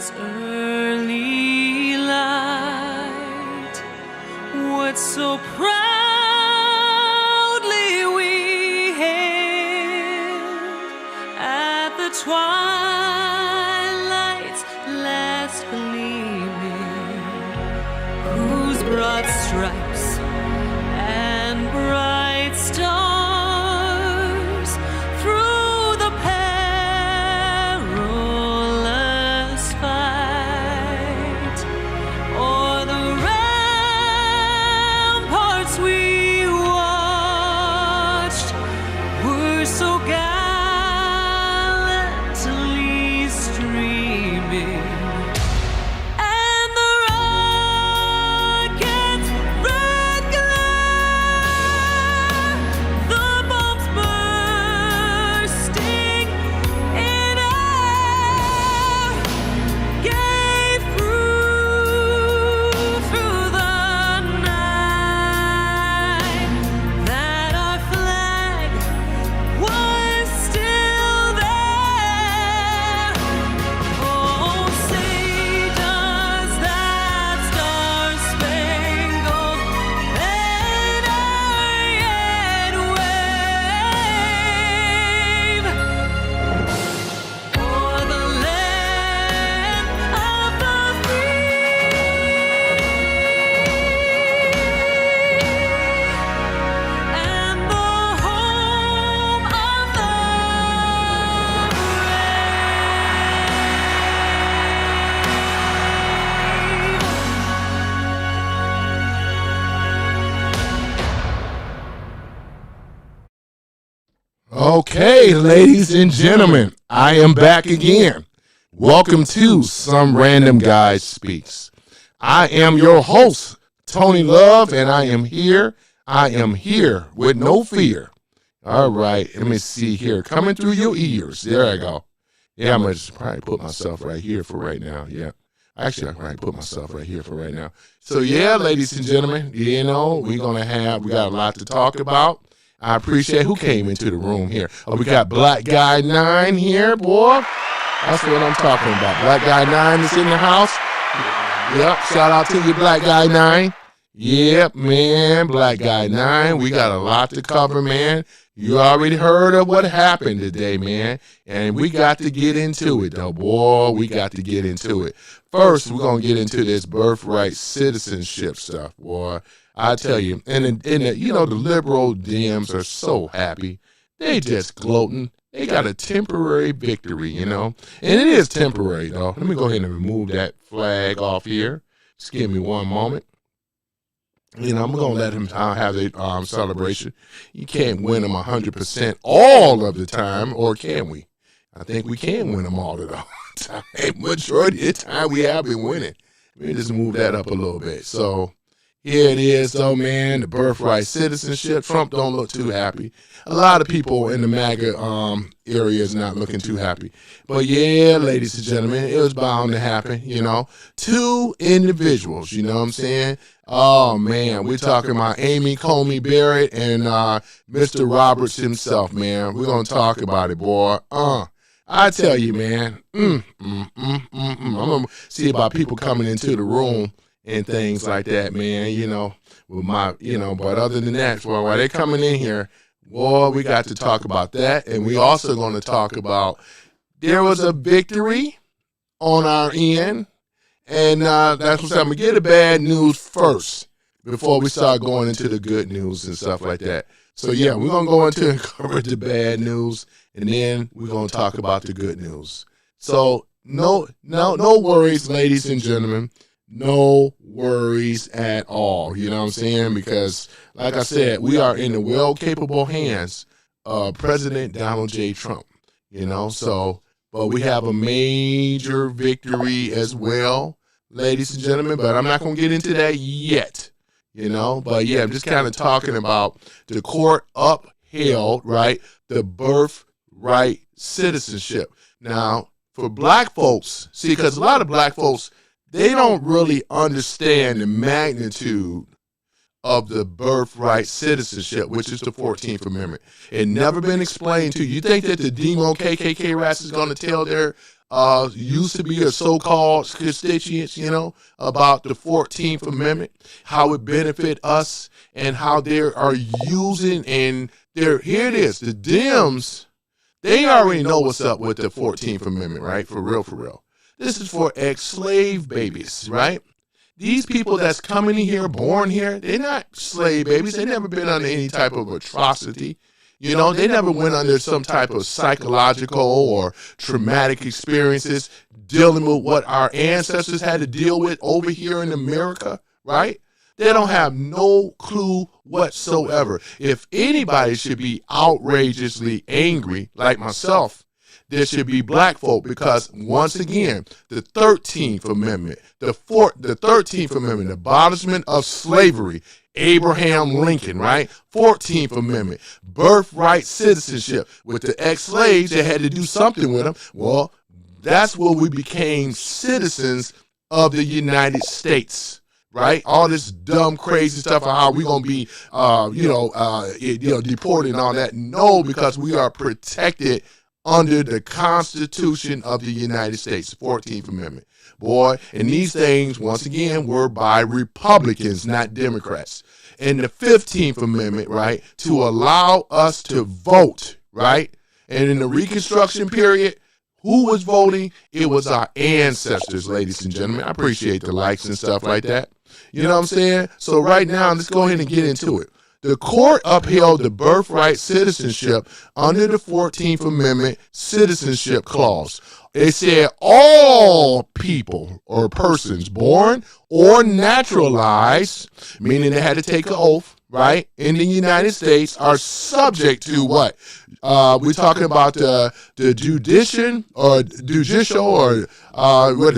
dawn's early light, what so proudly we hailed at the twilight's last gleaming, whose broad stripes and bright stars through the perilous fight o'er the ramparts we watched were so gallantly streaming. And the rocket's red glare, the bombs bursting in air, gave proof through the night that our flag was still there. Oh, say does that star-spangled banner yet wave o'er the land of the free and the home of the Okay, ladies and gentlemen, I am back again. Welcome to Some Random Guy Speaks. I am your host, Tony Love, and I am here. I am here with no fear. All right, let me see here. Coming through your ears. There I go. Yeah, I'm going to probably put myself right here for right now. Yeah. Actually, I'll probably put myself right here for right now. So, yeah, ladies and gentlemen, we got a lot to talk about. I appreciate who came into the room here. Oh, we got Black Guy 9 here, boy. That's what I'm talking about. Black Guy 9 is in the house. Yep, shout out to you, Black Guy 9. Yep, man, Black Guy 9. We got a lot to cover, man. You already heard of what happened today, man. And we got to get into it, though, boy. We got to get into it. First, we're going to get into this birthright citizenship stuff, boy. I tell you, and the liberal Dems are so happy. They just gloating. They got a temporary victory, and it is temporary, though. Let me go ahead and remove that flag off here. Just give me one moment. I'm going to let him have a celebration. You can't win them 100% all of the time, or can we? I think we can win them all of the time. Majority of the time, we have been winning. Let me just move that up a little bit. So here it is, though, man, the birthright citizenship. Trump don't look too happy. A lot of people in the MAGA area is not looking too happy. But, yeah, ladies and gentlemen, it was bound to happen, Two individuals, you know what I'm saying? Oh, man, we're talking about Amy Coney Barrett and Mr. Roberts himself, man. We're going to talk about it, boy. I tell you, man, I'm going to see about people coming into the room and things like that, man, with but other than that, while they're coming in here, boy, we got to talk about that. And we also going to talk about there was a victory on our end. And that's what's I'm going to get the bad news first before we start going into the good news and stuff like that. So, yeah, we're going to go into and cover the bad news, and then we're going to talk about the good news. So, no worries, ladies and gentlemen. No worries at all. You know what I'm saying? Because, like I said, we are in the well-capable hands of President Donald J. Trump. But we have a major victory as well, ladies and gentlemen. But I'm not going to get into that yet. But, yeah, I'm just kind of talking about the court upheld, right, the birthright citizenship. Now, for black folks, see, because a lot of black folks, they don't really understand the magnitude of the birthright citizenship, which is the 14th Amendment. It never been explained to you. You think that the Demo KKK rats is going to tell their used to be a so-called constituents, about the 14th Amendment, how it benefit us, and how they are using, and here it is, the Dems, they already know what's up with the 14th Amendment, right? For real, for real. This is for ex-slave babies, right? These people that's coming in here, born here, they're not slave babies. They never been under any type of atrocity. They never went under some type of psychological or traumatic experiences dealing with what our ancestors had to deal with over here in America, right? They don't have no clue whatsoever. If anybody should be outrageously angry, like myself, there should be black folk, because once again, the 13th Amendment, the 13th Amendment, the abolishment of slavery, Abraham Lincoln, right? 14th Amendment, birthright citizenship. With the ex-slaves, they had to do something with them. Well, that's where we became citizens of the United States, right? All this dumb, crazy stuff of how we're going to be, deported and all that. No, because we are protected under the Constitution of the United States, 14th Amendment. Boy, and these things, once again, were by Republicans, not Democrats. And the 15th Amendment, right, to allow us to vote, right? And in the Reconstruction period, who was voting? It was our ancestors, ladies and gentlemen. I appreciate the likes and stuff like that. You know what I'm saying? So right now, let's go ahead and get into it. The court upheld the birthright citizenship under the 14th Amendment Citizenship Clause. It said all people or persons born or naturalized, meaning they had to take an oath, right, in the United States, are subject to what? We're talking about the judicial the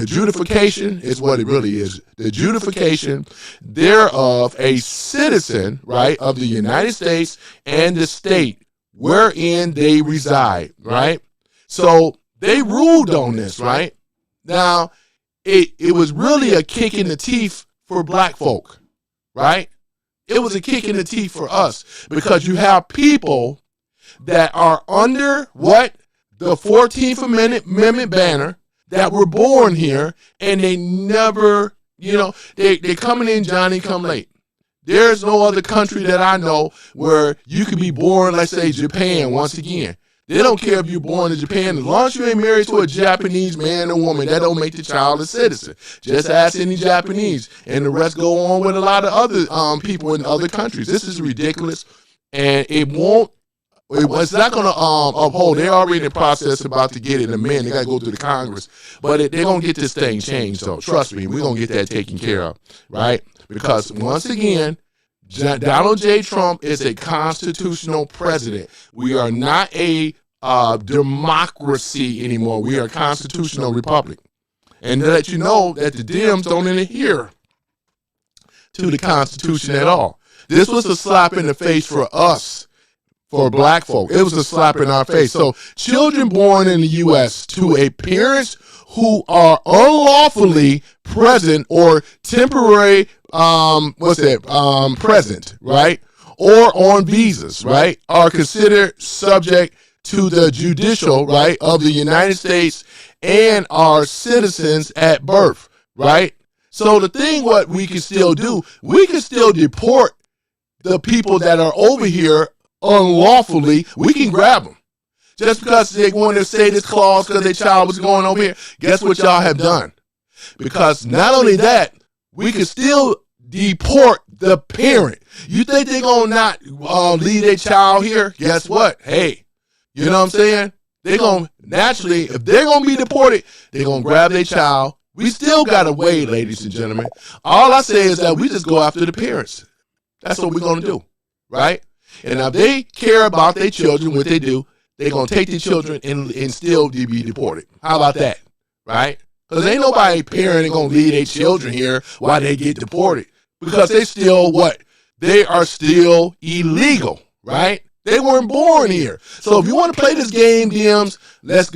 judification is what it really is. The judification thereof a citizen, right, of the United States and the state wherein they reside, right? So they ruled on this, right? Now, it was really a kick in the teeth for black folk, right? It was a kick in the teeth for us, because you have people that are under what? The 14th Amendment banner, that were born here, and they never, they coming in Johnny come late. There's no other country that I know where you could be born, let's say Japan, once again. They don't care if you're born in Japan. As long as you ain't married to a Japanese man or woman, that don't make the child a citizen. Just ask any Japanese, and the rest go on with a lot of other people in other countries. This is ridiculous, and it's not going to uphold. They're already in the process about to get it amended. They got to go through the Congress. But they're going to get this thing changed, though. Trust me, we're going to get that taken care of, right? Because, once again, Donald J. Trump is a constitutional president. We are not a democracy anymore. We are a constitutional republic. And to let you know that the Dems don't adhere to the Constitution at all. This was a slap in the face for us, for black folk. It was a slap in our face. So children born in the U.S. to a parents who are unlawfully present or temporary present, right, or on visas, right, are considered subject to the judicial, right, of the United States and are citizens at birth, right? So the thing what we can still do, we can still deport the people that are over here unlawfully. We can grab them. Just because they want to say this clause because their child was going over here, guess what y'all have done? Because not only that, we can still deport the parent. You think they're going to not leave their child here? Guess what? Hey, you know what I'm saying? They're going to, naturally, if they're going to be deported, they're going to grab their child. We still got to wait, ladies and gentlemen. All I say is that we just go after the parents. That's what we're going to do, right? And if they care about their children, what they do, they're going to take their children and still be deported. How about that, right? Because ain't nobody parent going to leave their children here while they get deported. Because they still what? They are still illegal, right? They weren't born here. So if you want to play this game, DMs, let's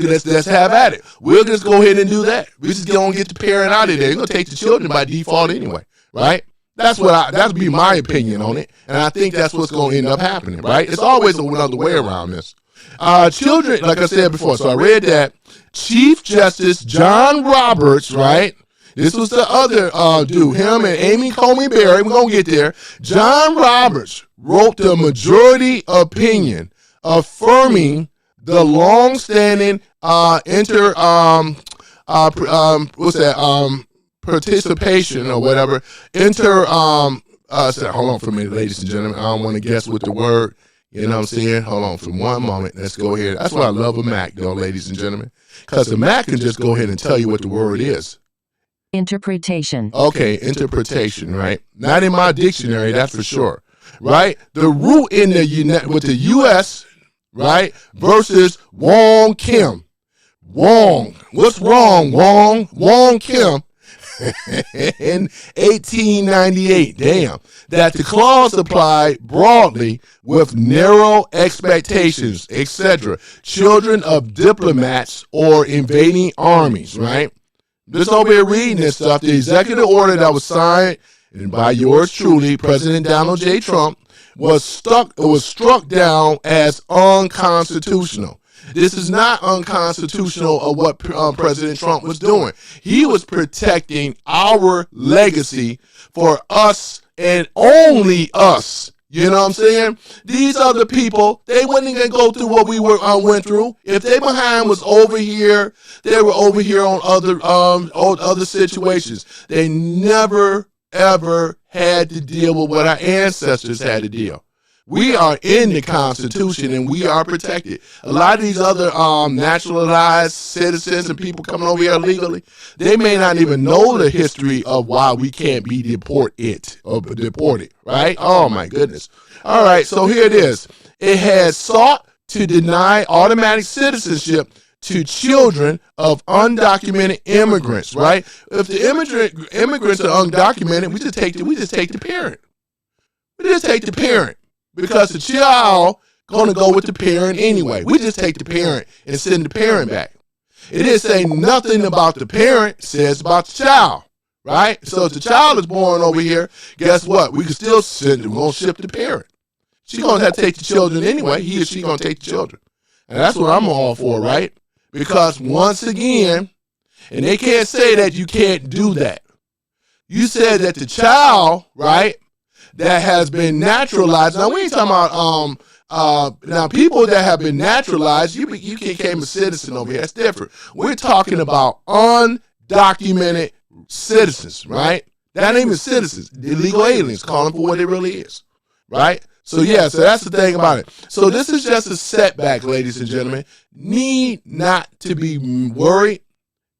have at it. We'll just go ahead and do that. We just going to get the parent out of there. They're going to take the children by default anyway, right? That'd be my opinion on it. And I think that's what's going to end up happening, right? It's always another way around this. Children, like I said before, so I read that. Chief Justice John Roberts, right? This was the other dude, him and Amy Coney Barrett. We're going to get there. John Roberts wrote the majority opinion affirming the long-standing participation or whatever, hold on for a minute, ladies and gentlemen. I don't want to guess with the word. You know what I'm saying? Hold on for one moment. Let's go ahead. That's why I love a Mac, though, ladies and gentlemen. Because the Mac can just go ahead and tell you what the word is. Interpretation. Okay, interpretation, right? Not in my dictionary, that's for sure. Right? The root in with the U.S., right, versus Wong Kim. Wong. What's wrong, Wong? Wong Kim. In 1898, damn, that the clause applied broadly with narrow expectations, etc. Children of diplomats or invading armies, right? Just over here reading this stuff, the executive order that was signed by yours truly, President Donald J. Trump, was struck down as unconstitutional. This is not unconstitutional of what President Trump was doing. He was protecting our legacy for us and only us. You know what I'm saying? These other people, they wouldn't even go through what we went through. If they behind was over here, they were over here on other situations. They never, ever had to deal with what our ancestors had to deal. We are in the Constitution and we are protected. A lot of these other naturalized citizens and people coming over here illegally, they may not even know the history of why we can't be deported, right? Oh my goodness. All right, so here it is. It has sought to deny automatic citizenship to children of undocumented immigrants, right? If the immigrants are undocumented, we just take the parent. We just take the parent. Because the child gonna go with the parent anyway. We just take the parent and send the parent back. It didn't say nothing about the parent, it says about the child, right? So if the child is born over here, guess what? We can still send it, we're gonna ship the parent. She's gonna have to take the children anyway. He or she gonna take the children. And that's what I'm all for, right? Because once again, and they can't say that you can't do that. You said that the child, right, that has been naturalized. Now we ain't talking about now people that have been naturalized. You became a citizen over here. That's different. We're talking about undocumented citizens, right? That ain't even citizens. Illegal aliens. Call them for what it really is, right? So yeah, so that's the thing about it. So this is just a setback, ladies and gentlemen. Need not to be worried,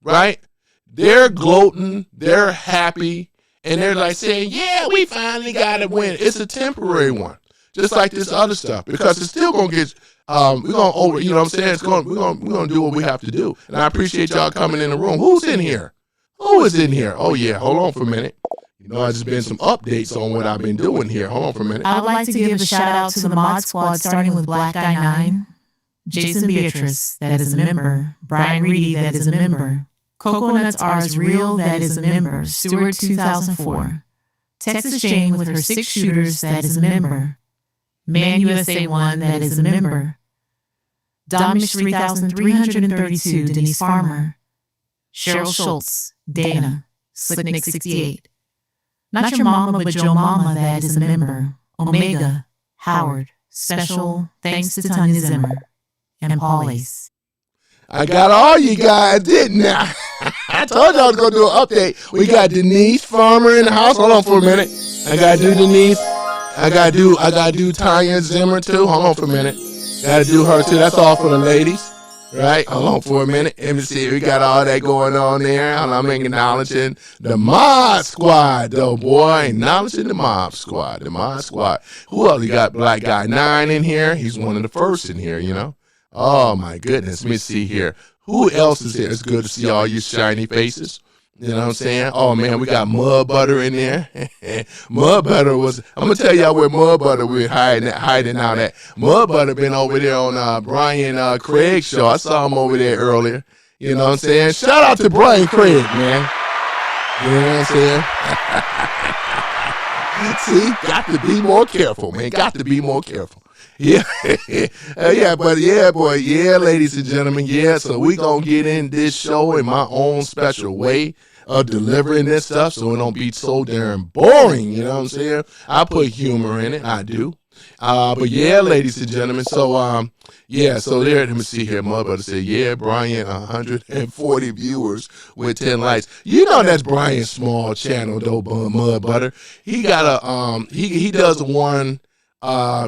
right? They're gloating. They're happy. And they're like saying, yeah, we finally got a win. It's a temporary one. Just like this other stuff. Because it's still going to get, we're going to over, you know what I'm saying? We're going to do what we have to do. And I appreciate y'all coming in the room. Who's in here? Who is in here? Oh, yeah. Hold on for a minute. You know, there's been some updates on what I've been doing here. Hold on for a minute. I would like to give a shout out to the Mod Squad, starting with Black Guy 9, Jason Beatrice, that is a member, Brian Reedy, that is a member, Coconuts R's Real, that is a member, Stewart 2004, Texas Jane with her 6 shooters, that is a member, Man USA 1, that is a member, Domish 3332, Denise Farmer, Cheryl Schultz, Dana, Slicknick 68, Not Your Mama But Your Mama, that is a member, Omega, Howard, special thanks to Tanya Zimmer, and Paul Ace. I got all you guys, didn't I? I told y'all I was going to do an update. We got Denise Farmer in the house. Hold on for a minute. I got to do Denise. I got to do Tanya Zimmer too. Hold on for a minute. Got to do her too. That's all for the ladies. Right? Hold on for a minute. Let me see. We got all that going on there. I'm acknowledging the Mod Squad, though, boy. Acknowledging the Mod Squad. The Mod Squad. Who else? You got Black Guy 9 in here. He's one of the first in here, you know. Oh, my goodness. Let me see here. Who else is here? It's good to see all you shiny faces. You know what I'm saying? Oh, man, we got Mud Butter in there. Mud Butter was, I'm going to tell y'all where Mud Butter was hiding out at. Mud Butter been over there on Brian Craig's show. I saw him over there earlier. You know what I'm saying? Shout out to Brian Craig, man. You know what I'm saying? See, got to be more careful, man. Got to be more careful. Yeah, yeah, but yeah, boy, yeah, ladies and gentlemen, yeah. So we gonna get in this show in my own special way of delivering this stuff, so it don't be so damn boring. You know what I'm saying? I put humor in it, I do. But yeah, ladies and gentlemen. So yeah. So there, let me see here. Mother said, yeah, Brian, 140 viewers with 10 likes. You know that's Brian's small channel though, Mud Butter. He got a he does one.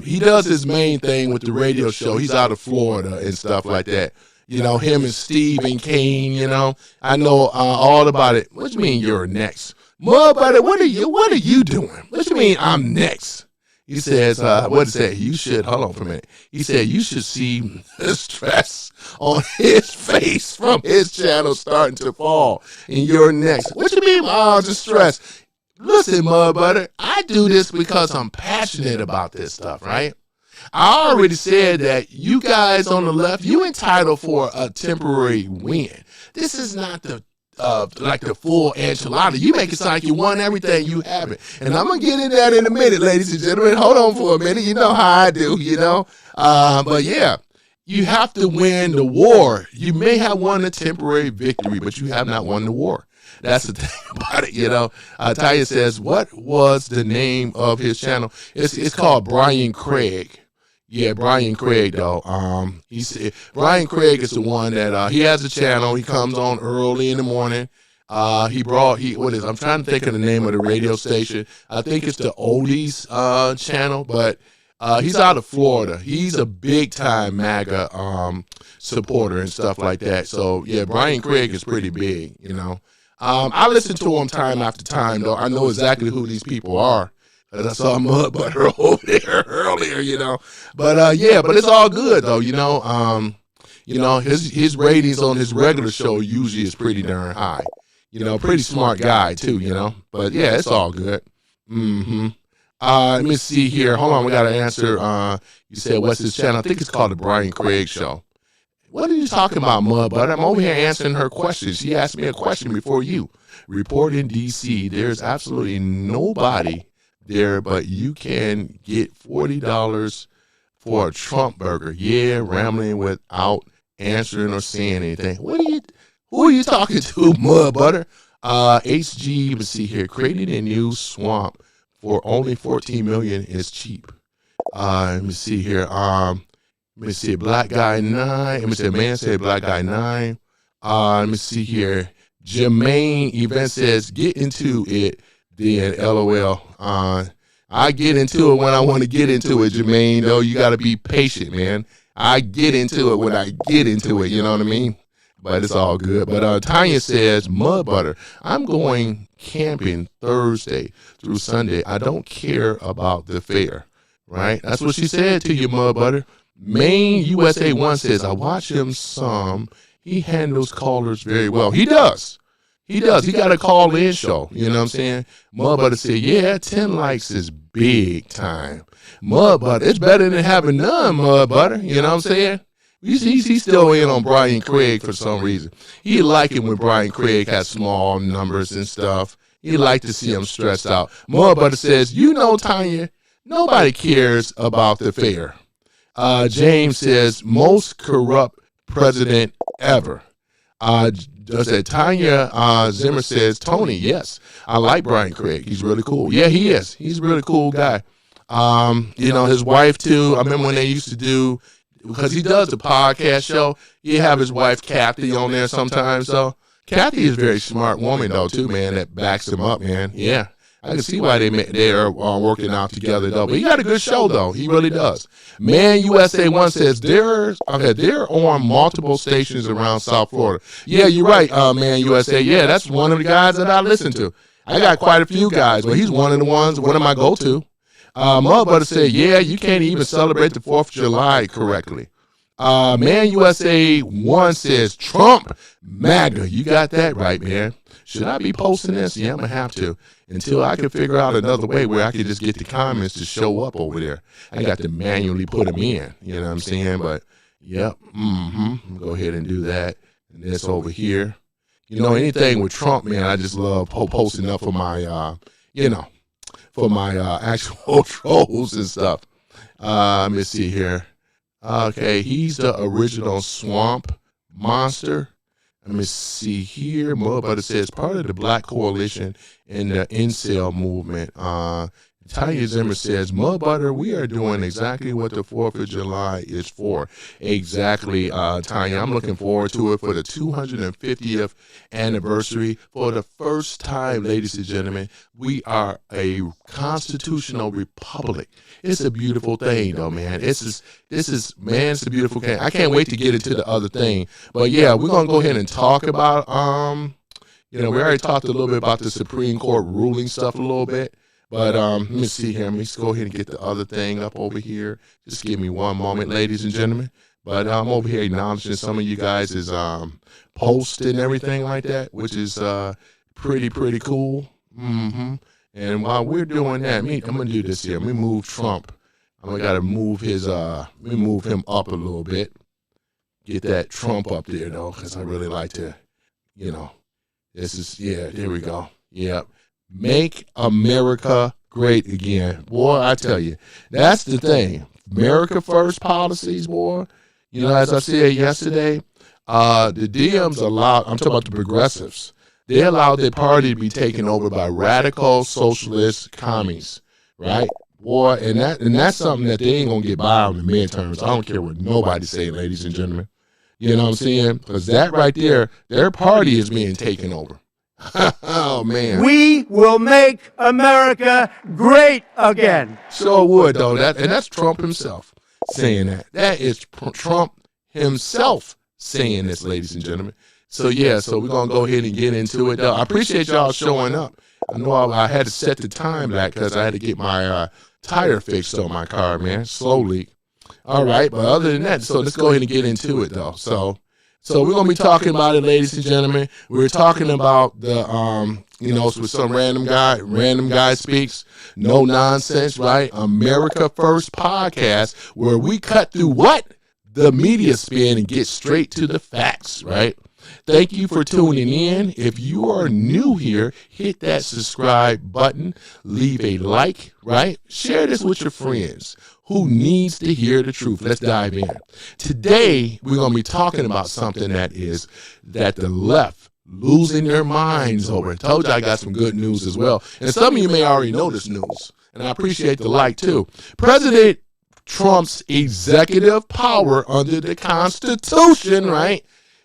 He does his main thing with the radio show. He's out of Florida and stuff like that. You know, him and Steve and Kane, you know. I know all about it. What do you mean you're next? Mud Butter, what are you doing? What do you mean I'm next? He says, what is that? You should, hold on for a minute. He said, you should see the stress on his face from his channel starting to fall. And you're next. What you mean, the stress? Listen, Mud Butter, I do this because I'm passionate about this stuff, right? I already said that you guys on the left, you entitled for a temporary win. This is not the like the full enchilada. You make it sound like you won everything, you haven't. And I'm going to get in that in a minute, ladies and gentlemen. Hold on for a minute. You know how I do, you know. But yeah, you have to win the war. You may have won a temporary victory, but you have not won the war. That's the thing about it, you know. Taya says, what was the name of his channel? It's called Brian Craig. Yeah, Brian Craig, though. He said Brian Craig is the one that he has a channel. He comes on early in the morning. I'm trying to think of the name of the radio station. I think it's the Oldies channel, but he's out of Florida. He's a big time MAGA supporter and stuff like that. So yeah, Brian Craig is pretty big, you know. I listen to him time after time, though. I know exactly who these people are. Cause I saw Mud Butter over there earlier, you know. But yeah, but it's all good though, you know. His ratings on his regular show usually is pretty darn high. You know, pretty smart guy too, you know. But yeah, it's all good. Let me see here. Hold on, we got to answer. You said what's his channel? I think it's called the Brian Craig Show. What are you talking about, Mud Butter? I'm over here answering her questions. She asked me a question before you. Report in D.C. There's absolutely nobody there, but you can get $40 for a Trump burger. Yeah, rambling without answering or saying anything. Who are you talking to, Mud Butter? HG, let's see here. Creating a new swamp for only $14 million is cheap. Let me see here. Let me see, Black Guy 9. Let me see, man said Black Guy 9. Let me see here. Jermaine Event says, get into it, then LOL. I get into it when I want to get into it, Jermaine, though. You got to be patient, man. I get into it when I get into it, you know what I mean? But it's all good. But Tanya says, Mud Butter, I'm going camping Thursday through Sunday. I don't care about the fair, right? That's what she said to you, Mud Butter. Maine USA 1 says, I watch him some. He handles callers very well. He does. He got a call-in show. You know what I'm saying? Mud Butter said, yeah, 10 likes is big time. Mud Butter, it's better than having none, Mud Butter. You know what I'm saying? He's still in on Brian Craig for some reason. He like it when Brian Craig has small numbers and stuff. He like to see him stressed out. Mud Butter says, you know, Tanya, nobody cares about the fair. James says, most corrupt president ever. Tanya Zimmer says, Tony, yes, I like Brian Craig. He's really cool. Yeah, he is. He's a really cool guy. You know, his wife, too. I remember when they used to do, because he does the podcast show, he have his wife, Kathy, on there sometimes. So Kathy is a very smart woman, though, too, man, that backs him up, man. Yeah. I can see why they are working out together, though. But he got a good show, though. He really does. Man USA 1 says they're on multiple stations around South Florida. Yeah, you're right, Man USA. Yeah, that's one of the guys that I listen to. I got quite a few guys, but he's one of my go-to. Mud Butter said, yeah, you can't even celebrate the 4th of July correctly. Man USA 1 says, Trump, MAGA. You got that right, man. Should I be posting this? Yeah, I'm going to have to. Until I can figure out another way where I can just get the comments to show up over there. I got to manually put them in. You know what I'm saying? But, yep. Go ahead and do that. And this over here. You know, anything with Trump, man, I just love posting up for my, for my actual trolls and stuff. Let me see here. Okay, he's the original swamp monster. Let me see here. Mudbutter says part of the Black Coalition in the incel movement. Tanya Zimmer says, Mudbutter, we are doing exactly what the 4th of July is for. Exactly, Tanya. I'm looking forward to it for the 250th anniversary. For the first time, ladies and gentlemen, we are a constitutional republic. It's a beautiful thing, though, man. It's a beautiful thing. I can't wait to get into the other thing. But, yeah, we're going to go ahead and talk about, we already talked a little bit about the Supreme Court ruling stuff a little bit. But let me see here. Let me go ahead and get the other thing up over here. Just give me one moment, ladies and gentlemen. But I'm over here acknowledging some of you guys' posts and everything like that, which is pretty cool. Mm-hmm. And while we're doing that, I'm gonna do this here. Let me move Trump. I'm gotta move let me move him up a little bit. Get that Trump up there though, because I really like to, there we go. Yep. Make America great again. Boy, I tell you, that's the thing. America first policies, boy. As I said yesterday, the DMs allowed, I'm talking about the progressives, they allowed their party to be taken over by radical socialist commies, right? Boy, and that's something that they ain't going to get by on the midterms. I don't care what nobody say, ladies and gentlemen. You know what I'm saying? Because that right there, their party is being taken over. Oh, man. We will make America great again. Sure would, though. That's Trump himself saying that. That is Trump himself saying this, ladies and gentlemen. So, yeah, we're going to go ahead and get into it, though. I appreciate y'all showing up. I know I had to set the time back because I had to get my tire fixed on my car, man. Slow leak. All right, but other than that, so let's go ahead and get into it, though. So we're going to be talking about it, ladies and gentlemen. We're talking about the, with some random guy speaks, no nonsense, right? America First podcast, where we cut through what? The media spin and get straight to the facts, right? Thank you for tuning in. If you are new here, hit that subscribe button, leave a like, right? Share this with your friends who needs to hear the truth. Let's dive in. Today, we're going to be talking about something that the left losing their minds over. I told you I got some good news as well. And some of you may already know this news, and I appreciate the like too. President Trump's executive power under the Constitution, right?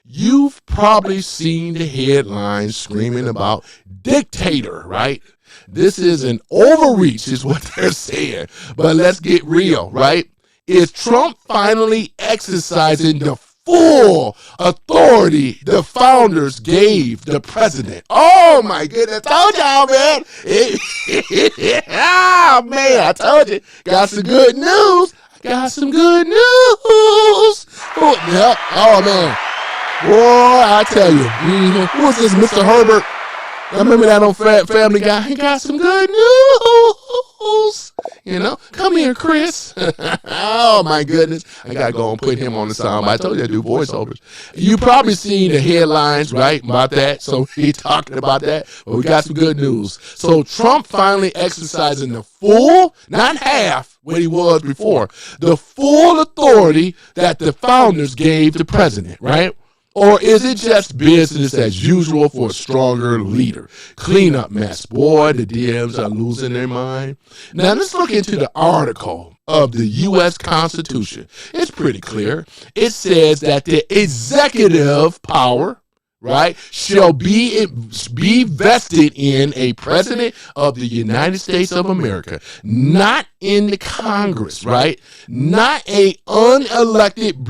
You've probably seen the headlines screaming about dictator, right? This is an overreach is what they're saying. But let's get real, right? Is Trump finally exercising the full authority the founders gave the president? Oh, my goodness. I told y'all, man. I told you. Got some good news. Oh, yeah. Oh, man. Boy, I tell you. Who was this, Mr. Herbert? I remember that old Family Guy. He got some good news. Come here, Chris. Oh, my goodness. I got to go and put him on the sound. I told you I do voiceovers. You probably seen the headlines, right, about that. So he talking about that. But we got some good news. So Trump finally exercising the full, not half, what he was before, the full authority that the founders gave the president, right? Or is it just business as usual for a stronger leader? Cleanup mess. Boy, the DMs are losing their mind. Now, let's look into the article of the U.S. Constitution. It's pretty clear. It says that the executive power, right, shall be vested in a president of the United States of America, not in the Congress, right? Not a unelected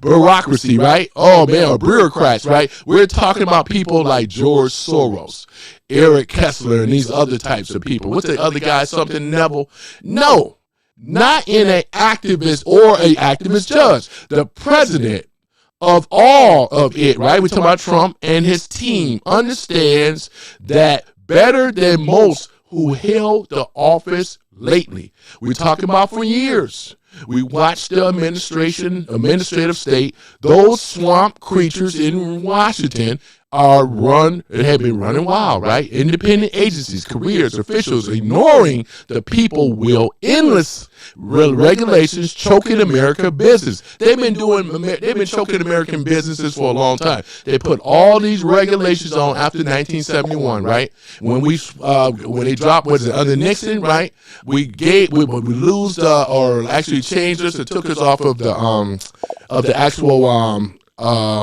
bureaucracy, right? Oh, man, or bureaucrats, right? We're talking about people like George Soros, Eric Kessler, and these other types of people. What's the other guy, something Neville? No, not in an activist or a activist judge. The president of all of it, right? We're talking about Trump and his team understands that better than most who held the office lately. We're talking about for years. We watched the administrative state, those swamp creatures in Washington have been running wild, right? Independent agencies, careers, officials ignoring the people will, endless regulations choking American business. They've been choking American businesses for a long time. They put all these regulations on after 1971, right? When they dropped, was it under Nixon, right? We lose or actually changed us and took us off of the actual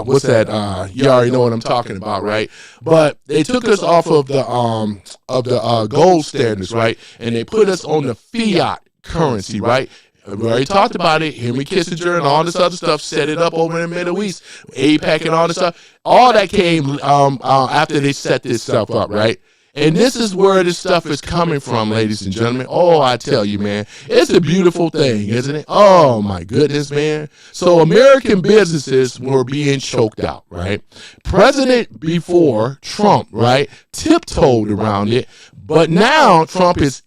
what's that? You already know what I'm talking about, right? But they took us off of the gold standards, right? And they put us on the fiat currency, right? We already talked about it. Henry Kissinger and all this other stuff set it up over in the Middle East, APEC and all this stuff. All that came after they set this stuff up, right? And this is where this stuff is coming from, ladies and gentlemen. Oh, I tell you, man, it's a beautiful thing, isn't it? Oh, my goodness, man. So American businesses were being choked out, right? President before Trump, right, tiptoed around it. But now Trump is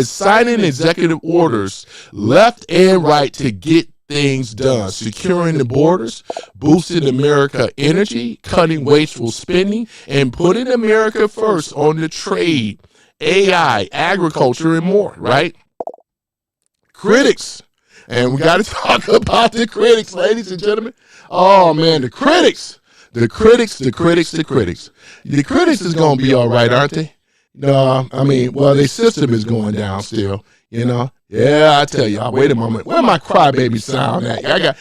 signing executive orders left and right to get things done, securing the borders, boosting America energy, cutting wasteful spending, and putting America first on the trade, AI, agriculture, and more, right? Critics. And we got to talk about the critics, ladies and gentlemen. Oh, man, the critics. The critics is going to be all right, aren't they? No, I mean, well, their system is going down still, you know. Yeah, I tell you. Wait a moment. Where my crybaby sound at? I got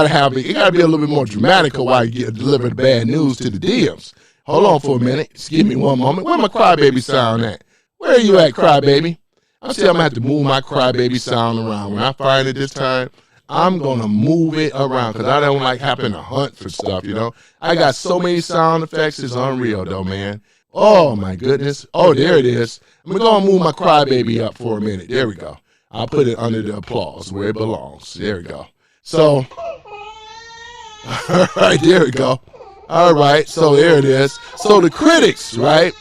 to have it. It got to be a little bit more dramatic while you deliver the bad news to the DMs. Hold on for a minute. Just give me one moment. Where my crybaby sound at? Where are you at, crybaby? I'm saying I'm going to have to move my crybaby sound around. When I find it this time, I'm going to move it around because I don't like having to hunt for stuff, you know. I got so many sound effects. It's unreal, though, man. Oh, my goodness. Oh, there it is. I'm going to move my crybaby up for a minute. There we go. I'll put it under the applause where it belongs. There we go. So, all right, there we go. All right, so there it is. So the critics, right,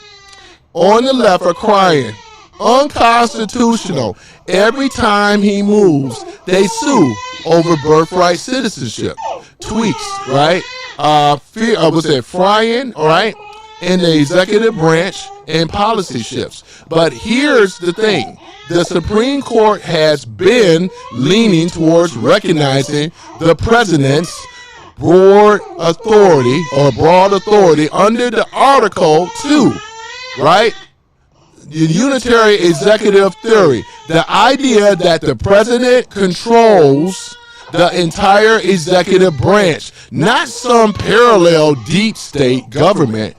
on the left are crying. Unconstitutional. Every time he moves, they sue over birthright citizenship. Tweaks, right? Frying, all right? In the executive branch and policy shifts. But here's the thing. The Supreme Court has been leaning towards recognizing the president's broad authority under the Article 2, right? The unitary executive theory. The idea that the president controls the entire executive branch, not some parallel deep state government.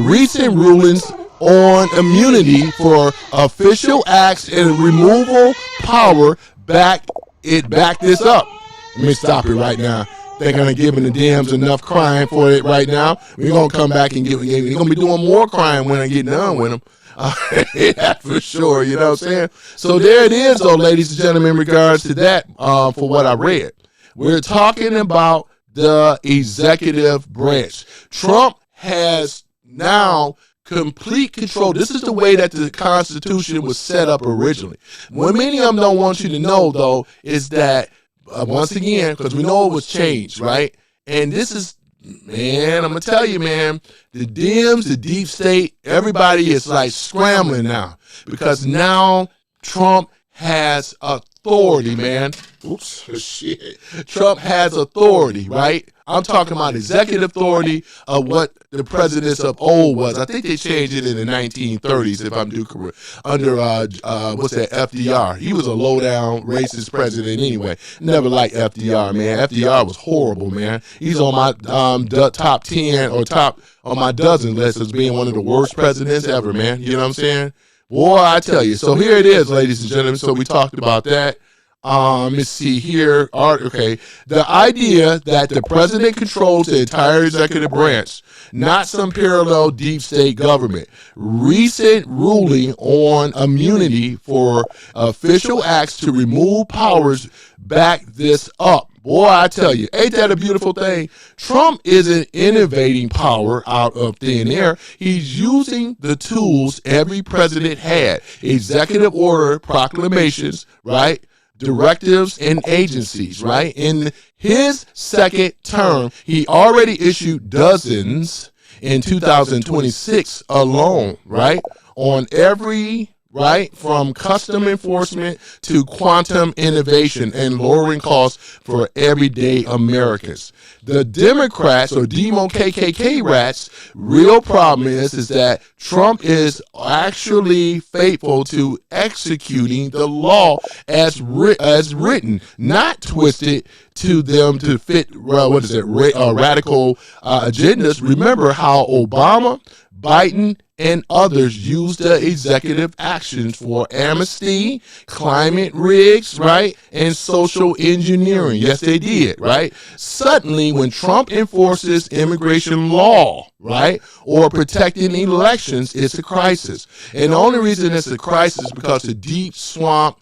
Recent rulings on immunity for official acts and removal power back this up. Let me stop it right now. They're going to give the DMs enough crying for it right now. We're going to come back and we're going to be doing more crying when I get done with them. Yeah, for sure, you know what I'm saying? So there it is, though, ladies and gentlemen, in regards to that, for what I read. We're talking about the executive branch. Trump has now complete control. This is the way that the Constitution was set up originally. What many of them don't want you to know, though, is that, once again, because we know it was changed, right? And this is, man, I'm going to tell you, man, the Dems, the deep state, everybody is like scrambling now because now Trump has authority, man. Oops, shit. Trump has authority, right? I'm talking about executive authority of what the presidents of old was. I think they changed it in the 1930s, if I'm due correct, under, FDR. He was a low-down racist president anyway. Never liked FDR, man. FDR was horrible, man. He's on my top 10 or top on my dozen list as being one of the worst presidents ever, man. You know what I'm saying? Boy, I tell you. So here it is, ladies and gentlemen. So we talked about that. Let's see here. Okay. The idea that the president controls the entire executive branch, not some parallel deep state government. Recent ruling on immunity for official acts to remove powers back this up. Boy, I tell you, ain't that a beautiful thing? Trump isn't innovating power out of thin air. He's using the tools every president had. Executive order, proclamations, right? Directives and agencies, right? In his second term, he already issued dozens in 2026 alone, right? On every, right, from custom enforcement to quantum innovation and lowering costs for everyday Americans. The Democrats or Demo KKK rats, real problem is that Trump is actually faithful to executing the law as written, not twisted to them to fit radical agendas. Remember how Obama, Biden, and others used the executive actions for amnesty, climate rigs, right, and social engineering. Yes, they did, right? Suddenly, when Trump enforces immigration law, right, or protecting elections, it's a crisis. And the only reason it's a crisis is because the deep swamp,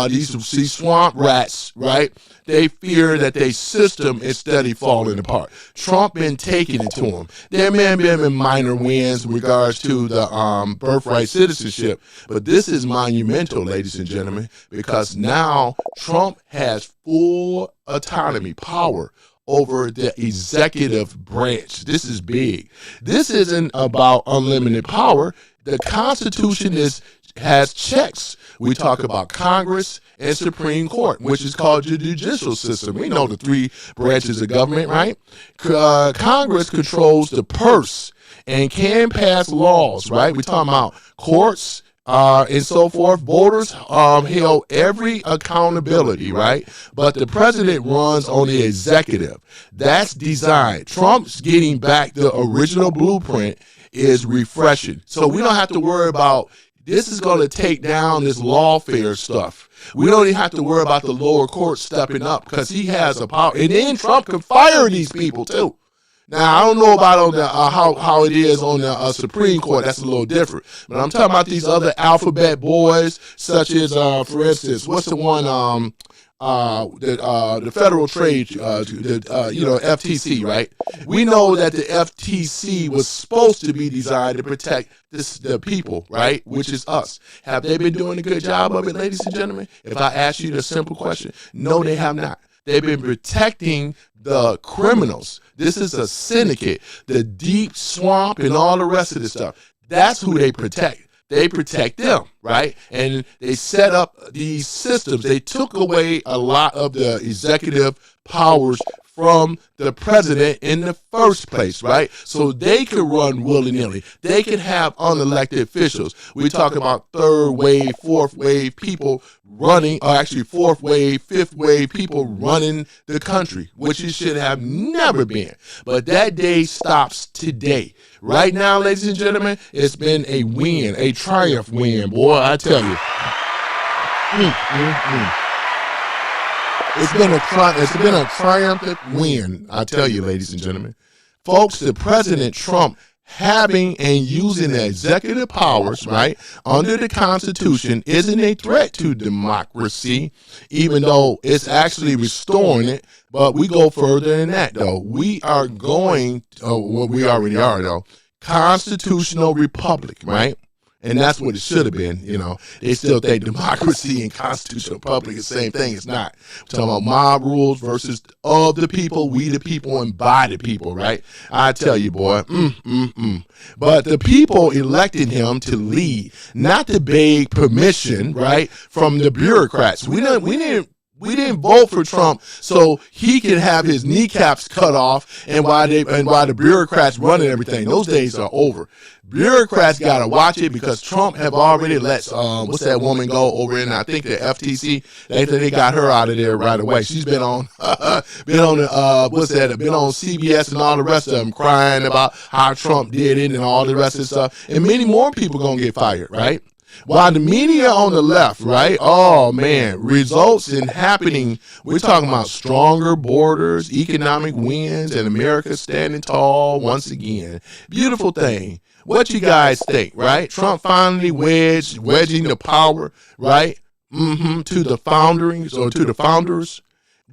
these swamp rats, right, they fear that their system is steady falling apart. Trump been taking it to them. There may have been minor wins in regards to the birthright citizenship, but this is monumental, ladies and gentlemen, because now Trump has full autonomy, power over the executive branch. This is big. This isn't about unlimited power. The Constitution has checks. We talk about Congress and Supreme Court, which is called the judicial system. We know the three branches of government, right? Congress controls the purse and can pass laws, right? We're talking about courts and so forth. Voters held every accountability, right? But the president runs on the executive. That's designed. Trump's getting back the original blueprint is refreshing. So we don't have to worry about this is going to take down this lawfare stuff. We don't even have to worry about the lower court stepping up because he has a power. And then Trump can fire these people too. Now, I don't know about on the, how it is on the Supreme Court. That's a little different. But I'm talking about these other alphabet boys, such as, for instance, what's the one, the Federal Trade, FTC, right? We know that the FTC was supposed to be designed to protect the people, right? Which is us. Have they been doing a good job of it, ladies and gentlemen? If I ask you the simple question, no, they have not. They've been protecting the criminals. This is a syndicate, the deep swamp and all the rest of this stuff. That's who they protect. They protect them, right? And they set up these systems. They took away a lot of the executive powers from the president in the first place, right? So they could run willy-nilly. They could have unelected officials. We talk about third wave, fourth wave people running, or actually fourth wave, fifth wave people running the country, which it should have never been. But that day stops today. Right now, ladies and gentlemen, it's been a win, a triumph win, boy, I tell you. It's been a triumphant win, I tell you, ladies and gentlemen. Folks, the President Trump having and using the executive powers, right, under the Constitution isn't a threat to democracy, even though it's actually restoring it. But we go further than that, though. We are going, we already are, though, constitutional republic, right? And that's what it should have been, you know. They still think democracy and constitutional republic is the same thing. It's not. We're talking about mob rules versus of the people, we the people, and by the people, right? I tell you, boy. But the people elected him to lead, not to beg permission, right, from the bureaucrats. We didn't vote for Trump so he can have his kneecaps cut off and while the bureaucrats running everything. Those days are over. Bureaucrats got to watch it because Trump have already let, what's that woman go over in, I think the FTC, they got her out of there right away. She's been on, been on CBS and all the rest of them crying about how Trump did it and all the rest of the stuff. And many more people going to get fired, right? While the media on the left, right, oh, man, results in happening, we're talking about stronger borders, economic wins, and America standing tall once again. Beautiful thing. What you guys think, right? Trump finally wedging the power, right, to the founders,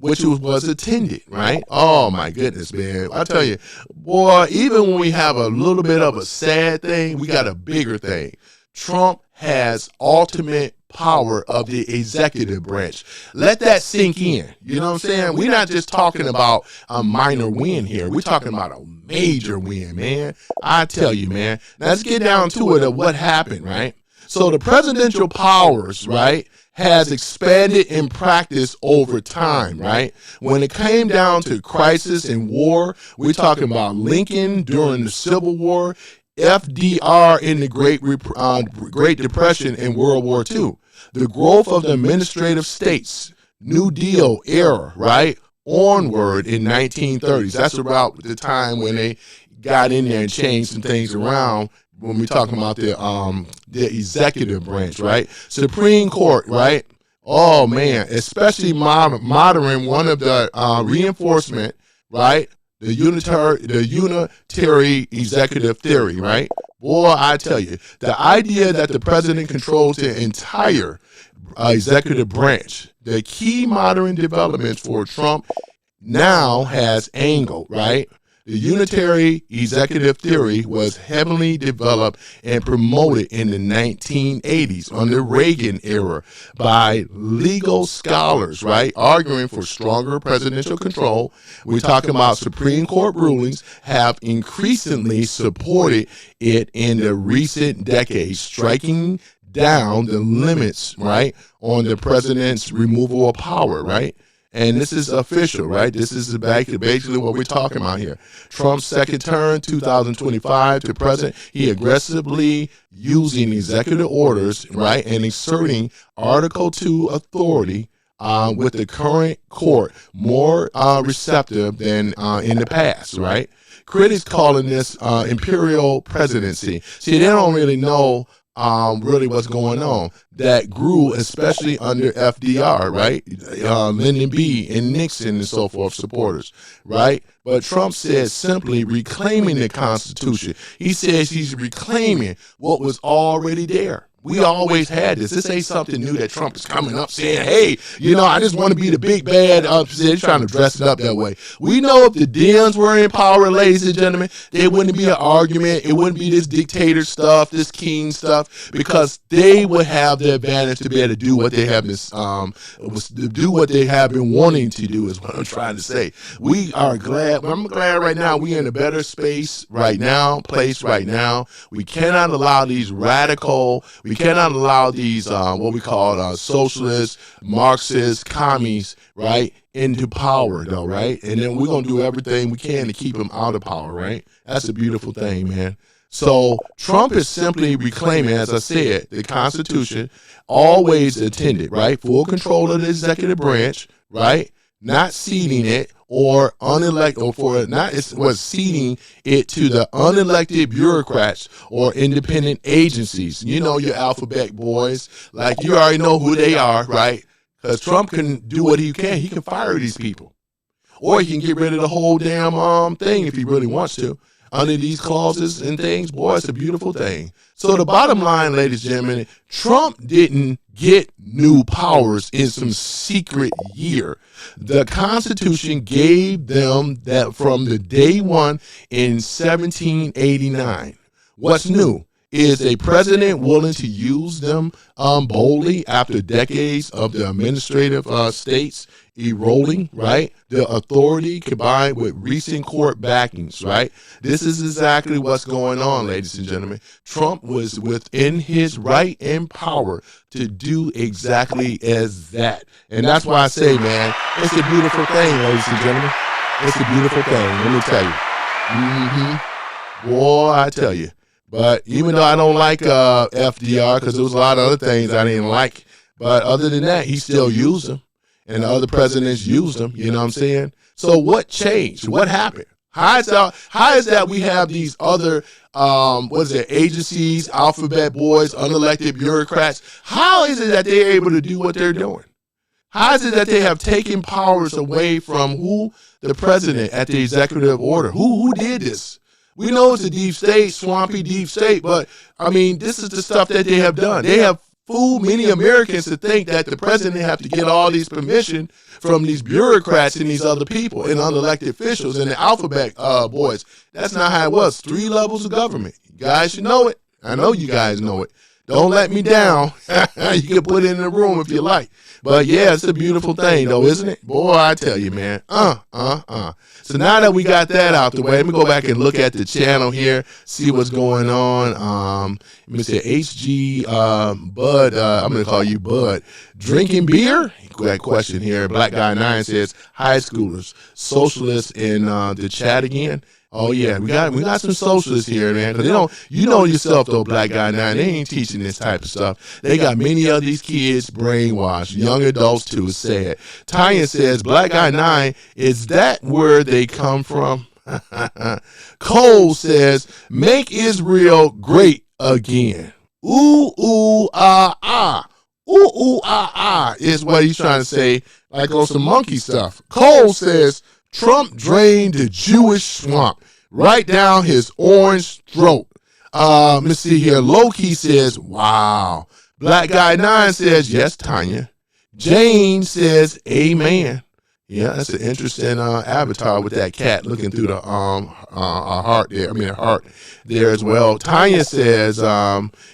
which was intended, right? Oh, my goodness, man. I tell you, boy, even when we have a little bit of a sad thing, we got a bigger thing. Trump has ultimate power of the executive branch. Let that sink in. You know what I'm saying? We're not just talking about a minor win here. We're talking about a major win, man. I tell you, man. Now let's get down to it of what happened, right? So the presidential powers, right, has expanded in practice over time, right? When it came down to crisis and war, we're talking about Lincoln during the Civil War, FDR in the Great Depression and World War II. The growth of the administrative states, New Deal era, right, onward in 1930s. That's about the time when they got in there and changed some things around when we're talking about the executive branch, right? Supreme Court, right? Oh, man, especially modern one of the reinforcement, right? The unitary executive theory, right? Boy, I tell you, the idea that the president controls the entire executive branch, the key modern developments for Trump now has angled, right? The unitary executive theory was heavily developed and promoted in the 1980s under Reagan era by legal scholars, right, arguing for stronger presidential control. We're talking about Supreme Court rulings have increasingly supported it in the recent decades, striking down the limits, right, on the president's removal of power, right? And this is official, right? This is basically what we're talking about here. Trump's second term, 2025 to present, he aggressively using executive orders, right, and inserting Article 2 authority with the current court more receptive than in the past, right? Critics calling this imperial presidency. See, they don't really know really what's going on. That grew especially under FDR, right? Lyndon B. and Nixon and so forth supporters, right? But Trump says simply reclaiming the Constitution. He says he's reclaiming what was already there. We always had this. This ain't something new that Trump is coming up saying, hey, you know, I just want to be the big bad. They're trying to dress it up that way. We know if the Dems were in power, ladies and gentlemen, there wouldn't be an argument. It wouldn't be this dictator stuff, this king stuff, because they would have the advantage to be able to do what they have been wanting to do is what I'm trying to say. We are glad. I'm glad right now we're in a better place right now. We cannot allow these we cannot allow these what we call socialists, Marxists, commies, right, into power, though, right? And then we're going to do everything we can to keep them out of power, right? That's a beautiful thing, man. So Trump is simply reclaiming, as I said, the Constitution, always intended, right? Full control of the executive branch, right? Not ceding it or unelected, or for not it was ceding it to the unelected bureaucrats or independent agencies. You know your alphabet boys, like you already know who they are, right? Because Trump can do what he can. He can fire these people, or he can get rid of the whole damn thing if he really wants to. Under these clauses and things, boy, it's a beautiful thing. So the bottom line, ladies and gentlemen, Trump didn't get new powers in some secret year. The Constitution gave them that from the day one in 1789. What's new is a president willing to use them boldly after decades of the administrative states eroding, right? The authority combined with recent court backings, right? This is exactly what's going on, ladies and gentlemen. Trump was within his right and power to do exactly as that. And that's why I say, man, it's a beautiful thing, ladies and gentlemen. It's a beautiful thing, let me tell you. Boy, I tell you. But even though I don't like FDR, because there was a lot of other things I didn't like, but other than that, he still used them. And the other presidents used them, you know what I'm saying? So what changed? What happened? How is that we have these other, agencies, alphabet boys, unelected bureaucrats? How is it that they're able to do what they're doing? How is it that they have taken powers away from who? The president at the executive order. Who did this? We know it's a deep state, swampy deep state, but, I mean, this is the stuff that they have done. They have fooled many Americans to think that the president have to get all these permission from these bureaucrats and these other people and unelected officials and the alphabet boys. That's not how it was. 3 levels of government. You guys should know it. I know you guys know it. Don't let me down. You can put it in the room if you like. But yeah, it's a beautiful thing though, isn't it? Boy, I tell you, man. So now that we got that out the way, let me go back and look at the channel here, see what's going on. Let me say HG Bud, I'm gonna call you Bud. Drinking beer? That question here. Black Guy 9 says high schoolers, socialists in the chat again. Oh yeah, we got some socialists here, man. Cause they don't, you know yourself though, Black Guy 9, they ain't teaching this type of stuff. They got many of these kids brainwashed, young adults too. It's sad. Tanya says, Black Guy 9, is that where they come from? Cole says, make Israel great again. Ooh, ooh, ah, ah. Ooh, ooh, ah, ah is what he's trying to say, like on some monkey stuff. Cole says, Trump drained the Jewish swamp right down his orange throat. Let's see here. Loki says, wow. Black Guy 9 says, yes, Tanya. Jane says, amen. Yeah, that's an interesting avatar with that cat looking through the heart there. Heart there as well. Tanya says,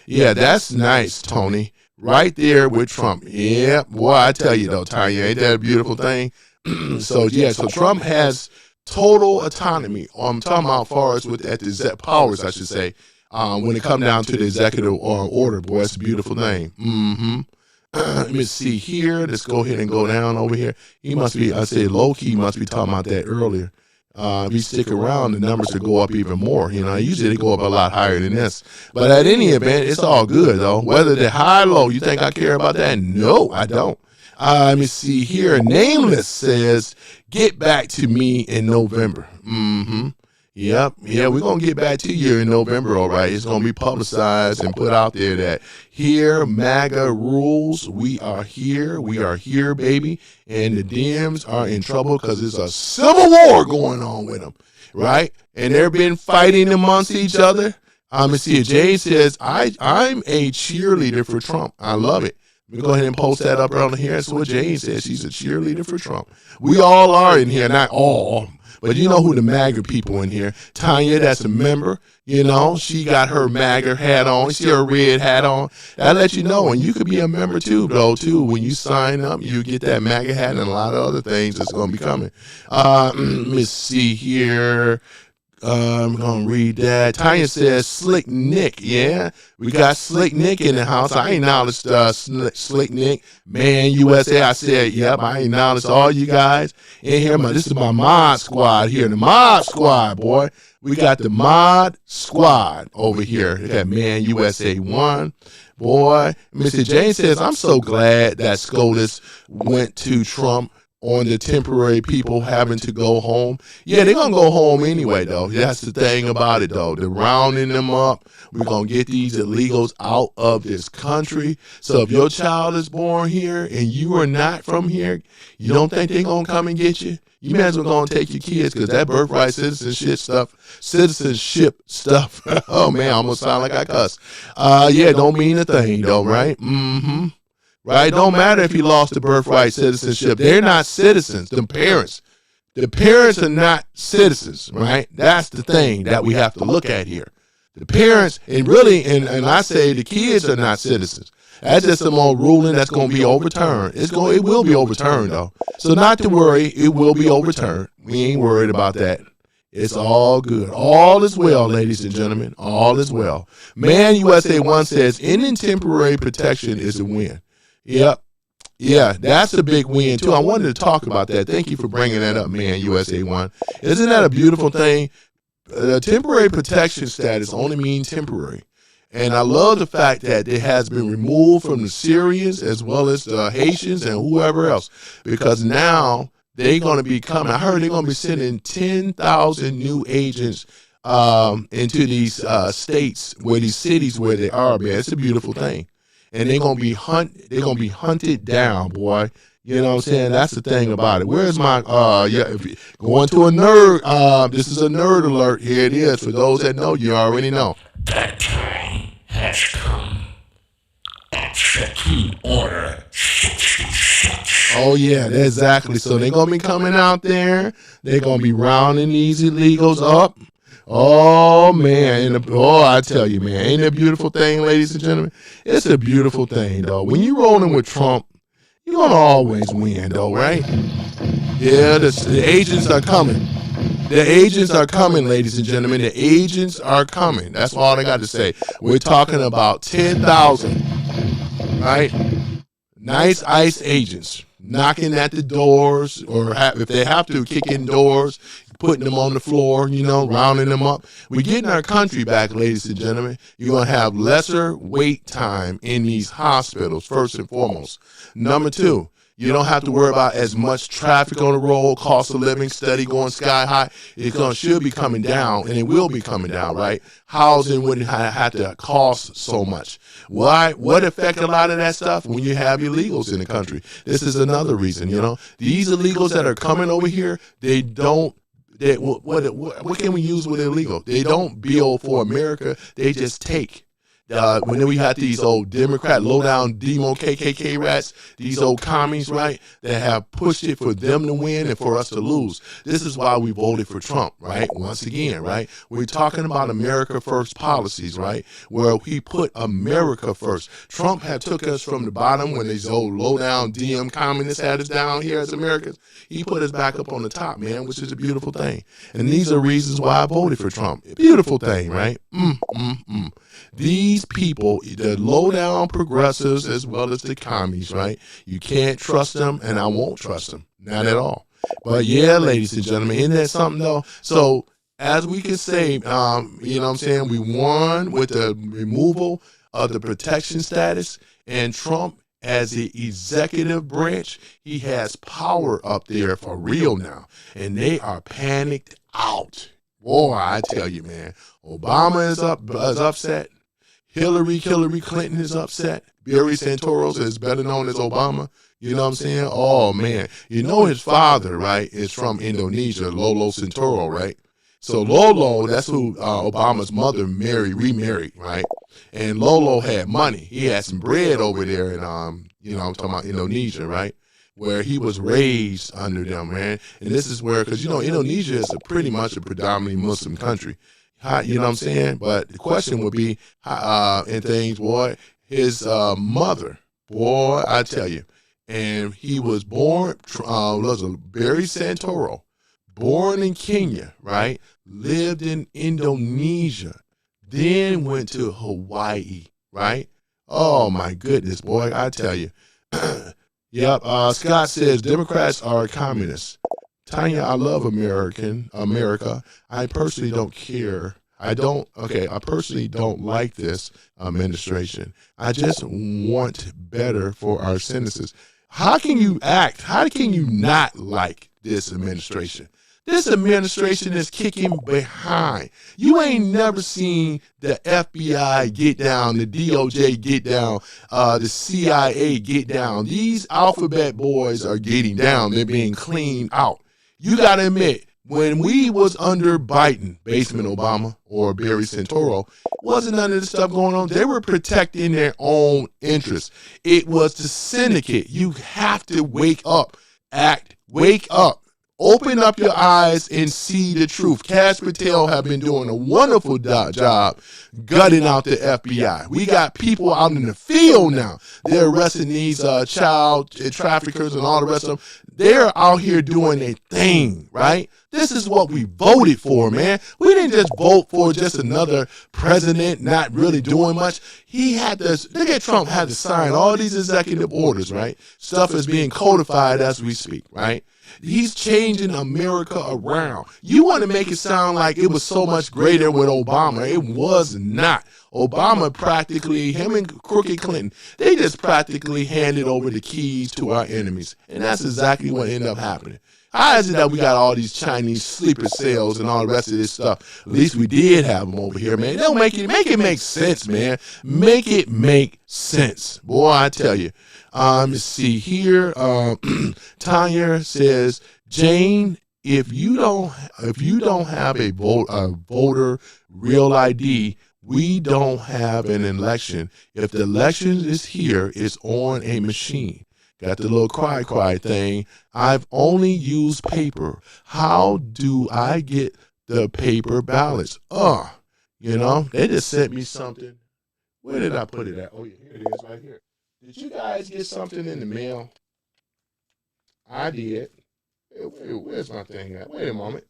yeah, that's nice, Tony. Right there with Trump. Yeah, boy, I tell you though, Tanya, ain't that a beautiful thing? So Trump has total autonomy. I'm talking about as far as with at the powers, I should say. When it comes down to the executive order, boy, it's a beautiful thing. Let me see here. Let's go ahead and go down over here. He must be, I say low-key, must be talking about that earlier. If you stick around, the numbers will go up even more. You know, usually they go up a lot higher than this. But at any event, it's all good, though. Whether they're high or low, you think I care about that? No, I don't. Let me see here. Nameless says, get back to me in November. Yep. Yeah, we're going to get back to you in November, all right. It's going to be publicized and put out there that here, MAGA rules. We are here. We are here, baby. And the Dems are in trouble because there's a civil war going on with them, right? And they've been fighting amongst each other. Let me see. Jay says, I'm a cheerleader for Trump. I love it. Let me go ahead and post that up around here. That's what Jane says. She's a cheerleader for Trump. We all are in here, not all. But you know who the MAGA people in here. Tanya, that's a member. You know, she got her MAGA hat on. She her red hat on. That lets you know. And you could be a member too, though, too. When you sign up, you get that MAGA hat and a lot of other things that's going to be coming. Let me see here. I'm going to read that. Tanya says, Slick Nick. Yeah, we got Slick Nick in the house. I acknowledged Slick Nick. Man, USA. I said, yep, I acknowledged all you guys in here. This is my mod squad here. The mod squad, boy. We got the mod squad over here. We got Man USA 1. Boy, Mr. Jane says, I'm so glad that SCOTUS went to Trump on the temporary people having to go home. Yeah, they're going to go home anyway, though. That's the thing about it, though. They're rounding them up. We're going to get these illegals out of this country. So if your child is born here and you are not from here, you don't think they're going to come and get you? You may as well go and take your kids because that birthright citizenship stuff. Oh, man, I almost sound like I cuss. Yeah, don't mean a thing, though, right? Right? Don't matter if you lost the birthright citizenship. They're not citizens. The parents are not citizens, right? That's the thing that we have to look at here. The parents, and really, and I say the kids are not citizens. That's just some old ruling that's going to be overturned. It will be overturned, though. So not to worry, it will be overturned. We ain't worried about that. It's all good. All is well, ladies and gentlemen. All is well. Man USA 1 says, ending temporary protection is a win. Yep. Yeah, that's a big win, too. I wanted to talk about that. Thank you for bringing that up, Man USA 1. Isn't that a beautiful thing? Temporary protection status only means temporary. And I love the fact that it has been removed from the Syrians as well as the Haitians and whoever else. Because now they're going to be coming. I heard they're going to be sending 10,000 new agents into these states, where these cities where they are, man. It's a beautiful thing. And they're gonna be hunted down, boy. You know what I'm saying? That's the thing about it. Where's my if you going to a nerd, this is a nerd alert. Here it is. For those that know, you already know. That time has come. Execute order 66. Oh yeah, exactly. So they're gonna be coming out there. They're gonna be rounding these illegals up. Oh man, I tell you, man, ain't it a beautiful thing, ladies and gentlemen? It's a beautiful thing, though. When you rolling with Trump, you're gonna always win, though, right? Yeah, the agents are coming. The agents are coming, ladies and gentlemen. The agents are coming. That's all I got to say. We're talking about 10,000, right? Nice ICE agents knocking at the doors, or if they have to, kicking doors, putting them on the floor, rounding them up. We're getting our country back, ladies and gentlemen. You're going to have lesser wait time in these hospitals, first and foremost. Number two, you don't have to worry about as much traffic on the road, cost of living steady going sky high. Should be coming down, and it will be coming down, right? Housing wouldn't have to cost so much. Why? What affect a lot of that stuff? When you have illegals in the country. This is another reason, These illegals that are coming over here, what can we use with illegal? They don't build for America. They just take. When we had these old Democrat, low-down demo KKK rats, these old commies, right, that have pushed it for them to win and for us to lose. This is why we voted for Trump, right? Once again, right? We're talking about America First policies, right, where he put America first. Trump had took us from the bottom when these old low-down DM communists had us down here as Americans. He put us back up on the top, man, which is a beautiful thing. And these are reasons why I voted for Trump. Beautiful thing, right? These people, the low-down progressives as well as the commies, right? You can't trust them, and I won't trust them. Not at all. But yeah, ladies and gentlemen, isn't that something, though? So as we can say, what I'm saying, we won with the removal of the protection status, and Trump, as the executive branch, he has power up there for real now, and they are panicked out. Boy, I tell you, man, Obama is upset. Hillary Clinton is upset. Barry Santoros is better known as Obama. You know what I'm saying? Oh, man. His father, right, is from Indonesia, Lolo Santoro, right? So Lolo, that's who Obama's mother remarried, right? And Lolo had money. He had some bread over there in, I'm talking about Indonesia, right? Where he was raised under them, man. And this is where, because, Indonesia is pretty much a predominantly Muslim country. You know what I'm saying? But the question would be, and things, boy, his mother, boy, I tell you, and he was born, was a Barry Santoro, born in Kenya, right? Lived in Indonesia, then went to Hawaii, right? Oh, my goodness, boy, I tell you. Yep, Scott says, Democrats are communists. Tanya, I love America. I personally don't care. I personally don't like this administration. I just want better for our citizens. How can you not like this administration? This administration is kicking behind. You ain't never seen the FBI get down, the DOJ get down, the CIA get down. These alphabet boys are getting down. They're being cleaned out. You got to admit, when we was under Biden, Basement Obama, or Barry Santoro, wasn't none of this stuff going on. They were protecting their own interests. It was the syndicate. You have to wake up, wake up. Open up your eyes and see the truth. Cash Patel have been doing a wonderful job gutting out the FBI. We got people out in the field now. They're arresting these child traffickers and all the rest of them. They're out here doing a thing, right? This is what we voted for, man. We didn't just vote for just another president not really doing much. He had to, look at Trump had to sign all these executive orders, right? Stuff is being codified as we speak, right? He's changing America around. You want to make it sound like it was so much greater with Obama. It was not. Obama practically, him and Crooked Clinton, they just practically handed over the keys to our enemies. And that's exactly what ended up happening. How is it that we got all these Chinese sleeper cells and all the rest of this stuff? At least we did have them over here, man. They'll make it make sense, man. Make it make sense. Boy, I tell you. Let's see here. Tanya says, Jane, if you don't have a voter real ID, we don't have an election. If the election is here, it's on a machine. Got the little cry thing. I've only used paper. How do I get the paper ballots. They just sent me something. Where did I put it at? Oh, yeah, here it is right here. Did you guys get something in the mail? I did. Where's my thing at? Wait a moment.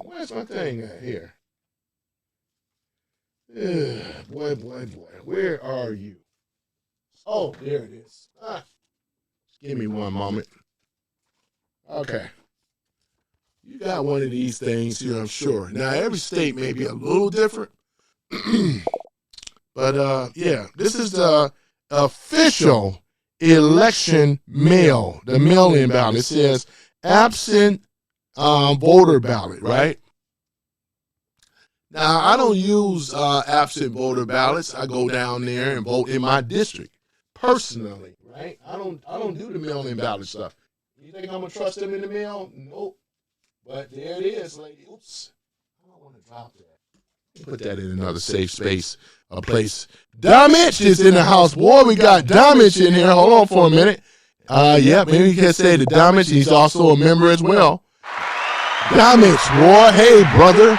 Where's my thing at here? Boy. Where are you? Oh, there it is. Give me one moment. Okay. You got one of these things here, I'm sure. Now, every state may be a little different. But, this is the official election mail, the mail-in ballot. It says absent voter ballot, right? Now, I don't use absent voter ballots. I go down there and vote in my district personally, right? I don't do the mail-in ballot stuff. You think I'm going to trust them in the mail? Nope. But there it is, lady. Oops. I don't want to drop that. Put that in another safe space, a place. Damage is in the house. Boy, we got Damage in here. Hold on for a minute. Maybe you can say the Damage. He's also a member as well. Damage, boy. Hey, brother.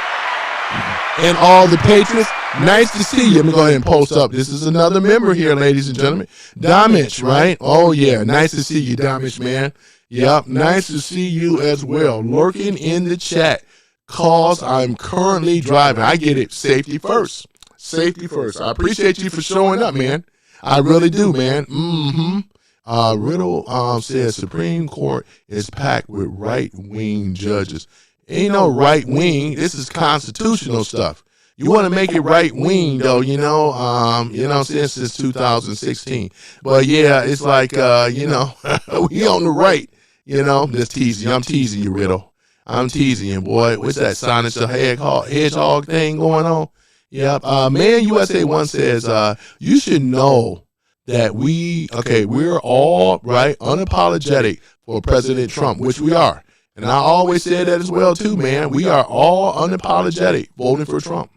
And all the patriots. Nice to see you. Let me go ahead and post up. This is another member here, ladies and gentlemen. Damage, right? Oh, yeah. Nice to see you, Damage, man. Yep. Nice to see you as well. Lurking in the chat. Cause I'm currently driving. I get it. Safety first. Safety first. I appreciate you for showing up, man. I really do, man. Riddle says Supreme Court is packed with right-wing judges. Ain't no right-wing. This is constitutional stuff. You want to make it right-wing, though, since 2016. But, yeah, it's like, we on the right, just teasing you. I'm teasing you, Riddle. I'm teasing you, boy. What's that Sonic the Hedgehog thing going on? Yep. Man USA 1 says, you should know that we're all, right, unapologetic for President Trump, which we are. And I always say that as well, too, man. We are all unapologetic voting for Trump.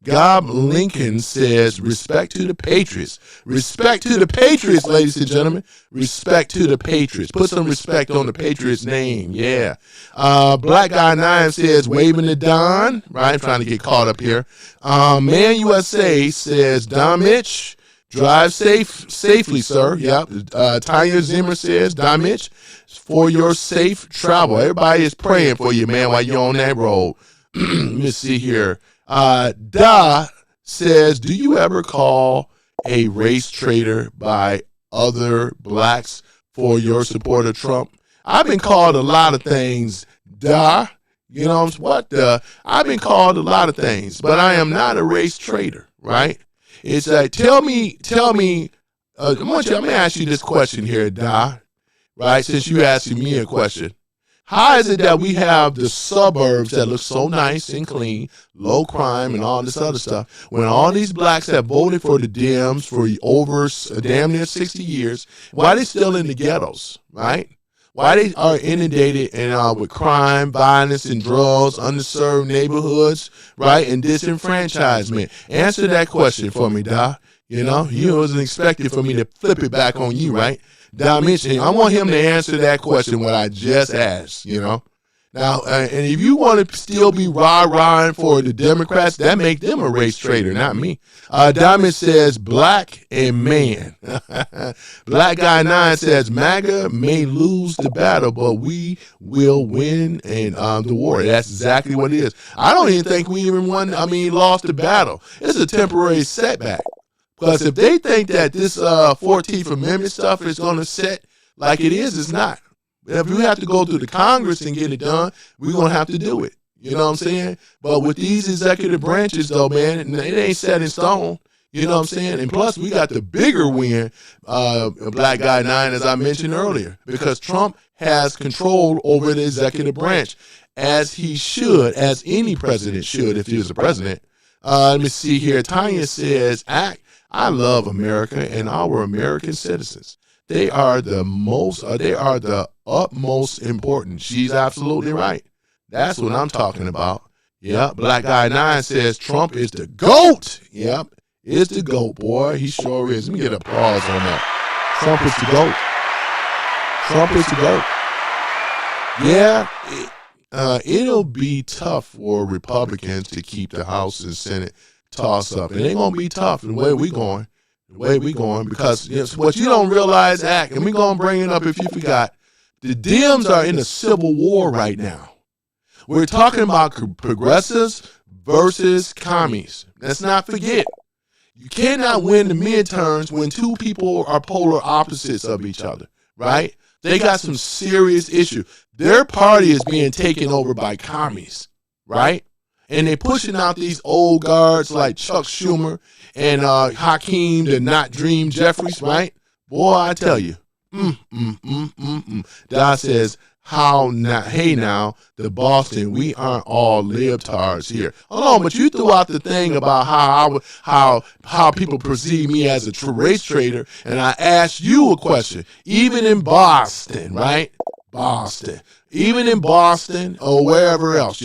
Gob Lincoln says, respect to the Patriots. Respect to the Patriots, ladies and gentlemen. Respect to the Patriots. Put some respect on the Patriots' name. Yeah. Black Guy 9 says, waving the Don. Right? I'm trying to get caught up here. Man USA says, Don Mitch, drive safely, sir. Yep. Tanya Zimmer says, Don Mitch, for your safe travel. Everybody is praying for you, man, while you're on that road. Let me see here. Da says, do you ever call a race traitor by other blacks for your support of Trump? I've been called a lot of things, Da. You know what? I've been called a lot of things, but I am not a race traitor, right? It's like, tell me, let me ask you this question here, Da, right? Since you asking me a question. How is it that we have the suburbs that look so nice and clean, low crime and all this other stuff, when all these blacks have voted for the Dems for over damn near 60 years, why are they still in the ghettos, right? Why they are inundated with crime, violence, and drugs, underserved neighborhoods, right, and disenfranchisement? Answer that question for me, Doc. You wasn't expecting for me to flip it back on you, right? Dimension. I want him to answer that question what I just asked, Now, and if you want to still be rah-rahing for the Democrats, that make them a race traitor, not me. Diamond says black and man. Black Guy 9 says MAGA may lose the battle, but we will win and the war. That's exactly what it is. I don't even think we even lost the battle. It's a temporary setback. Because if they think that this 14th Amendment stuff is going to set like it is, it's not. If we have to go through the Congress and get it done, we're going to have to do it. You know what I'm saying? But with these executive branches, though, man, it ain't set in stone. You know what I'm saying? And plus, we got the bigger win, Black Guy 9, as I mentioned earlier, because Trump has control over the executive branch, as he should, as any president should if he was a president. Let me see here. Tanya says, I love America and our American citizens. They are the utmost important. She's absolutely right. That's what I'm talking about. Yep. Black Guy 9 says Trump is the GOAT. Yep. Is the GOAT, boy. He sure is. Let me get applause on that. Trump is the GOAT. Trump is the GOAT. Yeah, it'll be tough for Republicans to keep the House and Senate toss up. It ain't going to be tough the way we going. Because what you don't realize, and we're going to bring it up if you forgot, the Dems are in a civil war right now. We're talking about progressives versus commies. Let's not forget. You cannot win the midterms when two people are polar opposites of each other, right? They got some serious issue. Their party is being taken over by commies, right? And they're pushing out these old guards like Chuck Schumer and Hakeem the Not Dream Jeffries, right? Boy, I tell you. Dot says, hey now, the Boston, we aren't all libtards here. Hold on, but you threw out the thing about how people perceive me as a race trader, and I asked you a question. Even in Boston, right? Boston. Even in Boston or wherever else,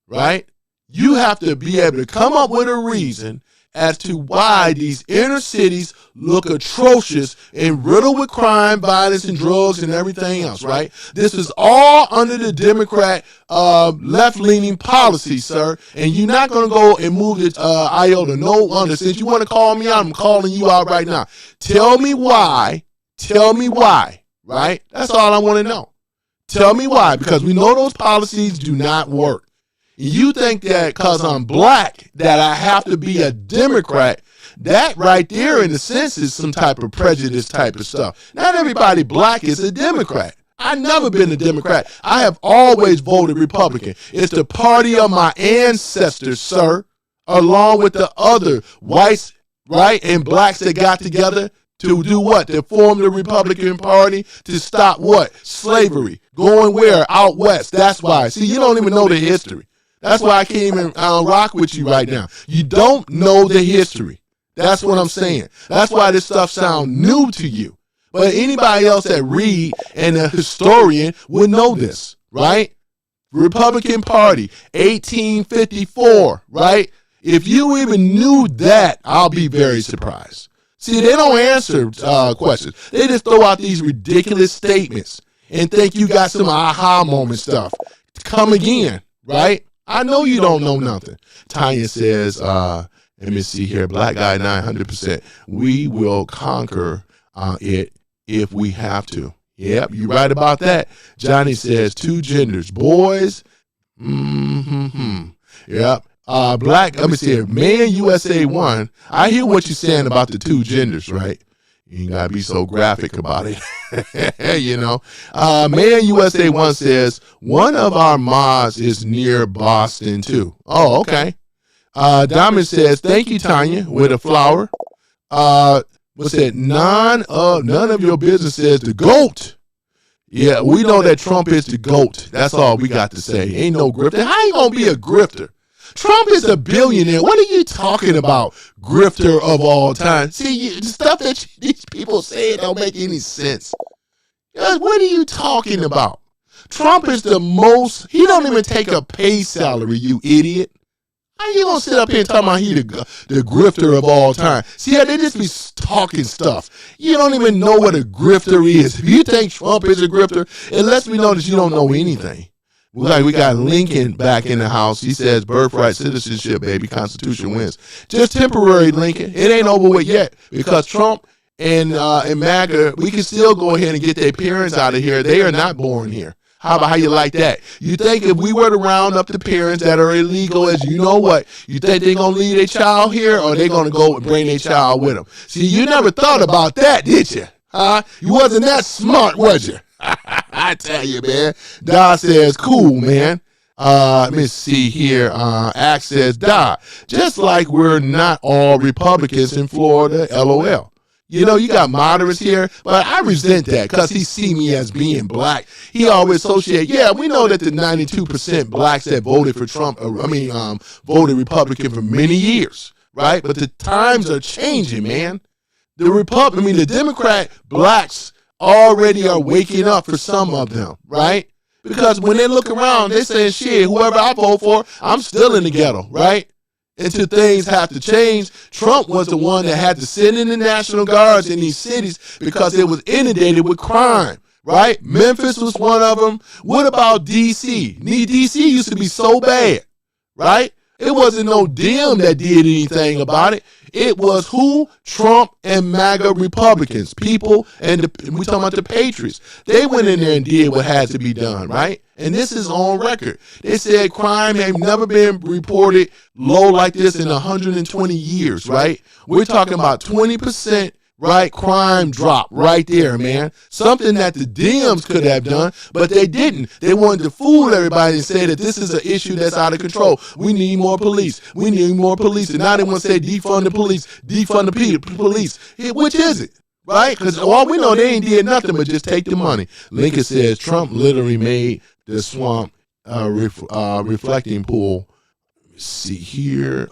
right? You have to be able to come up with a reason as to why these inner cities look atrocious and riddled with crime, violence, and drugs and everything else, right? This is all under the Democrat left-leaning policy, sir. And you're not going to go and move this iota no under. Since you want to call me out, I'm calling you out right now. Tell me why, right? That's all I want to know. Tell me why, because we know those policies do not work. You think that because I'm black that I have to be a Democrat. That right there, in a sense, is some type of prejudice type of stuff. Not everybody black is a Democrat. I've never been a Democrat. I have always voted Republican. It's the party of my ancestors, sir, along with the other whites, right, and blacks that got together to do what? To form the Republican Party to stop what? Slavery. Going where? Out west. That's why. See, you don't even know the history. That's why I can't even rock with you right now. You don't know the history. That's what I'm saying. That's why this stuff sounds new to you. But anybody else that read and a historian would know this, right? Republican Party, 1854, right? If you even knew that, I'll be very surprised. See, they don't answer questions. They just throw out these ridiculous statements and think you got some aha moment stuff. Come again, right? I know you don't know nothing. Tanya says, let me see here, black guy 900%. We will conquer it if we have to. Yep, you're right about that. Johnny says, two genders, boys. Yep. Black, let me see here, Man USA 1. I hear what you're saying about the two genders, right? You ain't got to be so graphic about it. Man USA 1 says, one of our mods is near Boston, too. Oh, okay. Diamond says, thank you, Tanya, with a flower. What's that? None of your business says the GOAT. Yeah, we know that Trump is the GOAT. That's all we got to say. Ain't no grifter. How you going to be a grifter? Trump is a billionaire. What are you talking about? Grifter of all time. See, the stuff that these people say don't make any sense. What are you talking about? Trump is the most, he don't even take a pay salary, you idiot. How you gonna sit up here and talk about he the grifter of all time? See how they just be talking stuff. You don't even know what a grifter is. If you think Trump is a grifter, it lets me know that you don't know anything. We got Lincoln back in the house. He says, birthright, citizenship, baby, Constitution wins. Just temporary, Lincoln. It ain't over with yet because Trump and MAGA, we can still go ahead and get their parents out of here. They are not born here. How about how you like that? You think if we were to round up the parents that are illegal, as you know what, you think they're going to leave their child here or they're going to go and bring their child with them? See, you never thought about that, did you? Huh? You wasn't that smart, was you? I tell you, man. Da says, cool, man. Let me see here. Axe says, Da, just like we're not all Republicans in Florida, LOL. You know, you got moderates here, but I resent that because he see me as being black. He always associate, yeah, we know that the 92% blacks that voted for Trump, voted Republican for many years, right? But the times are changing, man. The Democrat blacks already are waking up for some of them, right? Because when they look around, they saying, shit, whoever I vote for, I'm still in the ghetto, right? Until things have to change. Trump was the one that had to send in the National Guards in these cities because it was inundated with crime. right? Memphis was one of them. What about D.C.? D.C. used to be so bad, right? It wasn't no Dem that did anything about it. It was who? Trump and MAGA Republicans, people, and we talking about the Patriots. They went in there and did what had to be done, right? And this is on record. They said crime had never been reported low like this in 120 years, right? We're talking about 20%. Right, crime drop right there, man. Something that the Dems could have done, but they didn't. They wanted to fool everybody and say that this is an issue that's out of control. We need more police. We need more police. And now they want to say defund the police, defund the police. Which is it? Right? Because all we know, they ain't did nothing but just take the money. Lincoln says Trump literally made the swamp reflecting pool. Let me see here.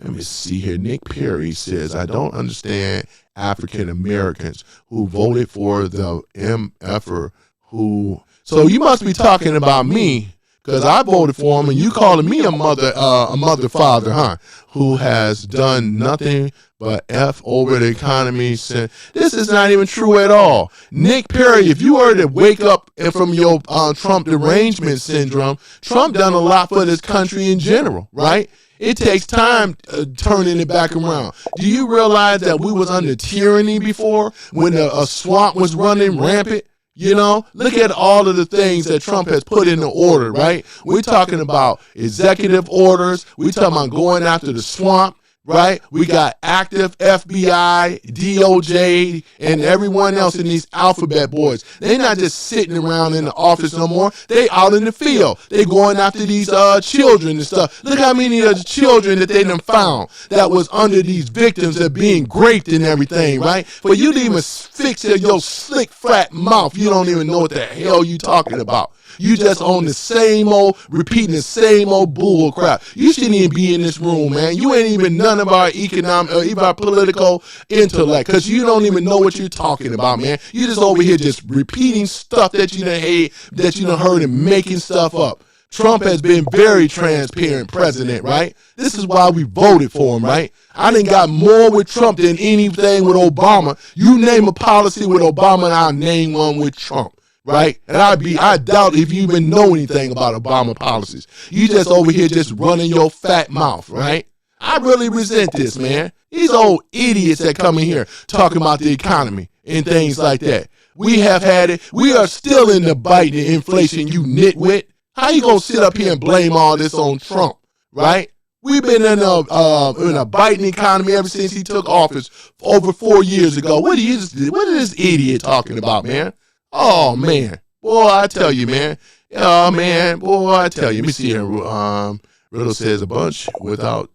Let me see here. Nick Perry says, I don't understand African Americans who voted for the MFer who. So you must be talking about me because I voted for him and you calling me a mother father, huh? Who has done nothing but F over the economy. This is not even true at all. Nick Perry, if you were to wake up from your Trump derangement syndrome, Trump done a lot for this country in general, right? It takes time turning it back around. Do you realize that we was under tyranny before when a swamp was running rampant? You know, look at all of the things that Trump has put into order, right? We're talking about executive orders. We're talking about going after the swamp, right? We got active FBI, DOJ, and everyone else in these alphabet boys. They're not just sitting around in the office no more. They out in the field. They going after these children and stuff. Look how many of the children that they done found that was under these victims that being raped and everything, right? For you to even fix your slick, flat mouth, you don't even know what the hell you talking about. You just on the same old, repeating the same old bull crap. You shouldn't even be in this room, man. You ain't even none of our economic or even our political intellect because you don't even know what you're talking about, man. You just over here just repeating stuff that you done heard and making stuff up. Trump has been very transparent president, right? This is why we voted for him, right? I done got more with Trump than anything with Obama. You name a policy with Obama and I'll name one with Trump. Right? And I doubt if you even know anything about Obama policies. You just over here just running your fat mouth, right? I really resent this, man. These old idiots that come in here talking about the economy and things like that. We have had it. We are still in the bite of inflation, you nitwit. How you gonna sit up here and blame all this on Trump, right? We've been in a biting economy ever since he took office over 4 years ago. What is this idiot talking about, man? Oh, man. Boy, I tell you, man. Oh, man. Boy, I tell you. Let me see here. Riddle says a bunch without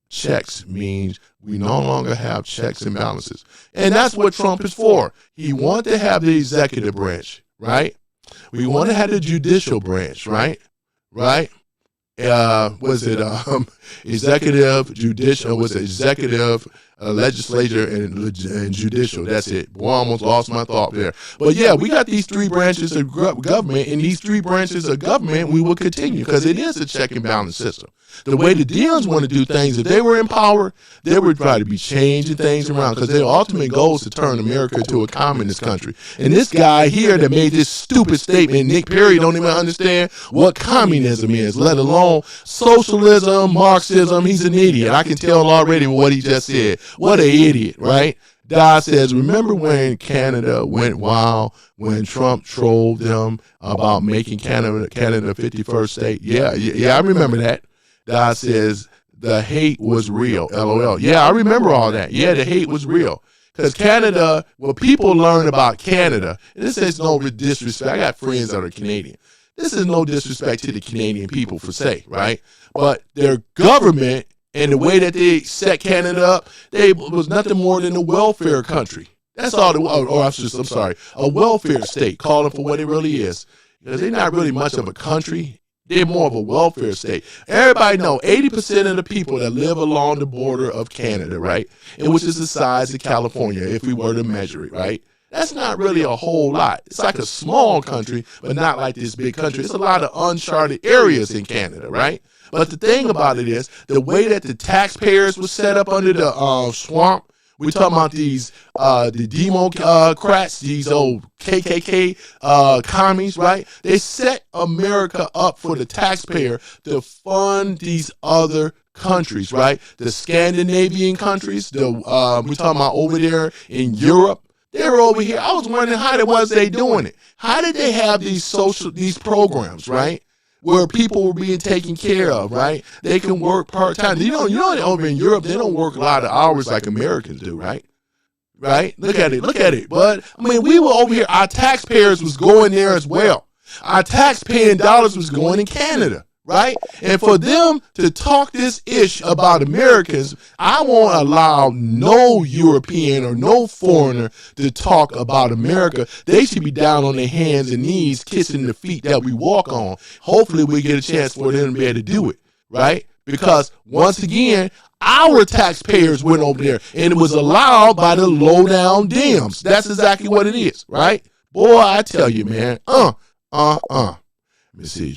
checks means we no longer have checks and balances. And that's what Trump is for. He wanted to have the executive branch, right? We want to have the judicial branch, right? Right? Executive, judicial, legislature, and judicial. That's it. Boy, I almost lost my thought there. But yeah, we got these three branches of government, and these three branches of government we will continue because it is a check and balance system. The way the Dems want to do things, if they were in power, they would try to be changing things around because their ultimate goal is to turn America into a communist country. And this guy here that made this stupid statement, Nick Perry, don't even understand what communism is, let alone socialism, Marxism. He's an idiot. I can tell already what he just said. What an idiot, right? Dodd says, remember when Canada went wild when Trump trolled them about making Canada 51st state? Yeah, I remember that. Dodd says, the hate was real, LOL. Yeah, I remember all that. Yeah, the hate was real. Because Canada, well, people learn about Canada, and this is no disrespect. I got friends that are Canadian. This is no disrespect to the Canadian people per se, right? But their government and the way that they set Canada up, they was nothing more than a welfare country. That's all it was. A welfare state. Call it for what it really is. Because they're not really much of a country. They're more of a welfare state. Everybody know 80% of the people that live along the border of Canada, right? And which is the size of California if we were to measure it, right? That's not really a whole lot. It's like a small country, but not like this big country. It's a lot of uncharted areas in Canada, right? But the thing about it is the way that the taxpayers were set up under the swamp We talking about these the Democrats, these old KKK commies, right? They set America up for the taxpayer to fund these other countries, right? The Scandinavian countries, we're talking about over there in Europe. They're over here. I was wondering how was they doing it? How did they have these programs, right? Where people were being taken care of, right? They can work part-time. You know that over in Europe, they don't work a lot of hours like Americans do, right? Right? Look at it. But, I mean, we were over here. Our taxpayers was going there as well. Our tax-paying dollars was going in Canada, right? And for them to talk this ish about Americans, I won't allow no European or no foreigner to talk about America. They should be down on their hands and knees kissing the feet that we walk on. Hopefully we get a chance for them to be able to do it, right? Because once again, our taxpayers went over there and it was allowed by the low down Dems. That's exactly what it is, right? Boy, I tell you, man, Let me see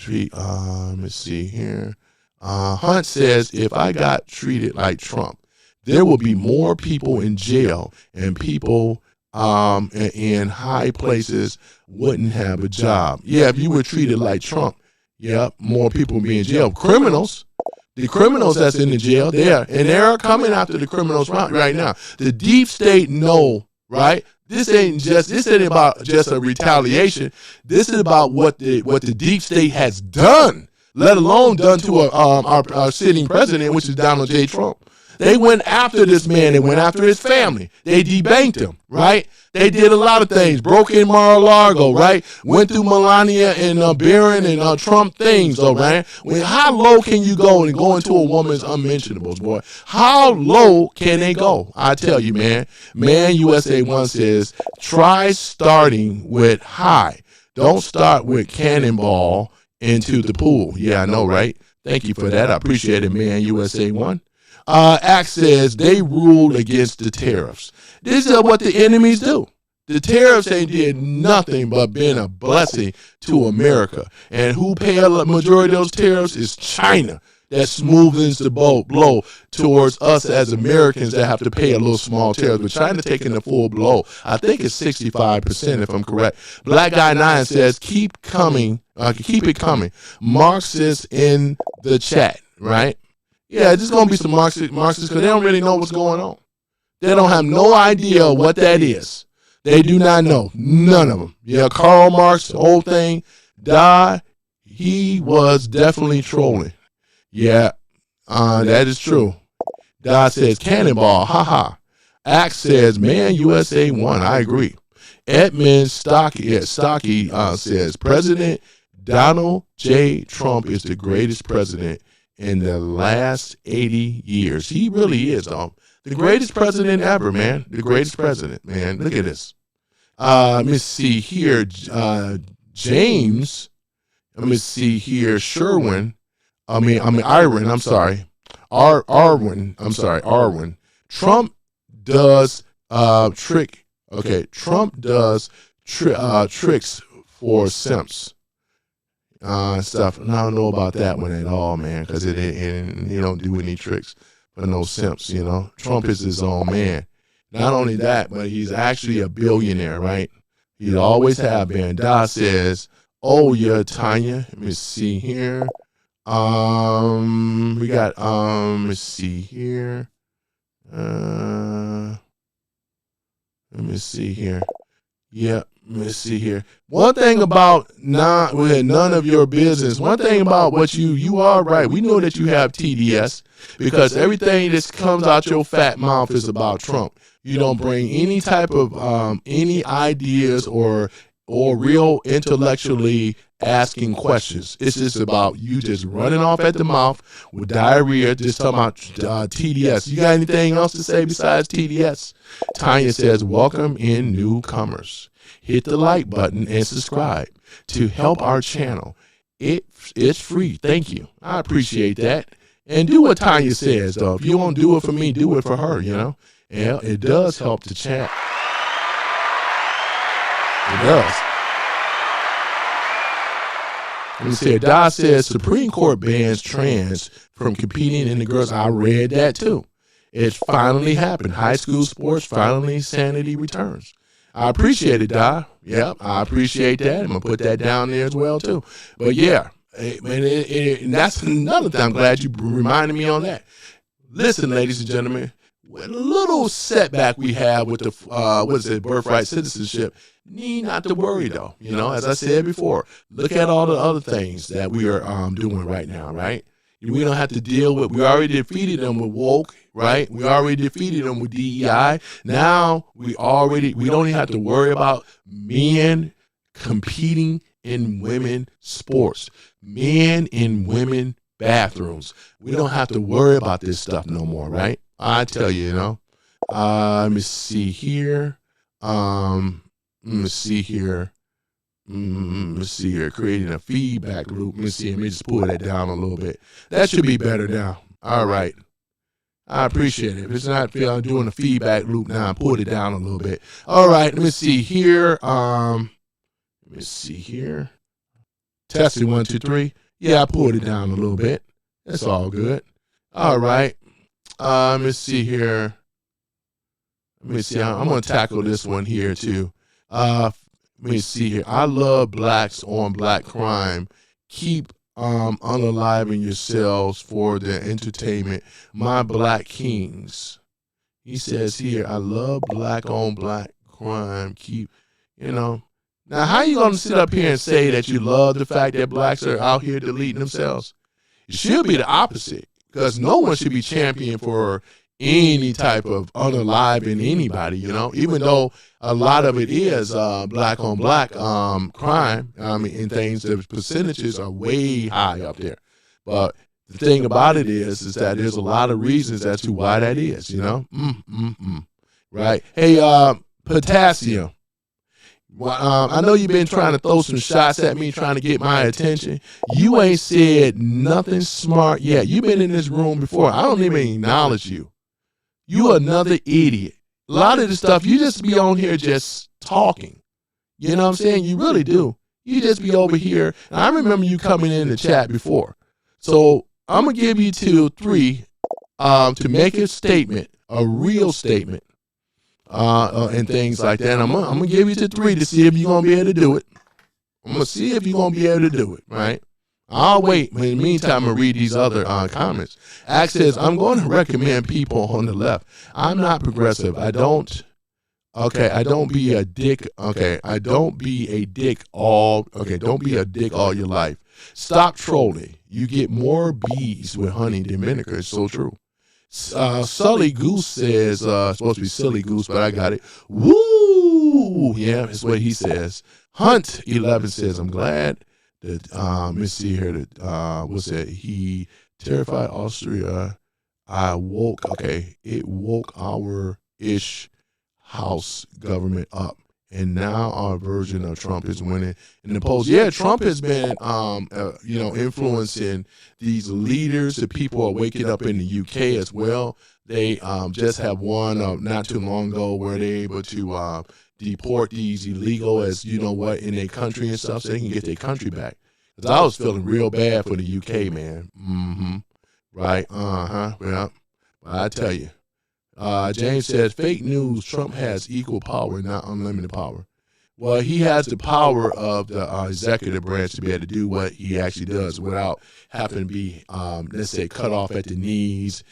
here. Hunt says, if I got treated like Trump, there will be more people in jail and people in high places wouldn't have a job. Yeah, if you were treated like Trump, yeah, more people would be in jail. Criminals, the criminals that's in the jail, they're coming after the criminals right now. The deep state know, right? This ain't about just a retaliation. This is about what the deep state has done, let alone done to our sitting president, which is Donald J. Trump. They went after this man. They went after his family. They debanked him, right? They did a lot of things. Broke in Mar-a-Lago, right? Went through Melania and Barron and Trump things, though, man. How low can you go and go into a woman's unmentionables, boy? How low can they go? I tell you, man. Man USA 1 says, try starting with high. Don't start with cannonball into the pool. Yeah, I know, right? Thank you for that. I appreciate it, man USA 1. Act says they ruled against the tariffs. This is what the enemies do. The tariffs ain't did nothing but been a blessing to America. And who pay a majority of those tariffs is China. That smoothens the blow towards us as Americans that have to pay a little small tariff. But China taking the full blow. I think it's 65% if I'm correct. Black Guy 9 says keep it coming. Marxists in the chat, right? Yeah, there's going to be some Marxists because they don't really know what's going on. They don't have no idea what that is. They do not know. None of them. Yeah, Karl Marx, the whole thing, died. He was definitely trolling. Yeah, that is true. Dodd says cannonball, haha. Axe says, man, USA 1, I agree. Edmund Stocky says, President Donald J. Trump is the greatest president in the last 80 years. He really is, though. The greatest president ever, man. The greatest president, man. Look at this. Let me see here. James. Let me see here. Iron. I'm sorry. Arwin. Trump does trick. Okay. Trump does tricks for simps. Stuff. And I don't know about that one at all, man, because he don't do any tricks for no simps, you know. Trump is his own man. Not only that, but he's actually a billionaire, right? He always have been. Da says, oh, yeah, Tanya. Let me see here. We got, let's see here. Let me see here. Yep. Let's see here. One thing about none of your business. One thing about what you are right. We know that you have TDS because everything that comes out your fat mouth is about Trump. You don't bring any type of any ideas or real intellectually asking questions. It's just about you just running off at the mouth with diarrhea, just talking about TDS. You got anything else to say besides TDS? Tanya says, welcome in newcomers. Hit the like button and subscribe to help our channel. It's free. Thank you. I appreciate that. And do what Tanya says, though. If you won't do it for me, do it for her, you know. Yeah, it does help the chat. It does. Let me say, Da says Supreme Court bans trans from competing in the girls. I read that too. It finally happened. High school sports, finally sanity returns. I appreciate it, Di. Yep, I appreciate that. I'm going to put that down there as well, too. But, yeah, and that's another thing. I'm glad you reminded me on that. Listen, ladies and gentlemen, with a little setback we have with the birthright citizenship, need not to worry, though. You know, as I said before, look at all the other things that we are doing right now, right? We don't have to deal with, we already defeated them with woke, right? We already defeated them with DEI. Now we don't even have to worry about men competing in women sports, men in women bathrooms. We don't have to worry about this stuff no more, right? I tell you, you know. Let me see here. Creating a feedback loop. Let me just pull that down a little bit. That should be better now. All right. I appreciate it. If it's not doing a feedback loop now, I pulled it down a little bit. All right. Let me see here. Testing 1, 2, 3. Yeah, I pulled it down a little bit. That's all good. All right. Let me see here. I'm going to tackle this one here too. Let me see here. I love blacks on black crime. Keep unaliving yourselves for their entertainment. My black kings. He says here, I love black on black crime. Keep, you know. Now, how you going to sit up here and say that you love the fact that blacks are out here deleting themselves? It should be the opposite, because no one should be championed for any type of unaliving anybody, you know, even though a lot of it is black on black crime. I mean, and things, the percentages are way high up there. But the thing about it is that there's a lot of reasons as to why that is, you know. Right. Hey, Potassium. Well, I know you've been trying to throw some shots at me, trying to get my attention. You ain't said nothing smart yet. You've been in this room before. I don't even acknowledge you. You another idiot. A lot of the stuff, you just be on here just talking. You know what I'm saying? You really do. You just be over here. And I remember you coming in the chat before. So I'm going to give you 2, 3 to make a statement, a real statement. And things like that. I'm gonna give you 3 to see if you're gonna be able to do it. I'm gonna see if you're gonna be able to do it, right? I'll wait. But in the meantime, I'm gonna read these other comments. Ax says, I'm going to recommend people on the left. I'm not progressive. I don't be a dick. Don't be a dick all your life. Stop trolling. You get more bees with honey than vinegar. It's so true. Sully Goose says, it's supposed to be Silly Goose, but I got it. Woo! Yeah, that's what he says. Hunt 11 says, I'm glad that, let me see here, that, what's that? He terrified Austria. It woke our house government up. And now our version of Trump is winning in the polls. Yeah, Trump has been, influencing these leaders. The people are waking up in the UK as well. They just have one not too long ago where they're able to deport these illegal in their country and stuff, so they can get their country back. Because I was feeling real bad for the UK, man. Right? Well, I tell you. James says, fake news, Trump has equal power, not unlimited power. Well, he has the power of the executive branch to be able to do what he actually does without having to be, let's say, cut off at the knees.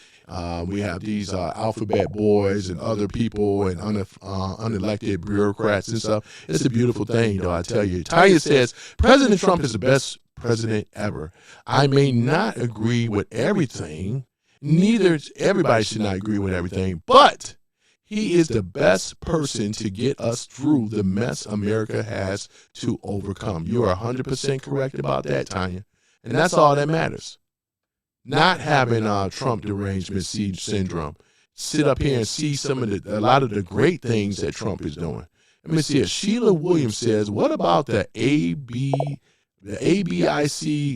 We have these alphabet boys and other people and unelected bureaucrats and stuff. It's a beautiful thing, though, I tell you. Tanya says, President Trump is the best president ever. I may not agree with everything. Everybody should not agree with everything, but he is the best person to get us through the mess America has to overcome. You are 100% correct about that, Tanya. And that's all that matters. Not having Trump derangement syndrome. Sit up here and see a lot of the great things that Trump is doing. Let me see it. Sheila Williams says, what about the ABIC,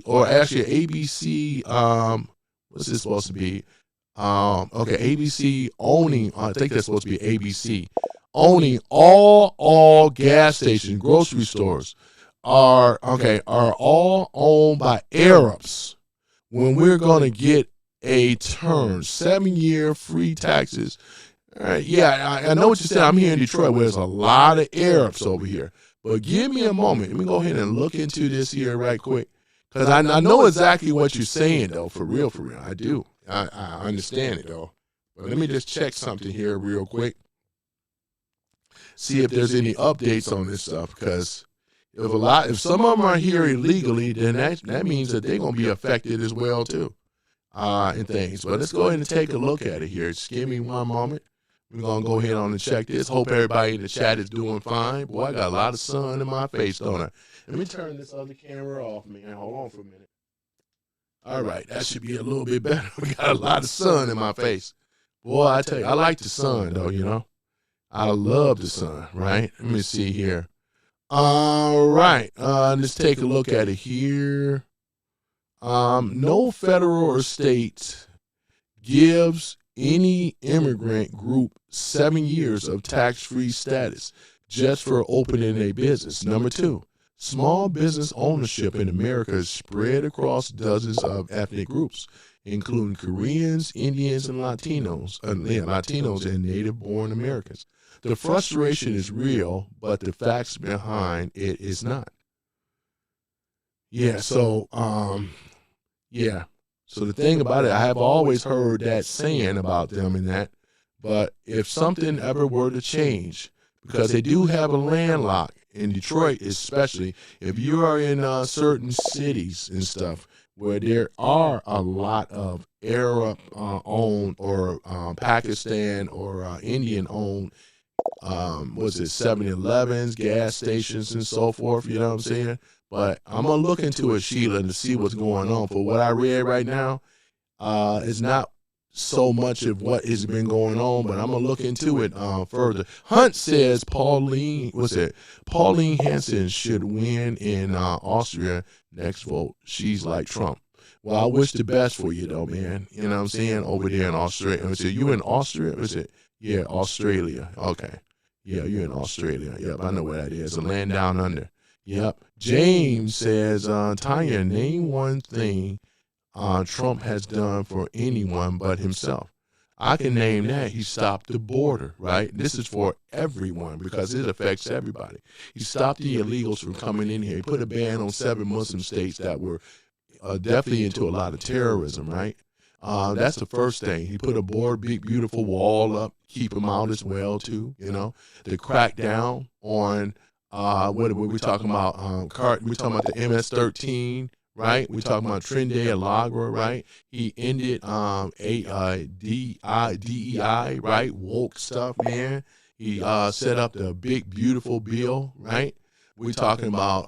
or actually ABC, what's this supposed to be? ABC owning, I think that's supposed to be ABC, owning all gas stations, grocery stores are all owned by Arabs. When we're going to get a term. 7-year free taxes. All right, yeah, I know what you're saying. I'm here in Detroit where there's a lot of Arabs over here. But give me a moment. Let me go ahead and look into this here right quick. Because I know exactly what you're saying, though, for real. I do. I understand it, though. But let me just check something here real quick. See if there's any updates on this stuff. Because if some of them are here illegally, then that means that they're going to be affected as well, too, and things. But let's go ahead and take a look at it here. Just give me one moment. We're going to go ahead on and check this. Hope everybody in the chat is doing fine. Boy, I got a lot of sun in my face, don't I? Let me turn this other camera off, man. Hold on for a minute. All right, that should be a little bit better. We got a lot of sun in my face. Boy, I tell you, I like the sun, though, you know. I love the sun, right? Let me see here. All right, let's take a look at it here. No federal or state gives any immigrant group 7 years of tax-free status just for opening a business. Number 2, small business ownership in America is spread across dozens of ethnic groups, including Koreans, Indians, and Latinos and native-born Americans. The frustration is real, but the facts behind it is not. Yeah, so So the thing about it, I have always heard that saying about them and that, but if something ever were to change, because they do have a landlock in Detroit, especially if you are in certain cities and stuff where there are a lot of Arab owned or Pakistan or Indian owned, 7-Elevens, gas stations and so forth, you know what I'm saying? But I'm going to look into it, Sheila, to see what's going on. For what I read right now, it's not so much of what has been going on, but I'm going to look into it further. Hunt says Pauline Hansen should win in Austria next vote. She's like Trump. Well, I wish the best for you, though, man. You know what I'm saying? Over there in Australia. So you in Austria? Was it? Yeah, Australia. Okay. Yeah, you're in Australia. Yep, I know where that is. The land down under. Yep. James says, Tanya, name one thing Trump has done for anyone but himself. I can name that. He stopped the border, right? This is for everyone because it affects everybody. He stopped the illegals from coming in here. He put a ban on 7 Muslim states that were definitely into a lot of terrorism, right? That's the first thing. He put a big, beautiful wall up, keep them out as well, too, you know. The crackdown on what are we talking about? We're talking about the MS-13, right? We're talking about Trinde Alagra, right? He ended DEI, right? Woke stuff, man. He set up the big, beautiful bill, right? We're talking about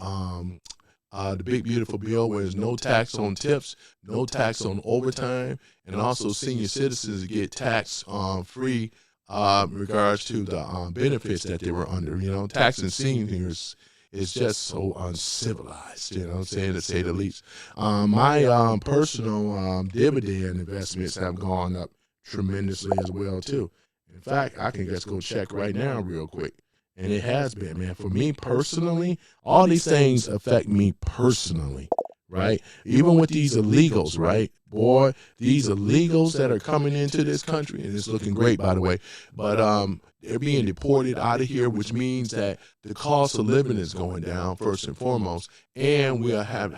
the big, beautiful bill where there's no tax on tips, no tax on overtime, and also senior citizens get tax free in regards to the benefits that they were under. You know, taxing seniors is just so uncivilized, you know what I'm saying, to say the least. My personal dividend investments have gone up tremendously as well, too. In fact, I can just go check right now real quick. And it has been, man. For me personally, all these things affect me personally, right? Even with these illegals, right? Boy, these illegals that are coming into this country, and it's looking great, by the way, but they're being deported out of here, which means that the cost of living is going down, first and foremost, and we'll have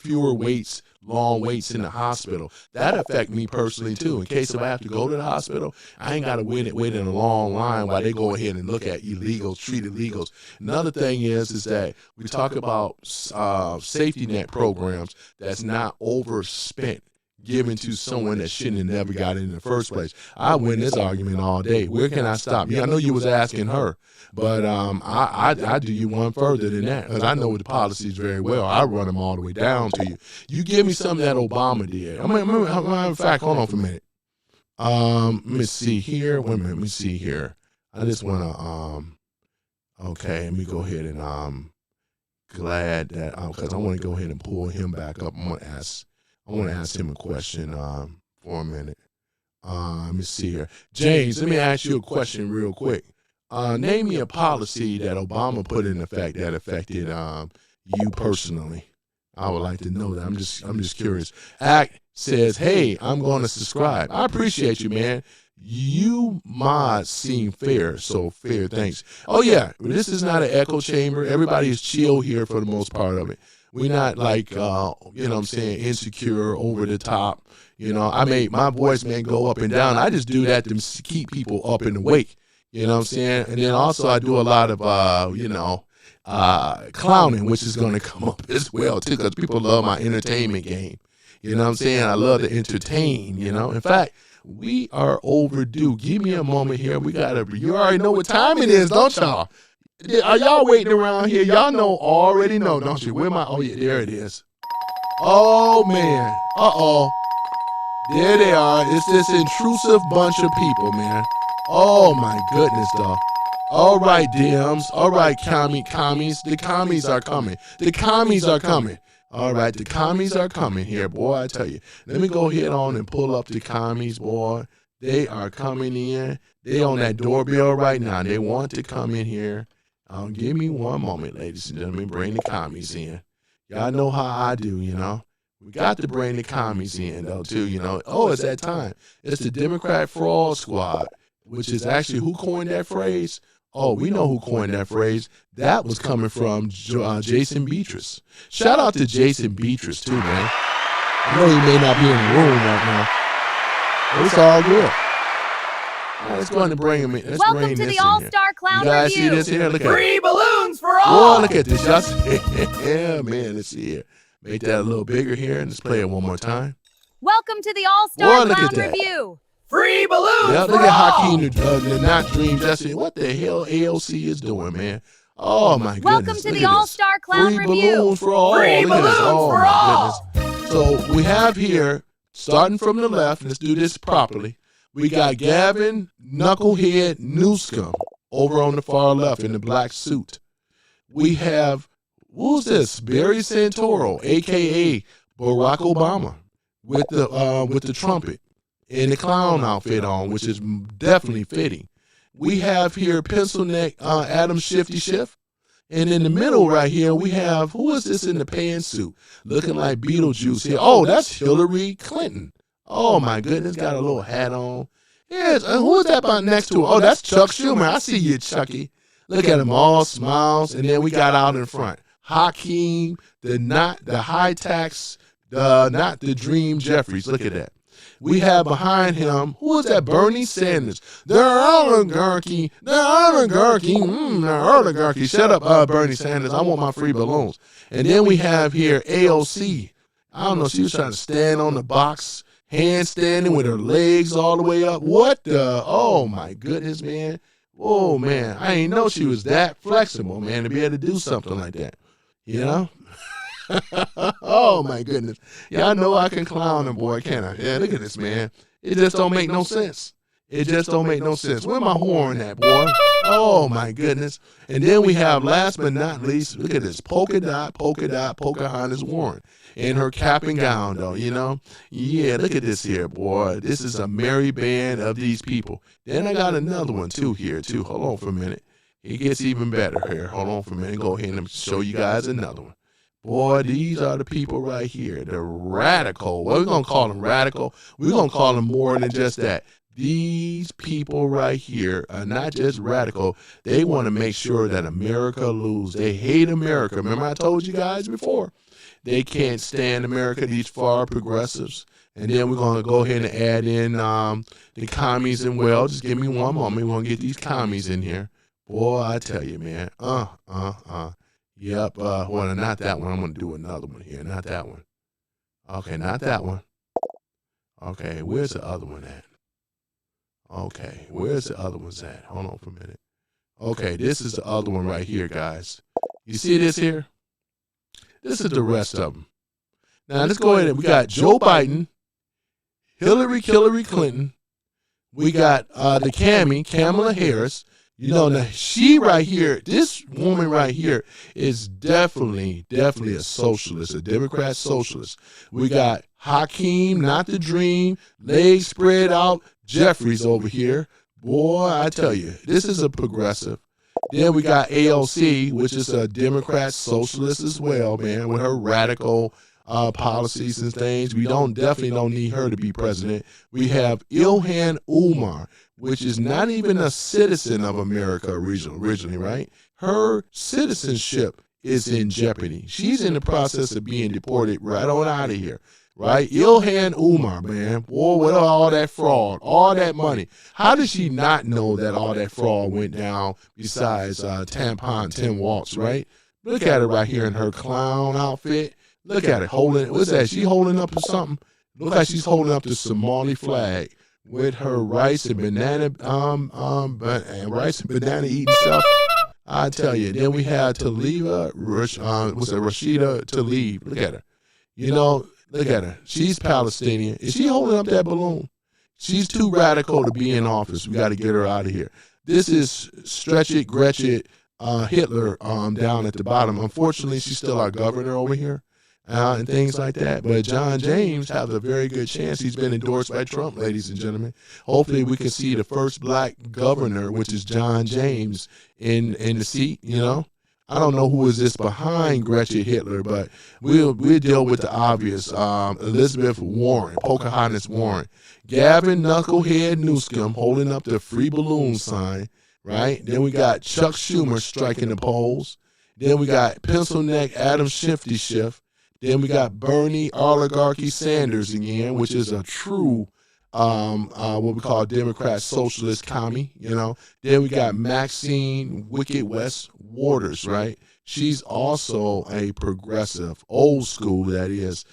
fewer waits, long waits in the hospital. That affect me personally, too. In case if I have to go to the hospital, I ain't got to wait in a long line while they go ahead and look at illegals, treat illegals. Another thing is that we talk about safety net programs that's not overspent, given to someone that shouldn't have never got in the first place. I win this argument all day. Where can I stop? Yeah, I know you was asking her, but I do you one further than that because I know the policies very well. I run them all the way down to you. You give me something that Obama did. Matter of fact, hold on for a minute. Let me see here. Wait a minute. Let me see here. I just want to, okay, let me go ahead and glad that, because I want to go ahead and pull him back up. I want to ask him a question for a minute. Let me see here. James, let me ask you a question real quick. Name me a policy that Obama put in effect that affected you personally. I would like to know that. I'm just curious. says, hey, I'm going to subscribe. I appreciate you, man. You mods seem fair, so fair, thanks. Oh, yeah, this is not an echo chamber. Everybody is chill here for the most part of it. We're not like, you know what I'm saying, insecure, over the top. You know, I made my voice, man, go up and down. I just do that to keep people up and awake. You know what I'm saying? And then also I do a lot of, you know, clowning, which is going to come up as well, too, because people love my entertainment game. You know what I'm saying? I love to entertain, you know. In fact, we are overdue. Give me a moment here. You already know what time it is, don't y'all? Are y'all waiting around here? Y'all already know, don't you? Oh, yeah, there it is. Oh, man. Uh-oh. There they are. It's this intrusive bunch of people, man. Oh, my goodness, though. All right, DMs. All right, commies. The commies are coming. The commies are coming. All right, the commies are coming here, boy, I tell you. Let me go ahead on and pull up the commies, boy. They are coming in. They on that doorbell right now. They want to come in here. Give me one moment, ladies and gentlemen. Bring the commies in. Y'all know how I do, you know. We got to bring the commies in, though, too, you know. Oh, it's that time. It's the Democrat Fraud Squad, which is actually, who coined that phrase? Oh, we know who coined that phrase. That was coming from Jason Beatrice. Shout out to Jason Beatrice, too, man. I know he may not be in the room right now, but it's all good. All right, let's go ahead and bring him in. Let's Welcome bring to this the in All-Star here. Clown You guys Review. see this here? Look at Free it. balloons for all. Oh, look at this. Y'all see? Yeah, man, let's see here. Make that a little bigger here, and let's play it one more time. Welcome to the All-Star Boy, look Clown at that. Review. Free balloons Yeah, for look at all. Hakeem, the not Dream Justice. What the hell AOC is doing, man? Oh, my goodness. Welcome to Look the at this. All-Star Clown Free Review. balloons for all. Free Look at this. balloons Oh, for my all. goodness. So we have here, starting from the left, let's do this properly. We got Gavin Knucklehead Newscomb over on the far left in the black suit. We have, who's this? Barry Santoro, a.k.a. Barack Obama, with the trumpet and the clown outfit on, which is definitely fitting. We have here pencil neck Adam Shifty Schiff. And in the middle right here, we have, who is this in the pantsuit? Looking like Beetlejuice here. Oh, that's Hillary Clinton. Oh, my goodness, got a little hat on. Yes, who is that about next to her? Oh, that's Chuck Schumer. I see you, Chucky. Look at him, all smiles. And then we got out in front, Hakeem, not the Dream Jeffries. Look at that. We have behind him, who is that? Bernie Sanders. The oligarchy. Shut up, Bernie Sanders. I want my free balloons. And then we have here AOC. I don't know, she was trying to stand on the box, handstanding with her legs all the way up. What the? Oh, my goodness, man. Oh, man. I didn't know she was that flexible, man, to be able to do something like that. You know? Oh, my goodness. Y'all know I can clown him, boy, can't I? Yeah, look at this, man. It just don't make no sense. It just don't make no sense. Where my horn at, boy? Oh, my goodness. And then we have, last but not least, look at this, Pocahontas Warren in her cap and gown, though, you know? Yeah, look at this here, boy. This is a merry band of these people. Then I got another one, too, here, too. Hold on for a minute. It gets even better here. Hold on for a minute. Go ahead and show you guys another one. Boy, these are the people right here, the radical. Well, we're going to call them radical. We're going to call them more than just that. These people right here are not just radical. They want to make sure that America loses. They hate America. Remember I told you guys before? They can't stand America, these far progressives. And then we're going to go ahead and add in the commies and well. Just give me one moment. We're going to get these commies in here. Boy, I tell you, man. Yep, well, not that one. I'm going to do another one here. Not that one. Okay, not that one. Okay, where's the other one at? Okay, where's the other ones at? Hold on for a minute. Okay, this is the other one right here, guys. You see this here? This is the rest of them. Now, let's go ahead and we got Joe Biden, Hillary Clinton. We got the Kamala Harris. You know, now she right here, this woman right here is definitely a socialist, a Democrat socialist. We got Hakeem, not the Dream, legs spread out, Jeffries over here. Boy, I tell you, this is a progressive. Then we got AOC, which is a Democrat socialist as well, man, with her radical policies and things. We definitely don't need her to be president. We have Ilhan Omar, which is not even a citizen of America originally, right? Her citizenship is in jeopardy. She's in the process of being deported right on out of here, right? Ilhan Omar, man, boy, with all that fraud, all that money. How did she not know that all that fraud went down besides tampon Tim Waltz, right? Look at her right here in her clown outfit. Look at her holding, what's that? She holding up to something? Look like she's holding up the Somali flag with her rice and banana, rice and banana eating stuff. I tell you. Then we had Rashida Tlaib. Look at her. You know, look at her. She's Palestinian. Is she holding up that balloon? She's too radical to be in office. We got to get her out of here. This is Stretch It, Gretch It, Hitler down at the bottom. Unfortunately, she's still our governor over here. And things like that. But John James has a very good chance. He's been endorsed by Trump, ladies and gentlemen. Hopefully we can see the first black governor, which is John James, in the seat, you know. I don't know who is this behind Gretchen Hitler, but we'll deal with the obvious. Elizabeth Warren, Pocahontas Warren. Gavin Knucklehead Newsom holding up the free balloon sign, right? Then we got Chuck Schumer striking the polls. Then we got Pencil Neck Adam Shifty Schiff. Then we got Bernie Oligarchy Sanders again, which is a true, what we call Democrat socialist commie, you know. Then we got Maxine Wicked West Waters, right? She's also a progressive, old school, that is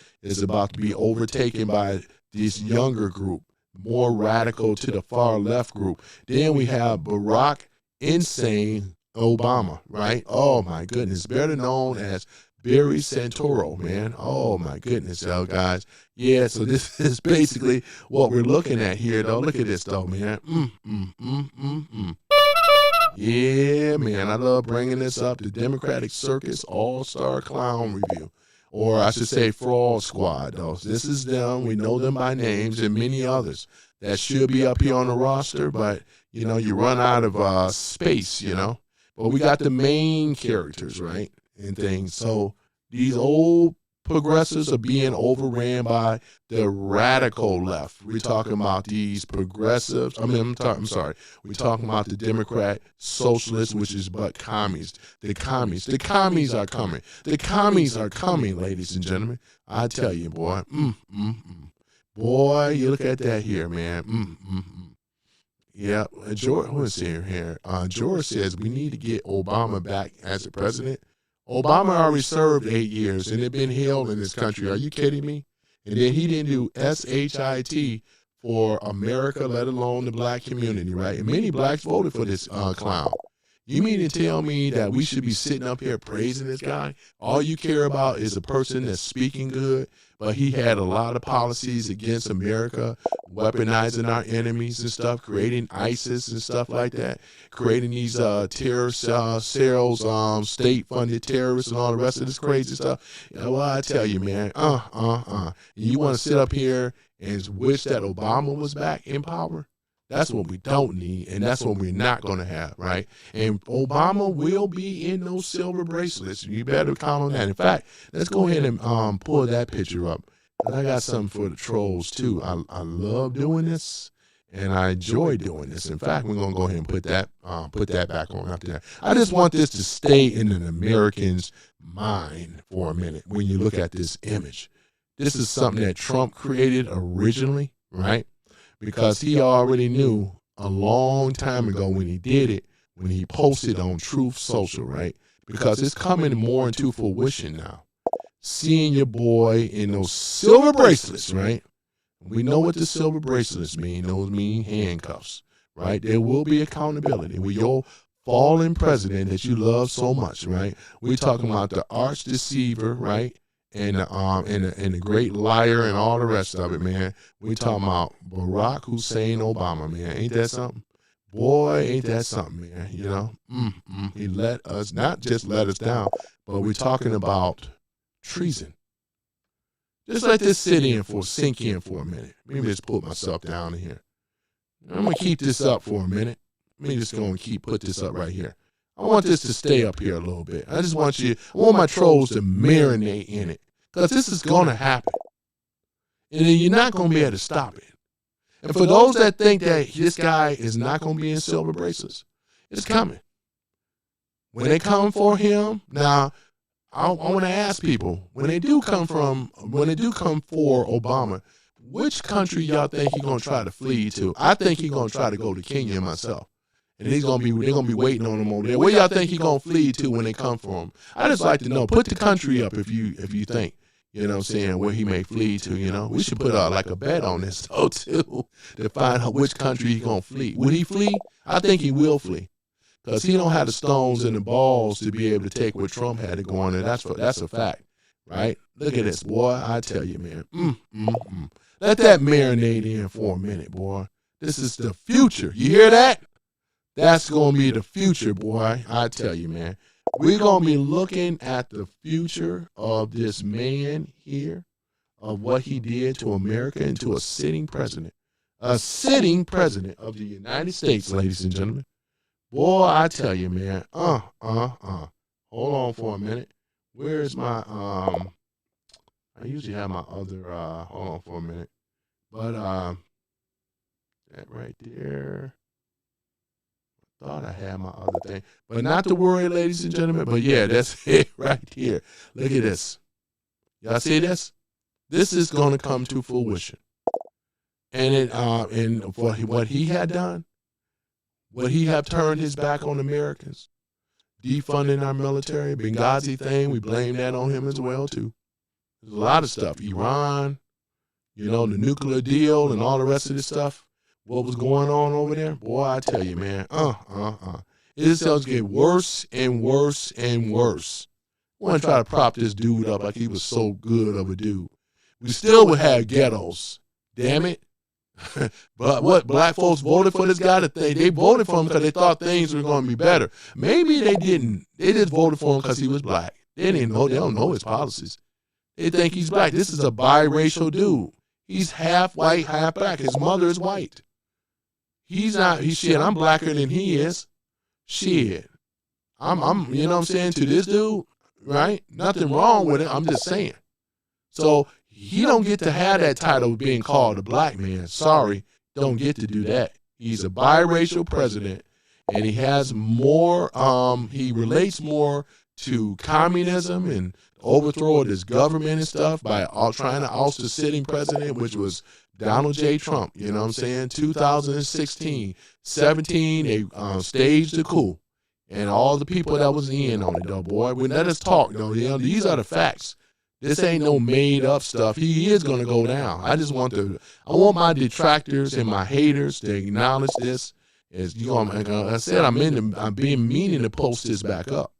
about to be overtaken by this younger group, more radical to the far left group. Then we have Barack Insane Obama, right? Oh, my goodness. Better known as Barry Santoro, man. Oh, my goodness, guys. Yeah, so this is basically what we're looking at here, though. Look at this, though, man. Yeah, man, I love bringing this up. The Democratic Circus All-Star Clown Review. Or I should say Fraud Squad, though. This is them. We know them by names and many others that should be up here on the roster, but, you know, you run out of space, you know. But we got the main characters, right? And things. So these old progressives are being overran by the radical left. We're talking about these progressives. I'm sorry. We're talking about the Democrat socialists, which is but commies. The commies are coming. The commies are coming, ladies and gentlemen. I tell you, boy. Boy, you look at that here, man. Yeah, George, what's here? George says we need to get Obama back as the president. Obama already served 8 years and had been held in this country. Are you kidding me? And then he didn't do SHIT for America, let alone the black community, right? And many blacks voted for this clown. You mean to tell me that we should be sitting up here praising this guy? All you care about is a person that's speaking good, but he had a lot of policies against America, weaponizing our enemies and stuff, creating ISIS and stuff like that, creating these terror cells, state-funded terrorists and all the rest of this crazy stuff. You know, well, I tell you, man, you want to sit up here and wish that Obama was back in power? That's what we don't need, and that's what we're not going to have, right? And Obama will be in those silver bracelets. You better count on that. In fact, let's go ahead and pull that picture up. And I got something for the trolls, too. I love doing this, and I enjoy doing this. In fact, we're going to go ahead and put that back on up there. I just want this to stay in an American's mind for a minute when you look at this image. This is something that Trump created originally, right? Because he already knew a long time ago when he did it, when he posted on Truth Social, right? Because it's coming more into fruition now. Seeing your boy in those silver bracelets, right? We know what the silver bracelets mean. Those mean handcuffs, right? There will be accountability with your fallen president that you love so much, right? We're talking about the arch deceiver, right? And the great liar and all the rest of it, man. We talking about Barack Hussein Obama, man. Ain't that something? Boy, ain't that something, man. You know, he let us, not just let us down, but we're talking about treason. Just let this sink in for a minute. Let me just put myself down in here. I'm gonna keep this up for a minute. Let me just go and put this up right here. I want this to stay up here a little bit. I want my trolls to marinate in it. because this is going to happen. And then you're not going to be able to stop it. And for those that think that this guy is not going to be in silver bracelets, it's coming. When they come for him, now I want to ask people, when they do come for Obama, which country y'all think he's going to try to flee to? I think he's going to try to go to Kenya myself. And they're going to be waiting on him over there. Where y'all think he's going to flee to when they come for him? I just like to know. Put the country up if you think. You know what I'm saying, where he may flee to, you know. We should put like a bet on this, though, too, to find out which country he's going to flee. Would he flee? I think he will flee, because he don't have the stones and the balls to be able to take what Trump had to go on there. That's a fact, right? Look at this, boy. I tell you, man. Let that marinate in for a minute, boy. This is the future. You hear that? That's going to be the future, boy. I tell you, man. We're going to be looking at the future of this man here, of what he did to America and to a sitting president of the United States, ladies and gentlemen. Boy, I tell you, man. Hold on for a minute. Where's my, I usually have my other, hold on for a minute. But, that right there. Thought I had my other thing, but not to worry, ladies and gentlemen. But yeah, that's it right here. Look at this. Y'all see this? This is going to come to fruition. And for what he had done, what he have turned his back on Americans, defunding our military, Benghazi thing, we blame that on him as well too. There's a lot of stuff. Iran, you know, the nuclear deal and all the rest of this stuff. What was going on over there? Boy, I tell you, man. It just get worse and worse and worse. I want to try to prop this dude up like he was so good of a dude. We still would have ghettos. Damn it. But what, black folks voted for this guy? They voted for him because they thought things were going to be better. Maybe they didn't. They just voted for him because he was black. They don't know his policies. They think he's black. This is a biracial dude. He's half white, half black. His mother is white. He's not, shit, I'm blacker than he is. Shit. I'm, you know what I'm saying, to this dude, right? Nothing wrong with it. I'm just saying. So he don't get to have that title of being called a black man. Sorry, don't get to do that. He's a biracial president, and he has more, he relates more to communism and overthrow of this government and stuff by trying to oust the sitting president, which was Donald J. Trump, you know what I'm saying? 2016, 17, they staged the coup. And all the people that was in on it, though, boy. Let us talk, though. You know, these are the facts. This ain't no made-up stuff. He is going to go down. I want my detractors and my haters to acknowledge this. As you know, like I said, I'm being meaning to post this back up.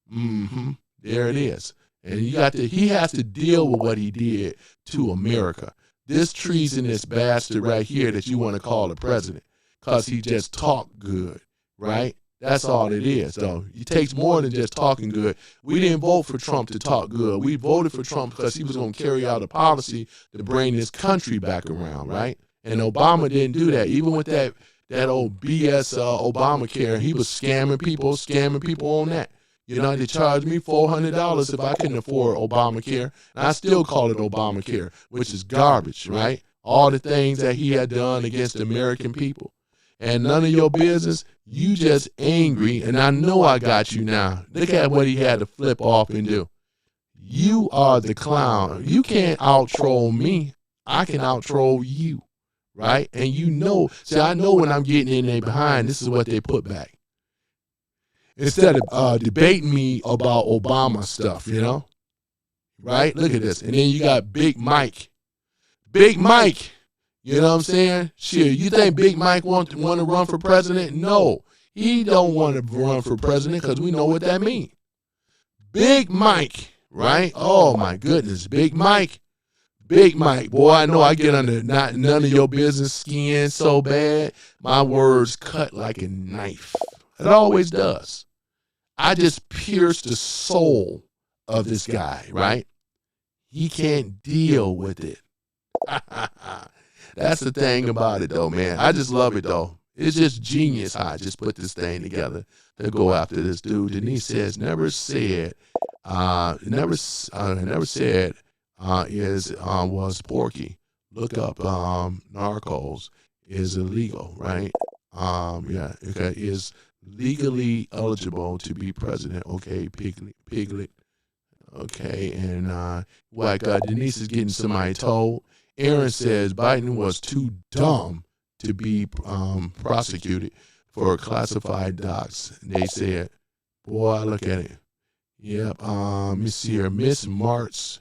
There it is. And he has to deal with what he did to America. This treasonous bastard right here that you want to call the president, because he just talked good, right? That's all it is, though. It takes more than just talking good. We didn't vote for Trump to talk good. We voted for Trump because he was going to carry out a policy to bring this country back around, right? And Obama didn't do that. Even with that old BS Obamacare, he was scamming people on that. You know, they charged me $400 if I couldn't afford Obamacare. And I still call it Obamacare, which is garbage, right? All the things that he had done against the American people. And none of your business, you just angry, and I know I got you now. Look at what he had to flip off and do. You are the clown. You can't out-troll me. I can out-troll you, right? And you know, see, I know when I'm getting in there behind, this is what they put back. Instead of debating me about Obama stuff, you know, right? Look at this. And then you got Big Mike. Big Mike. You know what I'm saying? Shit, you think Big Mike want to run for president? No, he don't want to run for president because we know what that means. Big Mike, right? Oh, my goodness. Big Mike. Big Mike. Boy, I know I get under none of your business skin so bad. My words cut like a knife. It always does. I just pierced the soul of this guy, right? He can't deal with it. That's the thing about it, though, man. I just love it, though. It's just genius how I just put this thing together to go after this dude. Denise says, never said was Porky. Look up Narcos is illegal, right? Okay, is legally eligible to be president. Okay, Piglet. Okay, and Denise is getting somebody told. Aaron says Biden was too dumb to be prosecuted for classified docs. They said, boy, look at it. Yep. Miss see here, Miss Martz,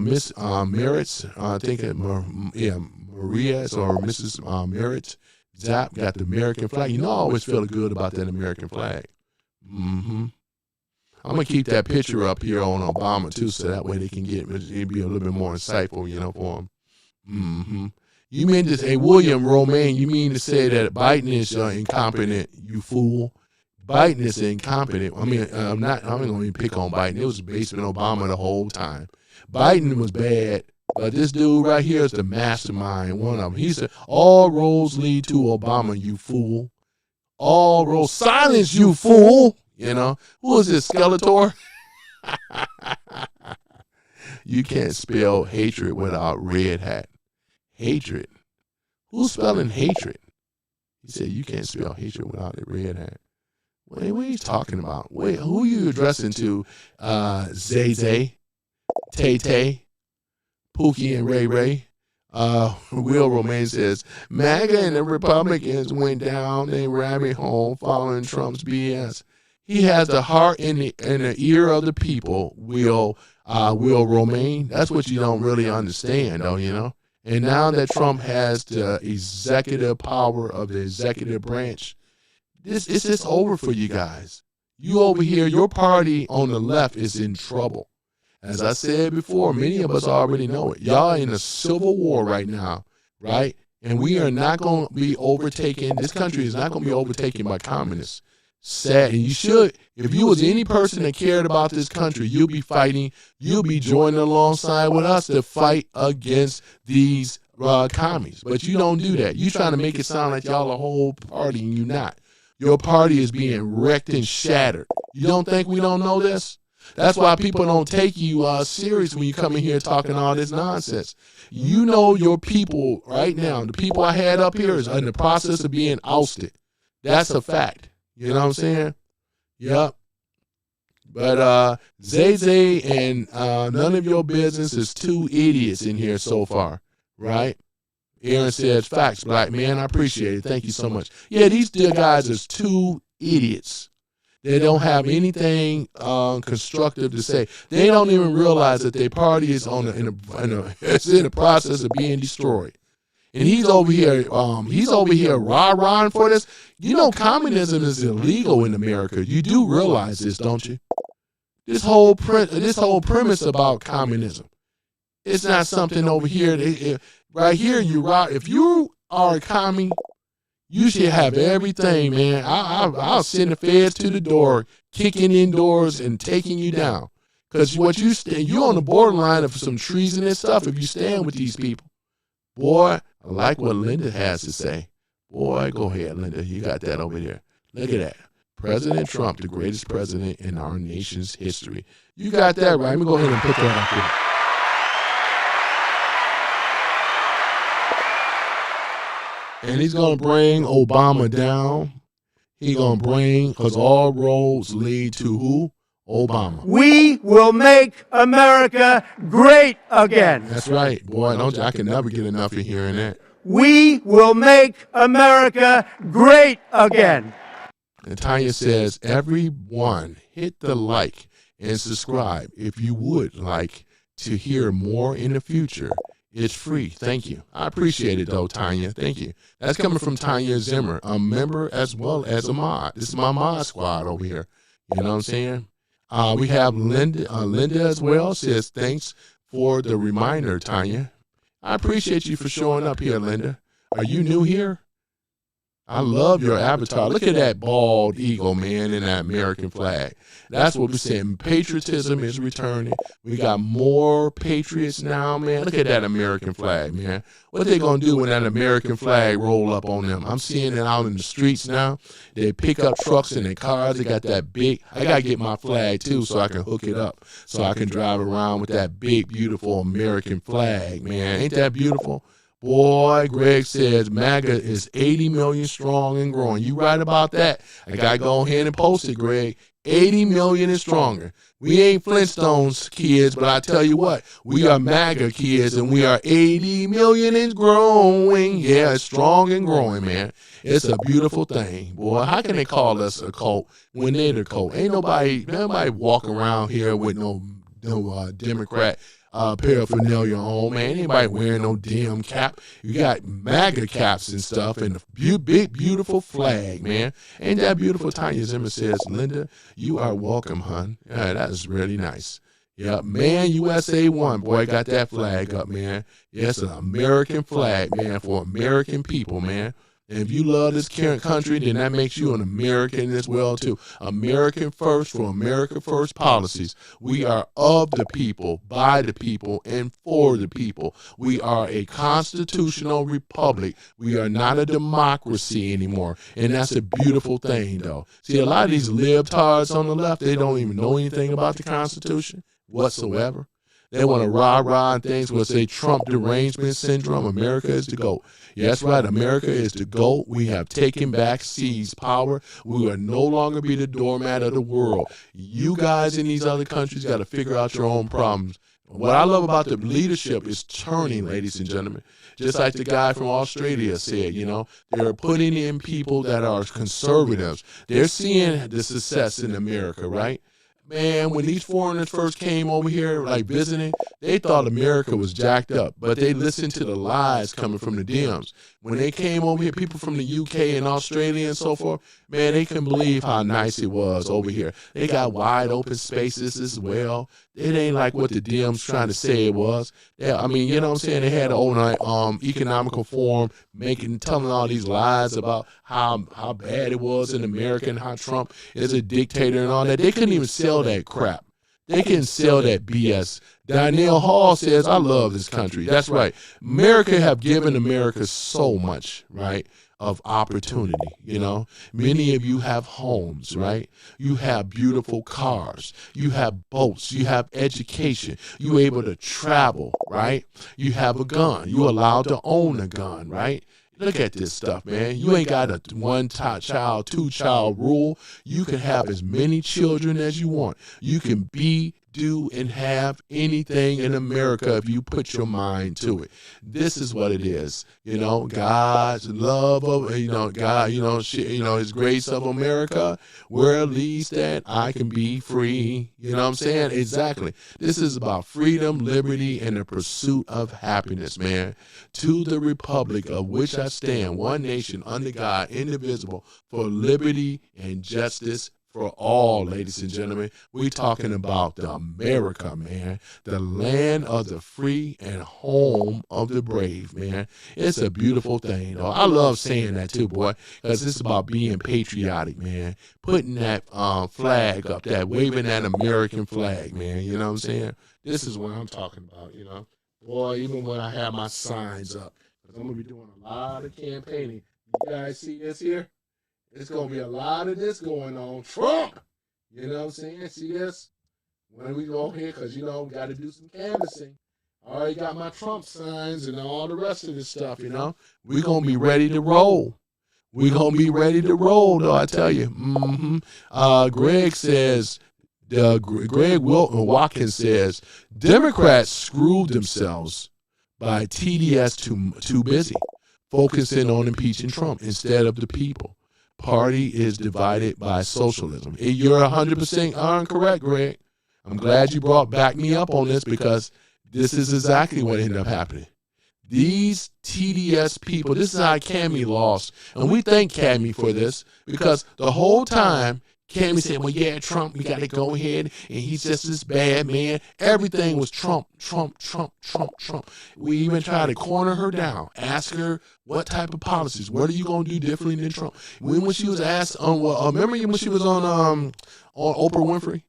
Miss Merritt's, I think Maria's or Mrs. Merritt. Zap got the American flag. You know, I always feel good about that American flag. I'm gonna keep that picture up here on Obama too, so that way they can it'd be a little bit more insightful, for them. You mean to say, William Romaine? You mean to say that Biden is incompetent? You fool! Biden is incompetent. I mean, I'm going to pick on Biden. It was based on Obama the whole time. Biden was bad, but this dude right here is the mastermind. One of them. He said, "All roads lead to Obama. You fool! All roads silence. You fool!" Who is this, Skeletor? You can't spell hatred without red hat. Hatred. Who's spelling hatred? He said you can't spell hatred without a red hat. Wait, what are you talking about? Wait, who are you addressing to? Zay Zay, Tay Tay, Pookie and Ray Ray. Will Romaine says, MAGA and the Republicans went down a rabbit hole following Trump's BS. He has the heart and the ear of the people, Will Romaine. That's what you don't really understand, though, And now that Trump has the executive power of the executive branch, it's just over for you guys. You over here, your party on the left is in trouble. As I said before, many of us already know it. Y'all are in a civil war right now, right? And we are not going to be overtaken. This country is not going to be overtaken by communists. Sad. And you should, if you was any person that cared about this country, you'll be fighting, you'll be joining alongside with us to fight against these commies. But you don't do that. You trying to make it sound like y'all a whole party, and you're not. Your party is being wrecked and shattered. You don't think we don't know this? That's why people don't take you serious when you come in here talking all this nonsense. You know your people right now, the people I had up here is in the process of being ousted. That's a fact. You know what I'm saying? Yep. But Zay Zay and none of your business is two idiots in here so far, right? Aaron says, facts, black man. I appreciate it. Thank you so much. Yeah, these dear guys is two idiots. They don't have anything constructive to say. They don't even realize that their party is in the process of being destroyed. And he's over here rah-rahing for this. You know, communism is illegal in America. You do realize this, don't you? This whole premise about communism. It's not something over here. Right here, if you are a commie, you should have everything, man. I'll send the feds to the door, kicking in doors and taking you down. Because you're on the borderline of some treasonous stuff if you stand with these people. Boy, I like what Linda has to say. Boy, go ahead, Linda. You got that over there. Look at that. President Trump, the greatest president in our nation's history. You got that right. Let me go ahead and put that up there. And he's going to bring Obama down. He's going to because all roads lead to who? Obama. We will make America great again. That's right. Boy, I can never get enough of hearing that. We will make America great again. And Tanya says, everyone hit the like and subscribe if you would like to hear more in the future. It's free. Thank you. I appreciate it, though, Tanya. Thank you. That's coming from Tanya Zimmer, a member as well as a mod. This is my mod squad over here. You know what I'm saying? We have Linda as well. Says, thanks for the reminder, Tanya. I appreciate you for showing up here, Linda. Are you new here? I love your avatar. Look at that bald eagle, man, in that American flag. That's what we're saying. Patriotism is returning. We got more patriots now, man. Look at that American flag, man. What they gonna do when that American flag roll up on them? I'm seeing it out in the streets now. They pick up trucks and their cars. They got that big. I gotta get my flag too, so I can hook it up, so I can drive around with that big, beautiful American flag, man. Ain't that beautiful? Boy, Greg says MAGA is 80 million strong and growing. You right about that. I got to go ahead and post it, Greg. 80 million and stronger. We ain't Flintstones kids, but I tell you what, we are MAGA kids, and we are 80 million and growing. Yeah, it's strong and growing, man. It's a beautiful thing. Boy, how can they call us a cult when they're the cult? Ain't nobody walking around here with no Democrat paraphernalia on, man. Anybody wearing no damn cap? You got MAGA caps and stuff, and the big, beautiful flag, man. Ain't that beautiful? Tanya Zimmer says, Linda, you are welcome, hon. Yeah, that is really nice. Yeah, man, USA won. Boy, got that flag up, man. Yeah, it's an American flag, man, for American people, man. And if you love this country, then that makes you an American as well, too. American first for America first policies. We are of the people, by the people, and for the people. We are a constitutional republic. We are not a democracy anymore. And that's a beautiful thing, though. See, a lot of these libtards on the left, they don't even know anything about the Constitution whatsoever. They want to rah-rah and things will say Trump derangement syndrome. America is the GOAT. Yeah, that's right. America is the GOAT. We have taken back, seized power. We will no longer be the doormat of the world. You guys in these other countries got to figure out your own problems. What I love about the leadership is turning, ladies and gentlemen. Just like the guy from Australia said, you know, they're putting in people that are conservatives. They're seeing the success in America, right? Man, when these foreigners first came over here, like visiting, they thought America was jacked up, but they listened to the lies coming from the Dems. When they came over here, people from the UK and Australia and so forth, man, they couldn't believe how nice it was over here. They got wide open spaces as well. It ain't like what the Dems trying to say it was. Yeah, I mean, you know what I'm saying? They had an old economical forum telling all these lies about how bad it was in America and how Trump is a dictator and all that. They couldn't even sell that crap. They can sell that BS. Danielle Hall says, I love this country. That's right. America have given America so much, right, of opportunity, you know. Many of you have homes, right? You have beautiful cars. You have boats. You have education. You're able to travel, right? You have a gun. You're allowed to own a gun, right? Look at this stuff, man. You ain't got a one-child, two-child rule. You can have as many children as you want. You can be, do, and have anything in America if you put your mind to it. This is what it is. You know, God's love of, you know, God, His grace of America, where it leads that I can be free. You know what I'm saying? Exactly. This is about freedom, liberty, and the pursuit of happiness, man. To the republic of which I stand, one nation under God, indivisible, for liberty and justice for all, ladies and gentlemen. We're talking about the America, man. The land of the free and home of the brave, man. It's a beautiful thing, though. I love saying that too, boy, because it's about being patriotic, man. Putting that flag up, waving that American flag, man. You know what I'm saying? This is what I'm talking about, you know. Boy, even when I have my signs up, because I'm going to be doing a lot of campaigning. You guys see this here? It's going to be a lot of this going on. Trump! You know what I'm saying? See this? When we go here, because, you know, we got to do some canvassing. I already got my Trump signs and all the rest of this stuff, you know. We're going to be ready to roll. We're going to be ready to roll, though, I tell you. Greg says, Greg Watkins says, Democrats screwed themselves by TDS too busy, focusing on impeaching Trump instead of the people. Party is divided by socialism. You're 100% correct, Greg. I'm glad you back me up on this, because this is exactly what ended up happening. These TDS people, this is how Cammie lost. And we thank Cammie for this, because the whole time Cammy said, well, yeah, Trump, we got to go ahead, and he's just this bad man. Everything was Trump, Trump, Trump, Trump, Trump. We even tried to corner her down, ask her what type of policies, what are you going to do differently than Trump? When she was asked, remember when she was on Oprah Winfrey?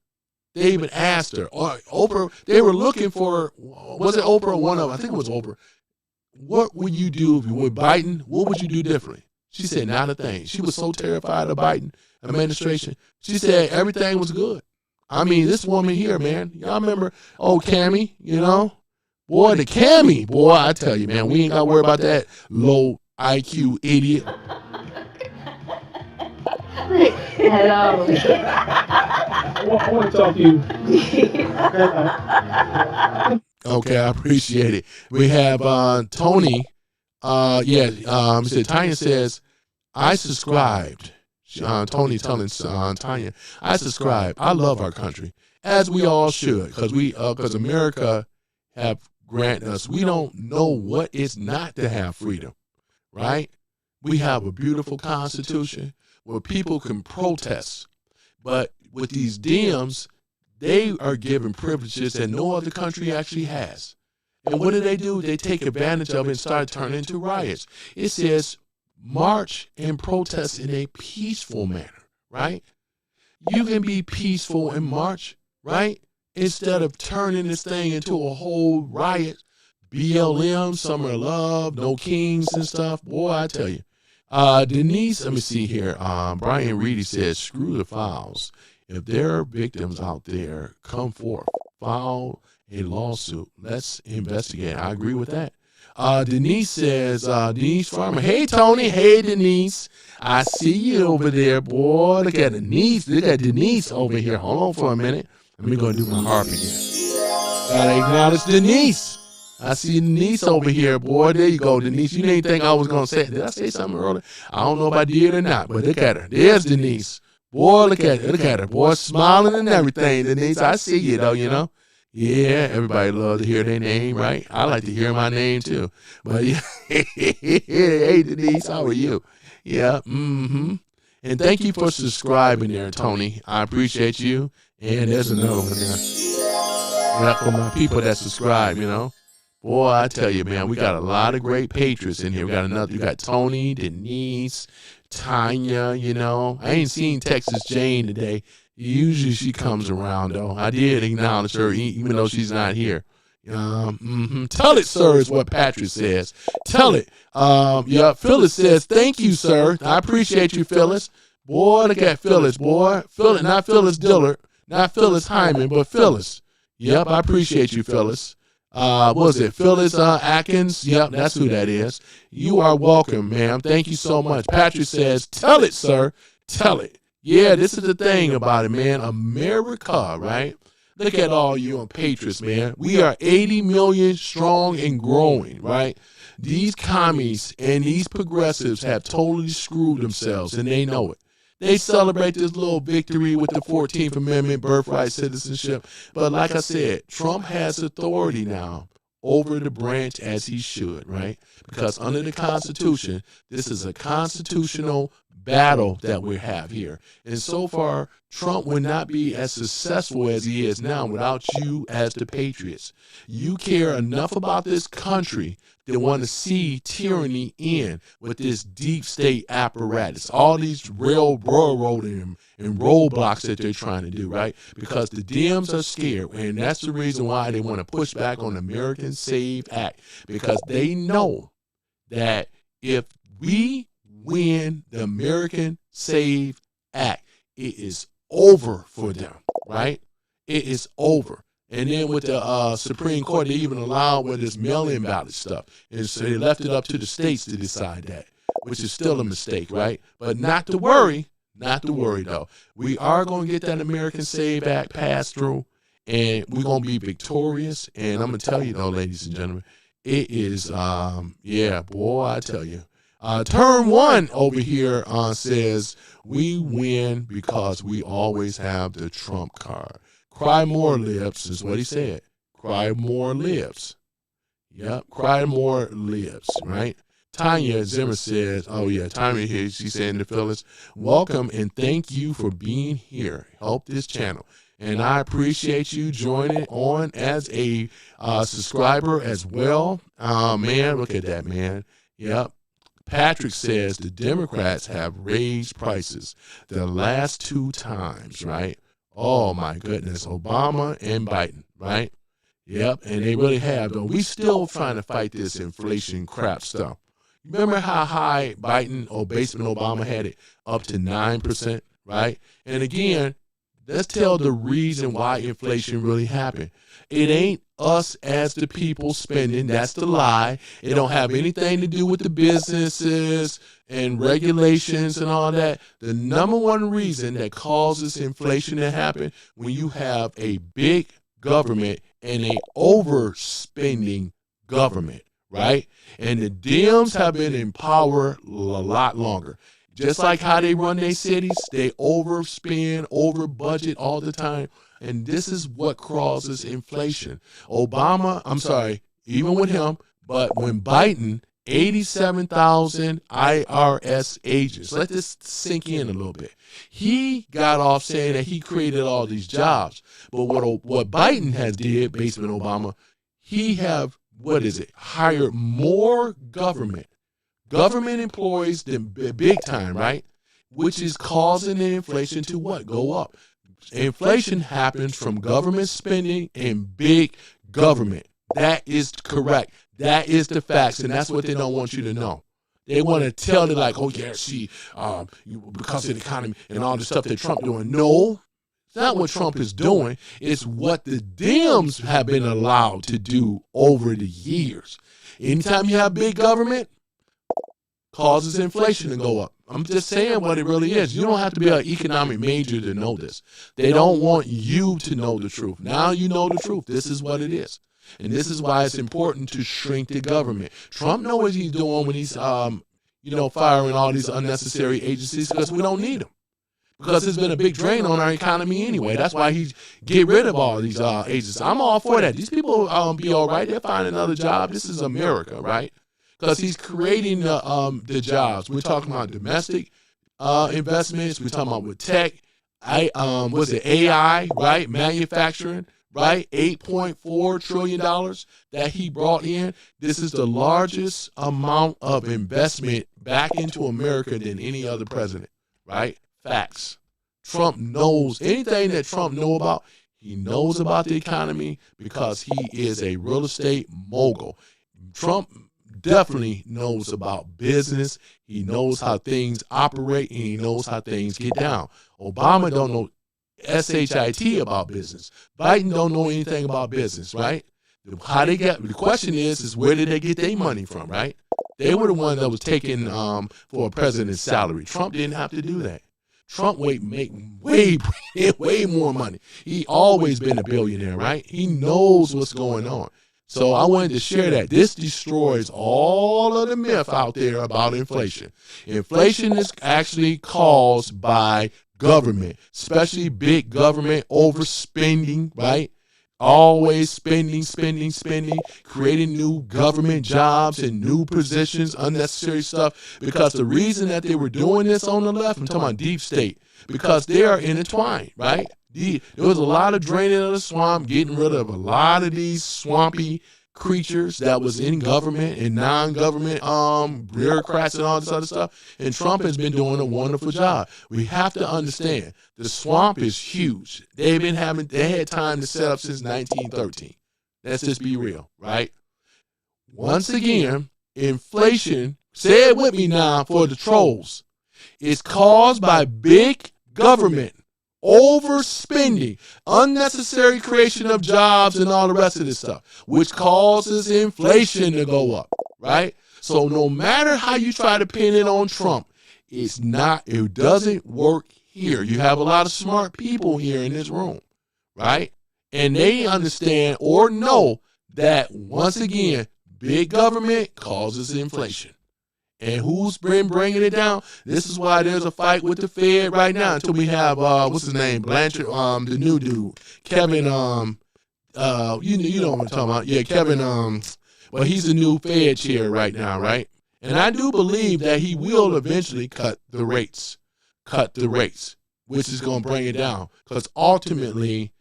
They even asked her, or Oprah, they were looking for, was it Oprah or one of them? I think it was Oprah. What would you do if you were Biden? What would you do differently? She said, not a thing. She was so terrified of Biden administration. She said everything was good. I mean, this woman here, man, y'all remember old Cammy, you know? Boy, the Cammy, boy, I tell you, man, we ain't got to worry about that low IQ idiot. Hello. I want to talk to you. Okay, I appreciate it. We have Tony. Tanya says, I subscribed. Tony telling Tanya, I subscribe. I love our country, as we all should, because America have granted us. We don't know what it's not to have freedom, right? We have a beautiful Constitution where people can protest, but with these Dems, they are given privileges that no other country actually has. And what do? They take advantage of it and start turning into riots. It says march and protest in a peaceful manner, right? You can be peaceful and march, right? Instead of turning this thing into a whole riot, BLM, Summer of Love, No Kings and stuff. Boy, I tell you. Denise, let me see here. Brian Reedy says, screw the files. If there are victims out there, come forth, file a lawsuit. Let's investigate. I agree with that. Denise says, Denise Farmer, hey, Tony. Hey, Denise. I see you over there, boy. Look at Denise. Look at Denise over here. Hold on for a minute. Let me go do my harp again. Gotta acknowledge Denise. I see Denise over here, boy. There you go, Denise. You didn't think I was going to say it. Did I say something earlier? I don't know if I did or not, but look at her. There's Denise. Boy, look at her. Look at her. Boy, smiling and everything, Denise. I see you, though, you know. Yeah, everybody loves to hear their name, right? I like to hear my name, too. But, yeah. Hey, Denise, how are you? Yeah, mm-hmm. And thank you for subscribing there, Tony. I appreciate you. And there's another one there. Yeah, for my people that subscribe, you know. Boy, I tell you, man, we got a lot of great patriots in here. We got Tony, Denise, Tanya, you know. I ain't seen Texas Jane today. Usually she comes around, though. I did acknowledge her, even though she's not here. Tell it, sir, is what Patrick says. Tell it. Phyllis says, thank you, sir. I appreciate you, Phyllis. Boy, look at Phyllis, boy. Phyllis, not Phyllis Dillard, not Phyllis Hyman, but Phyllis. Yep, I appreciate you, Phyllis. What was it? Phyllis Atkins? Yep, that's who that is. You are welcome, ma'am. Thank you so much. Patrick says, tell it, sir. Tell it. Yeah, this is the thing about it, man. America, right? Look at all you patriots, man. We are 80 million strong and growing, right? These commies and these progressives have totally screwed themselves, and they know it. They celebrate this little victory with the 14th Amendment, birthright, citizenship. But like I said, Trump has authority now over the branch as he should, right? Because under the Constitution, this is a constitutional battle that we have here. And so far, Trump would not be as successful as he is now without you as the patriots. You care enough about this country that want to see tyranny in with this deep state apparatus, all these railroad and roadblocks that they're trying to do, right? Because the Dems are scared, and that's the reason why they want to push back on the American Save Act, because they know that if we win the American Save Act, it is over for them, right? It is over. And then with the Supreme Court, they even allowed with this mail-in ballot stuff. And so they left it up to the states to decide that, which is still a mistake, right? But not to worry, though. We are going to get that American Save Act passed through, and we're going to be victorious. And I'm going to tell you, though, ladies and gentlemen, it is, boy, I tell you. Turn one over here says, we win because we always have the Trump card. Cry more lips is what he said. Cry more lips. Yep, cry more lips, right? Tanya Zimmer says, oh yeah, Tanya here, she's saying to Phyllis, welcome and thank you for being here. Help this channel. And I appreciate you joining on as a subscriber as well. Man, look at that, man. Yep. Patrick says the Democrats have raised prices the last 2 times, right? Oh my goodness, Obama and Biden, right? Yep, and they really have, though. We still trying to fight this inflation crap stuff. Remember how high Biden or basement Obama had it? Up to 9%, right? And again, let's tell the reason why inflation really happened. It ain't us as the people spending. That's the lie. It don't have anything to do with the businesses and regulations and all that. The number one reason that causes inflation to happen when you have a big government and a overspending government, right? And the Dems have been in power a lot longer. Just like how they run their cities, they overspend, over budget all the time. And this is what causes inflation. Even with him, but when Biden, 87,000 IRS agents, let this sink in a little bit. He got off saying that he created all these jobs. But what Biden has did, basement Obama, he have, hired more government employees than big time, right? Which is causing the inflation to what? Go up. Inflation happens from government spending and big government. That is correct. That is the facts, and that's what they don't want you to know. They want to tell you like, oh yeah, see, because of the economy and all the stuff that Trump doing. No, it's not what Trump is doing. It's what the Dems have been allowed to do over the years. Anytime you have big government, causes inflation to go up. I'm just saying what it really is. You don't have to be an economic major to know this. They don't want you to know the truth. Now you know the truth. This is what it is. And this is why it's important to shrink the government. Trump knows what he's doing when he's, firing all these unnecessary agencies because we don't need them. Because it's been a big drain on our economy anyway. That's why he get rid of all these agencies. I'm all for that. These people be all right. They'll find another job. This is America, right? Because he's creating the jobs. We're talking about domestic investments. We're talking about with tech. AI, right? Manufacturing, right? $8.4 trillion that he brought in. This is the largest amount of investment back into America than any other president, right? Facts. Trump knows anything that Trump knows about. He knows about the economy because he is a real estate mogul. Trump definitely knows about business. He knows how things operate, and he knows how things get down. Obama don't know SHIT about business. Biden don't know anything about business, right? The question is where did they get their money from, right? They were the one that was taking for a president's salary. Trump didn't have to do that. Trump make way more money. He always been a billionaire, right? He knows what's going on. So I wanted to share that. This destroys all of the myth out there about inflation. Inflation is actually caused by government, especially big government overspending, right? Always spending, creating new government jobs and new positions, unnecessary stuff. Because the reason that they were doing this on the left, I'm talking about deep state, because they are intertwined, right? There was a lot of draining of the swamp, getting rid of a lot of these swampy creatures that was in government and non-government bureaucrats and all this other stuff. And Trump has been doing a wonderful job. We have to understand the swamp is huge. They had time to set up since 1913. Let's just be real, right? Once again, inflation, say it with me now for the trolls, is caused by big government. Overspending, unnecessary creation of jobs and all the rest of this stuff, which causes inflation to go up, right? So no matter how you try to pin it on Trump, it doesn't work here. You have a lot of smart people here in this room, right? And they understand or know that, once again, big government causes inflation. And who's been bringing it down? This is why there's a fight with the Fed right now until we have, what's his name? Blanchard, the new dude. Kevin, you know what I'm talking about. Yeah, Kevin, well, he's the new Fed chair right now, right? And I do believe that he will eventually cut the rates, which is going to bring it down. Because ultimately,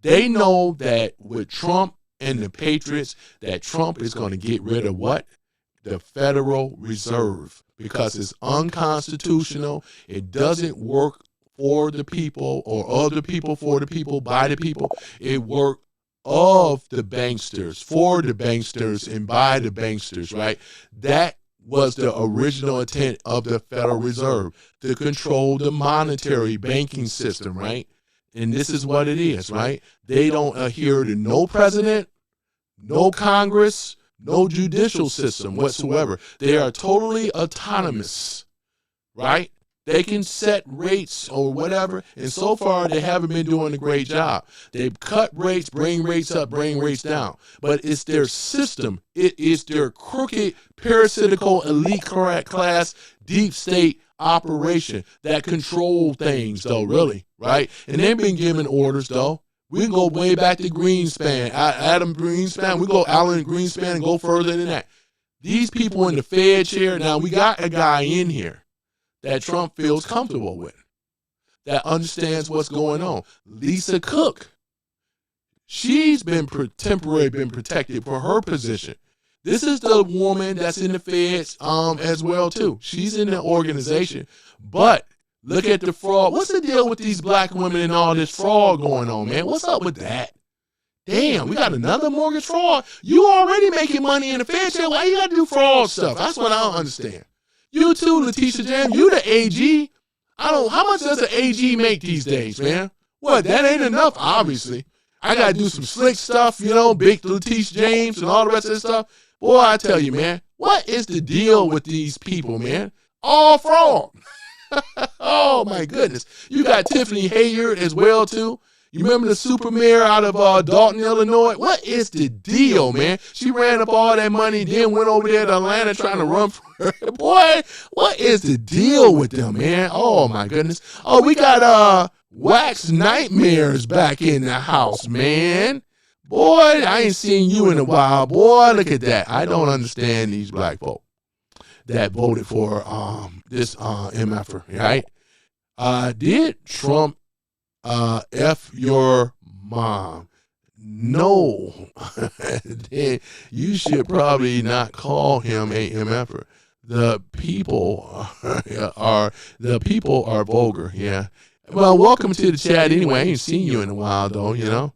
they know that with Trump and the Patriots, that Trump is going to get rid of what? The Federal Reserve. Because it's unconstitutional. It doesn't work for the people or of the people, for the people, by the people. It works of the banksters, for the banksters, and by the banksters, right? That was the original intent of the Federal Reserve, to control the monetary banking system, right? And this is what it is, right? They don't adhere to no president, no Congress, no judicial system whatsoever. They are totally autonomous, right? They can set rates or whatever, and so far they haven't been doing a great job. They've cut rates, bring rates up, bring rates down. But it's their system. It is their crooked, parasitical, elite class, deep state operation that control things, though, really, right? And they've been giving orders, though. We can go way back to Greenspan, Adam Greenspan. We go Alan Greenspan and go further than that. These people in the Fed chair, now we got a guy in here that Trump feels comfortable with, that understands what's going on. Lisa Cook, she's been temporarily been protected for her position. This is the woman that's in the Feds as well, too. She's in the organization. But look at the fraud. What's the deal with these black women and all this fraud going on, man? What's up with that? Damn, we got another mortgage fraud. You already making money in the Fed chair. Why you got to do fraud stuff? That's what I don't understand. You too, Letitia James. You the AG. How much does an AG make these days, man? What, that ain't enough, obviously. I got to do some slick stuff, big Letitia James and all the rest of this stuff. Boy, I tell you, man, what is the deal with these people, man? All fraud. Oh, my goodness. You got Tiffany Hayard as well, too. You remember the super mayor out of Dalton, Illinois? What is the deal, man? She ran up all that money, then went over there to Atlanta trying to run for her. Boy, what is the deal with them, man? Oh, my goodness. Oh, we got Wax Nightmares back in the house, man. Boy, I ain't seen you in a while. Boy, look at that. I don't understand these black folk that voted for this MFer, right? Did Trump F your mom? No. Then you should probably not call him a MFer. The people are vulgar, yeah. Well, welcome to the chat anyway. I ain't seen you in a while, though, I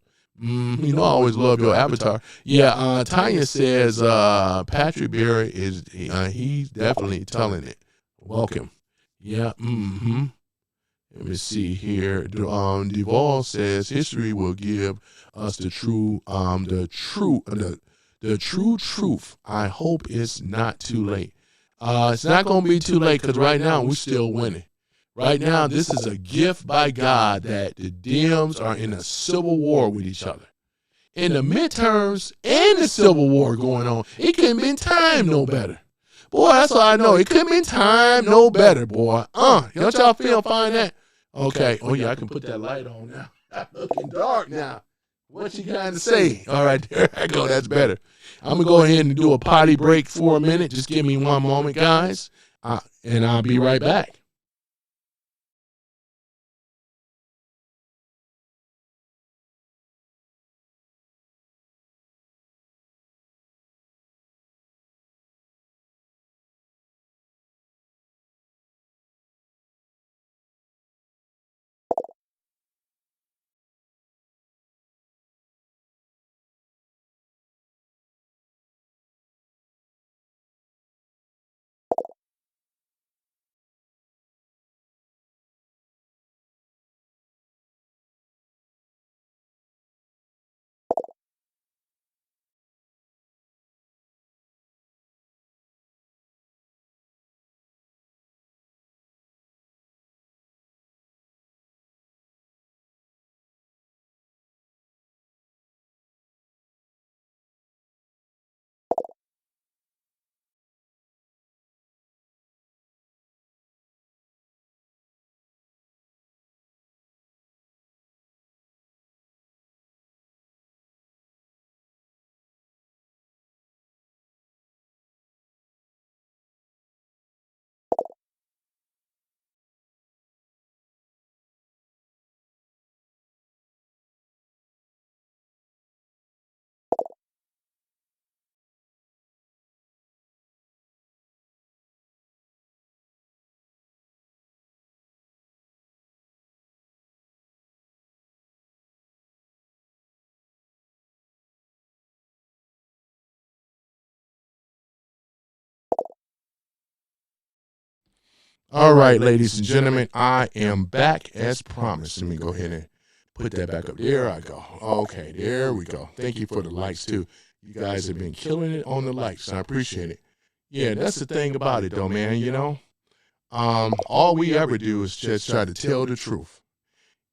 always love your avatar. Yeah, Tanya says Patrick Berry he's definitely telling it. Welcome. Yeah, Let me see here. Duvall says history will give us the true truth. I hope it's not too late. It's not going to be too late because right now we're still winning. Right now, this is a gift by God that the Dems are in a civil war with each other. In the midterms and the civil war going on, it couldn't been timed no better. Boy, that's all I know. It couldn't been timed no better, boy. Don't y'all find that? Okay. Oh, yeah, I can put that light on now. I'm looking dark now. What you got to say? All right, there I go. That's better. I'm going to go ahead and do a potty break for a minute. Just give me one moment, guys, and I'll be right back. All right, ladies and gentlemen, I am back as promised. Let me go ahead and put that back up. There I go. Okay, there we go. Thank you for the likes, too. You guys have been killing it on the likes. I appreciate it. Yeah, that's the thing about it, though, man, you know. All we ever do is just try to tell the truth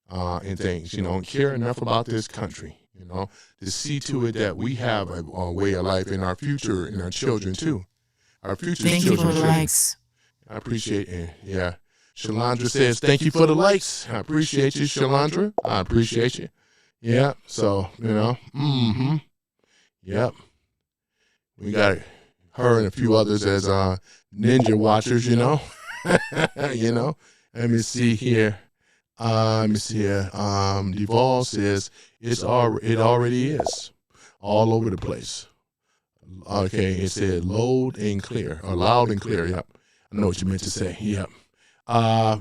and things, you know, and care enough about this country, you know, to see to it that we have a way of life in our future and our children, too. Our future Thank you children. for the likes. I appreciate it. Yeah. Shalandra says, thank you for the likes. I appreciate you, Shalandra. I appreciate you. Yeah. So, you know, Yep. We got her and a few others as ninja watchers, you know. You know. Let me see here. Duval says it already is all over the place. Okay, it said loud and clear. Yep. I know what you meant to say. Yep.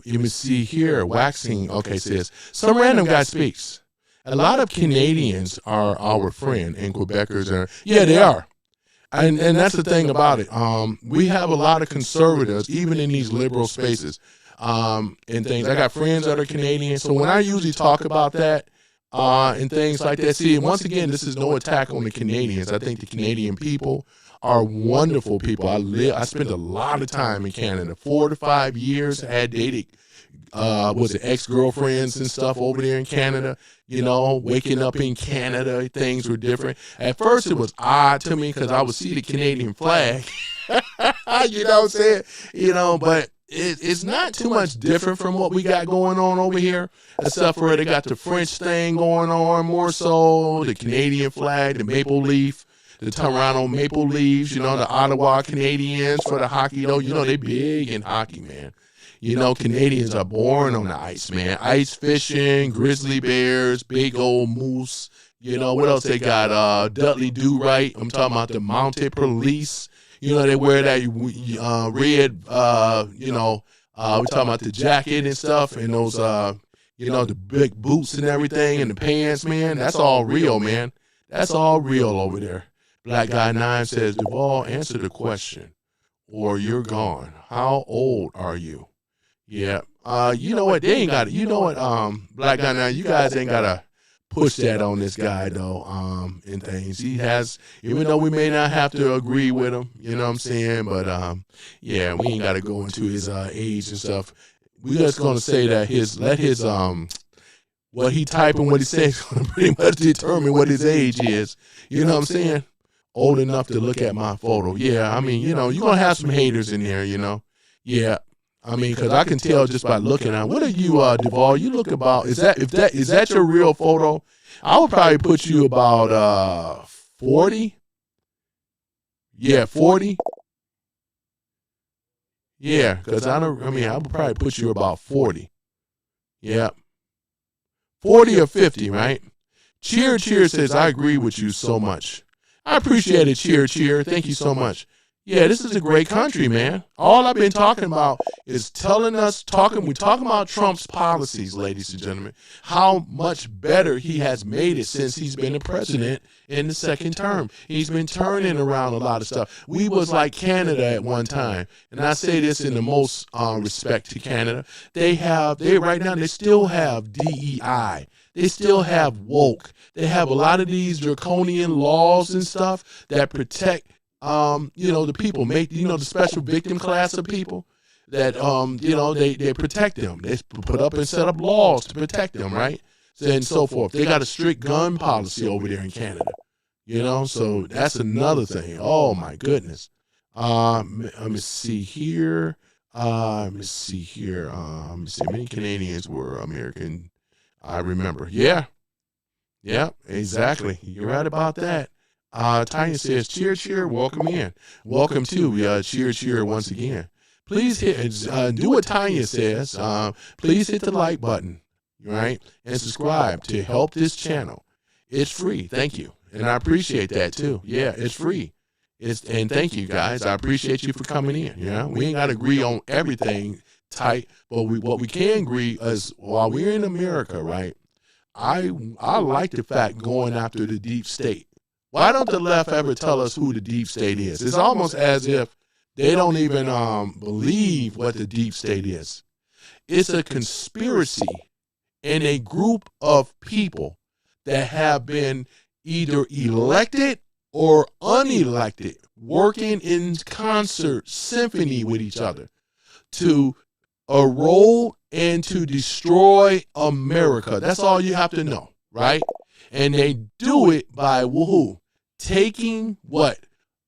You can see here, waxing, okay, says, some random guy speaks. A lot of Canadians are our friend, and Quebecers are, yeah, they are. And that's the thing about it. We have a lot of conservatives, even in these liberal spaces, and things. I got friends that are Canadian, so when I usually talk about that, and things like that, see, once again, this is no attack on the Canadians. I think the Canadian people are wonderful people. I spent a lot of time in Canada, 4 to 5 years. I had dated, ex-girlfriends and stuff over there in Canada. You know, waking up in Canada, things were different. At first, it was odd to me because I would see the Canadian flag. You know what I'm saying? You know, but it's not too much different from what we got going on over here, except for they got the French thing going on more so, the Canadian flag, the maple leaf, the Toronto Maple Leafs, you know, the Ottawa Canadians for the hockey, though. You know, they big in hockey, man. You know, Canadians are born on the ice, man. Ice fishing, grizzly bears, big old moose. You know, what else they got? Dudley Do-Right. I'm talking about the mounted police. You know, they wear that red, we're talking about the jacket and stuff and those, the big boots and everything and the pants, man. That's all real, man. That's all real over there. Black Guy 9 says, Duval, answer the question or you're gone. How old are you? Yeah. You know what? They ain't got it. You know what, Black Guy 9, you guys ain't got to push that on this guy, though, and things. He has, even though we may not have to agree with him, you know what I'm saying? But, yeah, we ain't got to go into his age and stuff. We just going to say that what he type and what he says is going to pretty much determine what his age is. You know what I'm saying? Old enough to look at my photo. Yeah, I mean, you know, you're going to have some haters in there, you know. Yeah. I mean, because I can tell just by looking at what are you, Duval? You look about, is that your real photo? I would probably put you about 40. Yeah, 40. Yeah, because I would probably put you about 40. Yeah. 40 or 50, right? Cheer says, I agree with you so much. I appreciate it, Cheer. Thank you so much. Yeah, this is a great country, man. All I've been talking about is we're talking about Trump's policies, ladies and gentlemen, how much better he has made it since he's been the president in the second term. He's been turning around a lot of stuff. We was like Canada at one time, and I say this in the most respect to Canada. Right now, they still have DEI. They still have woke. They have a lot of these draconian laws and stuff that protect the people, the special victim class of people that, they protect them. They put up and set up laws to protect them, right? And so forth. They got a strict gun policy over there in Canada, so that's another thing. Oh, my goodness. Let me see here. Many Canadians were American. I remember. Yeah, exactly. You're right about that. Tanya says, cheer, welcome in. Welcome to cheer once again. Please do what Tanya says. Please hit the like button, right? And subscribe to help this channel. It's free. Thank you. And I appreciate that too. Yeah, it's free. And thank you guys. I appreciate you for coming in. Yeah, we ain't got to agree on everything tight, but what we can agree is while we're in America, right? I like the fact going after the deep state. Why don't the left ever tell us who the deep state is? It's almost as if They don't even believe what the deep state is. It's a conspiracy and a group of people that have been either elected or unelected, working in concert, symphony with each other to erode and to destroy America. That's all you have to know, right? And they do it by woohoo, taking what?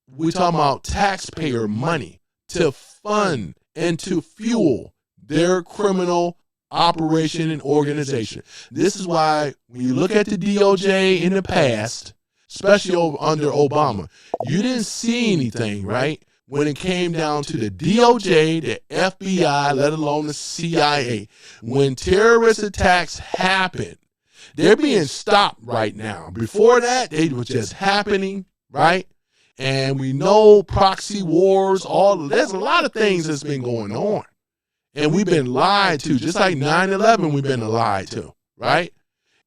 We're talking about taxpayer money to fund and to fuel their criminal operation and organization. This is why when you look at the DOJ in the past, especially under Obama, you didn't see anything, right? When it came down to the DOJ, the FBI, let alone the CIA. When terrorist attacks happen, they're being stopped right now. Before that, they were just happening, right? And we know proxy wars, there's a lot of things that's been going on. And we've been lied to, just like 9/11 we've been lied to, right?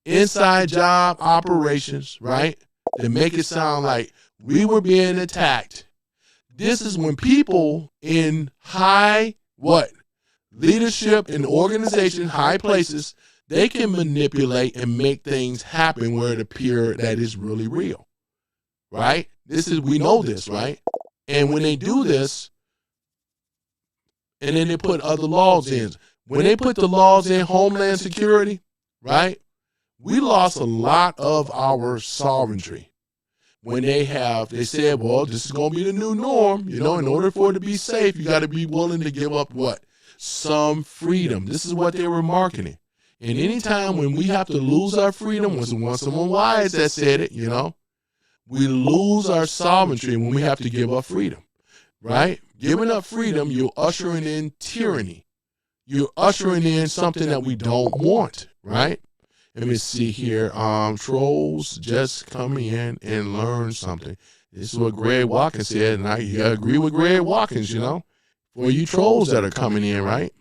Inside job operations, right? That make it sound like we were being attacked. This is when people in high, leadership in organization, high places, they can manipulate and make things happen where it appears that it's really real, right? We know this, right? And when they do this, and then they put other laws in. When they put the laws in Homeland Security, right, we lost a lot of our sovereignty. When they said, well, this is going to be the new norm. In order for it to be safe, you got to be willing to give up what? Some freedom. This is what they were marketing. And anytime when we have to lose our freedom, was someone wise that said it, we lose our sovereignty when we have to give up freedom, right? Giving up freedom, you're ushering in tyranny. You're ushering in something that we don't want, right? Let me see here. Trolls just come in and learn something. This is what Greg Watkins said, and I agree with Greg Watkins, for you trolls that are coming in, right?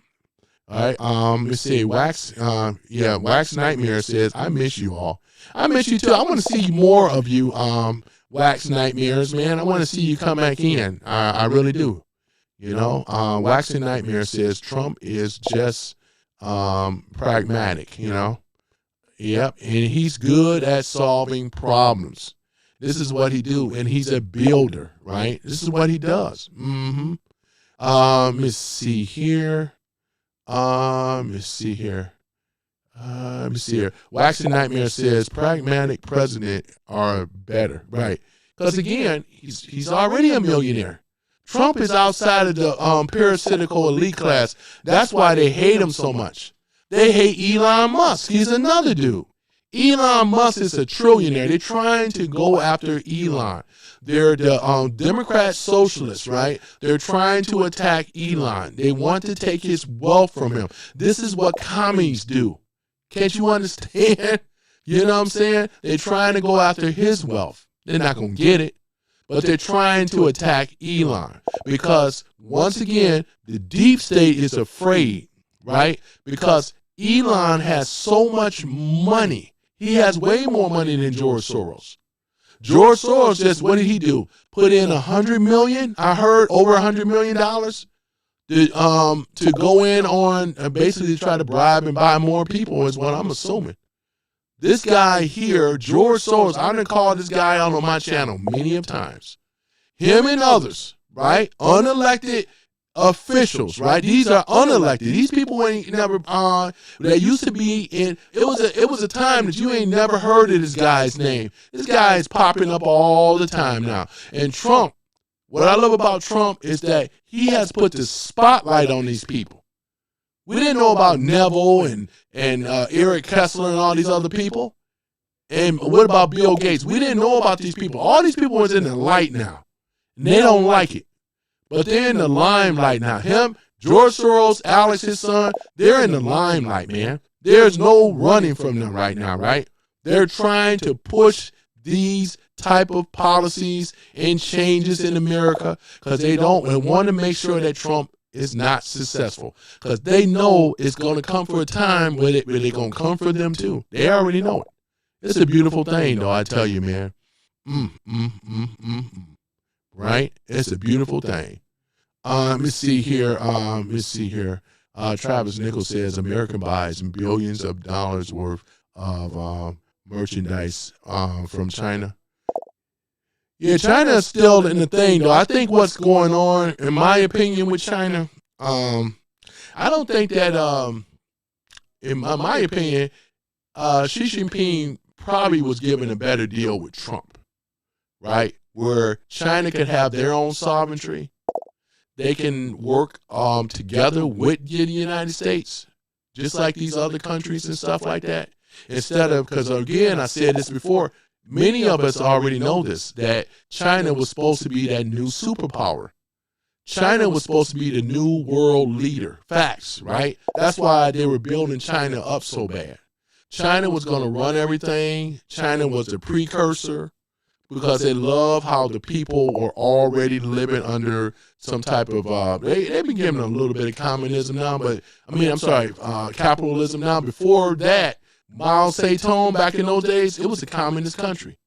All right. Let's see. Wax Nightmare says, I miss you all. I miss you too. I want to see more of you, Wax Nightmares, man. I want to see you come back in. I really do. Waxing Nightmare says Trump is just pragmatic, Yep, and he's good at solving problems. This is what he do, and he's a builder, right? This is what he does. Let's see here. Waxing Nightmare says pragmatic president are better, right? Because again, he's already a millionaire. Trump is outside of the parasitical elite class. That's why they hate him so much. They hate Elon Musk. He's another dude. Elon Musk is a trillionaire. They're trying to go after Elon. They're the Democrat socialists, right? They're trying to attack Elon. They want to take his wealth from him. This is what commies do. Can't you understand? You know what I'm saying? They're trying to go after his wealth. They're not going to get it. But they're trying to attack Elon because, once again, the deep state is afraid, right? Because Elon has so much money. He has way more money than George Soros. George Soros just, what did he do? Put in $100 million? I heard over $100 million to go in on basically try to bribe and buy more people is what I'm assuming. This guy here, George Soros, I'm going to call this guy out on my channel many of times. Him and others, right? Unelected officials, right? These are unelected. These people ain't never, that used to be in, it was a time that you ain't never heard of this guy's name. This guy is popping up all the time now. And Trump, what I love about Trump is that he has put the spotlight on these people. We didn't know about Neville and Eric Kessler and all these other people. And what about Bill Gates? We didn't know about these people. All these people is in the light now. And they don't like it. But they're in the limelight now. Him, George Soros, Alex, his son, they're in the limelight, man. There's no running from them right now, right? They're trying to push these type of policies and changes in America because they want to make sure that Trump is not successful because they know it's going to come for a time where they're going to come for them too. They already know it. It's a beautiful thing, though, I tell you, man. Right? It's a beautiful thing. Let me see here. Travis Nichols says America buys billions of dollars worth of merchandise from China. Yeah, China is still in the thing, though. I think what's going on, in my opinion, with China, I don't think that, in my opinion, Xi Jinping probably was given a better deal with Trump, right? Where China could have their own sovereignty. They can work together with the United States, just like these other countries and stuff like that. Instead of, because again, I said this before, many of us already know this, that China was supposed to be that new superpower. China was supposed to be the new world leader. Facts, right? That's why they were building China up so bad. China was going to run everything. China was the precursor because they love how the people were already living under some type of, they've been given a little bit of communism now, but, capitalism now. Before that, Mao Zedong, back in those days, it was a communist country.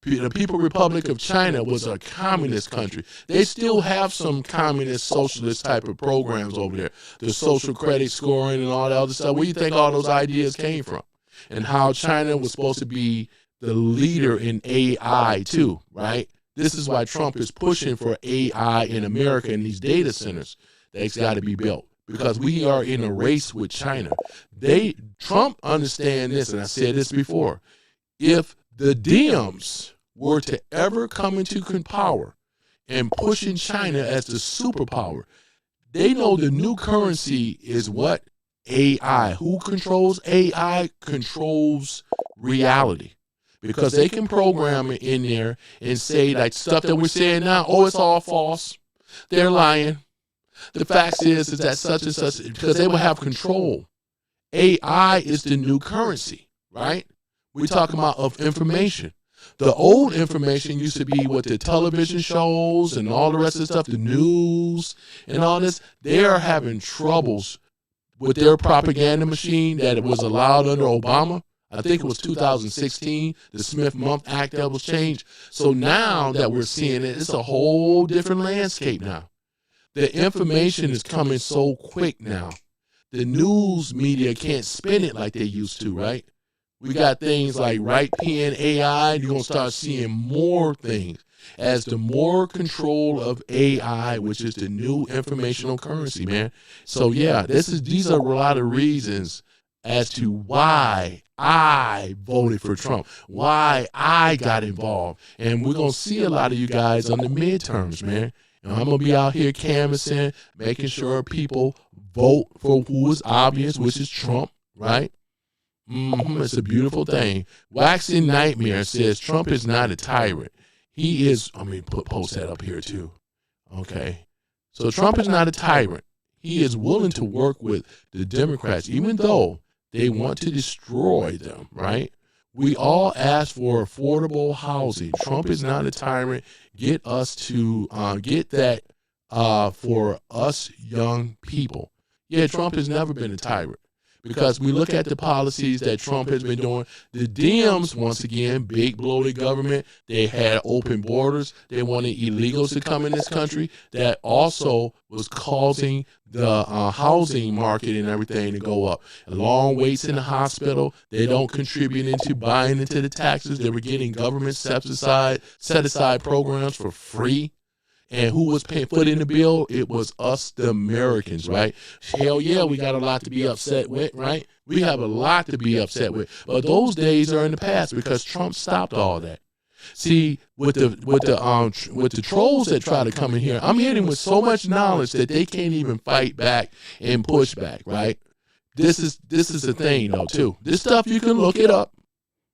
The People Republic of China was a communist country. They still have some communist, socialist type of programs over there. The social credit scoring and all that other stuff. Where do you think all those ideas came from? And how China was supposed to be the leader in AI too, right? This is why Trump is pushing for AI in America and these data centers that's got to be built. Because we are in a race with China. Trump understands this, and I said this before. If the Dems were to ever come into power and pushing China as the superpower, they know the new currency is what? AI. Who controls AI? Controls reality. Because they can program it in there and say, like, stuff that we're saying now, oh, it's all false. They're lying. The fact is that such and such, because they will have control. AI is the new currency, right? We're talking about of information. The old information used to be what the television shows and all the rest of the stuff, the news and all this. They are having troubles with their propaganda machine that was allowed under Obama. I think it was 2016, the Smith-Month Act that was changed. So now that we're seeing it, it's a whole different landscape now. The information is coming so quick now. The news media can't spin it like they used to, right? We got things like right pen AI. You're going to start seeing more things as the more control of AI, which is the new informational currency, man. So, yeah, these are a lot of reasons as to why I voted for Trump, why I got involved. And we're going to see a lot of you guys on the midterms, man. And I'm going to be out here canvassing, making sure people vote for who is obvious, which is Trump, right? It's a beautiful thing. Waxing Nightmare says Trump is not a tyrant. He is, post that up here too. Okay. So Trump is not a tyrant. He is willing to work with the Democrats, even though they want to destroy them, right? We all ask for affordable housing. Trump is not a tyrant. Get us to get that for us young people. Yeah, Trump has never been a tyrant because we look at the policies that Trump has been doing. The Dems, once again, big bloated government. They had open borders. They wanted illegals to come in this country. That also was causing the housing market and everything to go up. Long waits in the hospital. They don't contribute into buying into the taxes. They were getting government set aside programs for free. And who was put in the bill? It was us, the Americans, right? Hell yeah, we got a lot to be upset with, right? We have a lot to be upset with. But those days are in the past because Trump stopped all that. See, with the trolls that try to come in here, I'm hitting with so much knowledge that they can't even fight back and push back, right? This is the thing though too. This stuff you can look it up.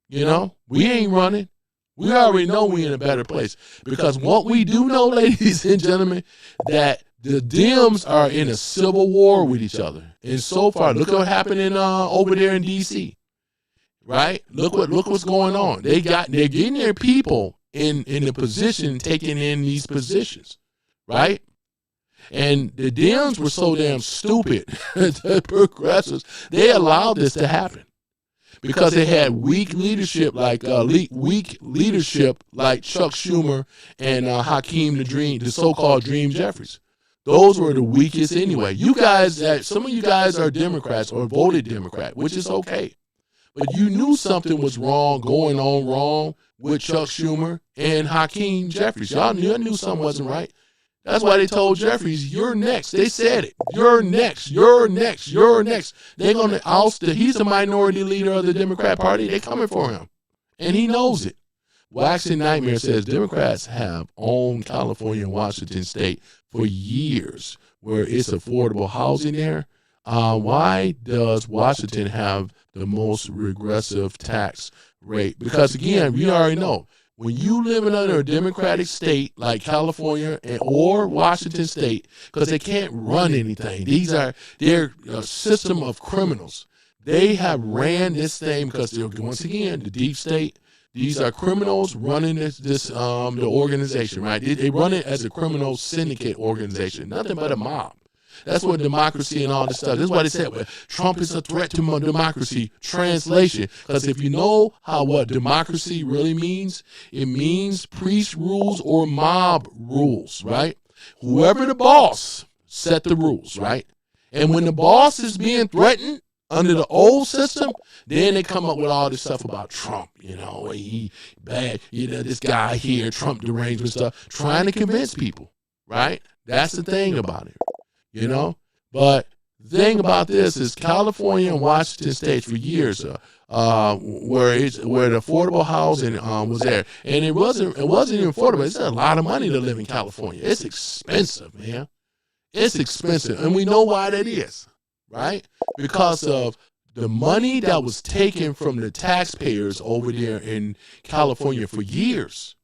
You know, we ain't running. We already know we're in a better place because what we do know, ladies and gentlemen, that the Dems are in a civil war with each other. And so far, look what happened over there in D.C. Right? Look what's going on. They're getting their people in the position, taking in these positions, right? And the Dems were so damn stupid, the progressives, they allowed this to happen. Because they had weak leadership like Chuck Schumer and Hakeem the so-called Dream Jeffries. those were the weakest anyway. You guys, some of you guys are Democrats or voted Democrat, which is okay. But you knew something was going on wrong with Chuck Schumer and Hakeem Jeffries. Y'all knew something wasn't right. That's why they told Jeffries, you're next. They said it. You're next. You're next. You're next. They're going to oust he's the minority leader of the Democrat Party. They're coming for him. And he knows it. Waxing Nightmare says Democrats have owned California and Washington State for years where it's affordable housing there. Why does Washington have the most regressive tax rate? Because, again, we already know. When you living under a Democratic state like California or Washington State, because they can't run anything. They're a system of criminals. They have ran this thing because they're, once again, the deep state. These are criminals running the organization, right? They run it as a criminal syndicate organization, nothing but a mob. That's what democracy and all this stuff. This is why they said, well, Trump is a threat to democracy. Translation. Because if you know what democracy really means, it means priest rules or mob rules, right? Whoever the boss set the rules, right? And when the boss is being threatened under the old system, then they come up with all this stuff about Trump, he bad, this guy here, Trump derangement stuff, trying to convince people, right? That's the thing about it. But the thing about this is California and Washington State for years where the affordable housing was there, and it wasn't even affordable. It's a lot of money to live in California. It's expensive, man. It's expensive, and we know why that is, right? Because of the money that was taken from the taxpayers over there in California for years.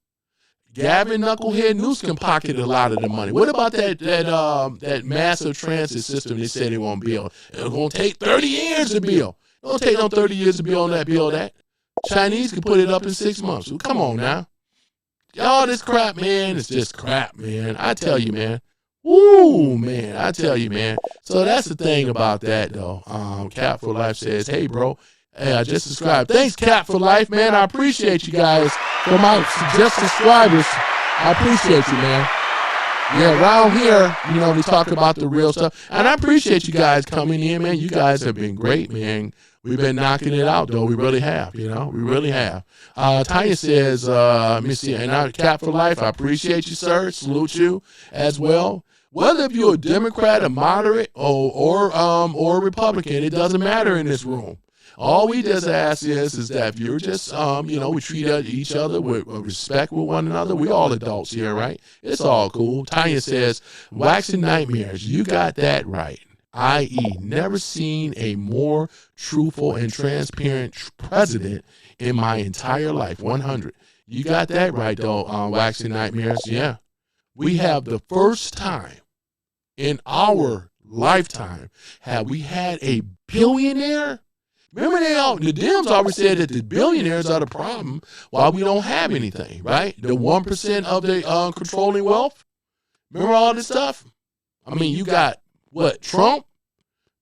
Gavin Knucklehead Newsom pocketed a lot of the money. What about that massive transit system they said they won't build? It's going to take 30 years to build. It don't take no 30 years to build that. Chinese can put it up in 6 months. Well, come on now. All this crap, man, it's just crap, man. I tell you, man. Woo, man, I tell you, man. So that's the thing about that, though. Cap for Life says, hey, bro. Hey, I just subscribed. Thanks, Cap for Life, man. I appreciate you guys. For my just subscribers, I appreciate you, man. Yeah, around here, we talk about the real stuff. And I appreciate you guys coming in, man. You guys have been great, man. We've been knocking it out, though. We really have, We really have. Tanya says, let me see, and I, Cap for Life, I appreciate you, sir. Salute you as well. Whether if you're a Democrat, a moderate, or a Republican, it doesn't matter in this room. All we just ask is that if you're just, we treat each other with respect with one another. We all adults here, right? It's all cool. Tanya says, waxing nightmares, you got that right. I.e., never seen a more truthful and transparent president in my entire life. 100. You got that right, though, waxing nightmares. Yeah. We have the first time in our lifetime have we had a billionaire. Remember, the Dems always said that the billionaires are the problem while we don't have anything, right? The 1% of the controlling wealth. Remember all this stuff? I mean, you got, Trump?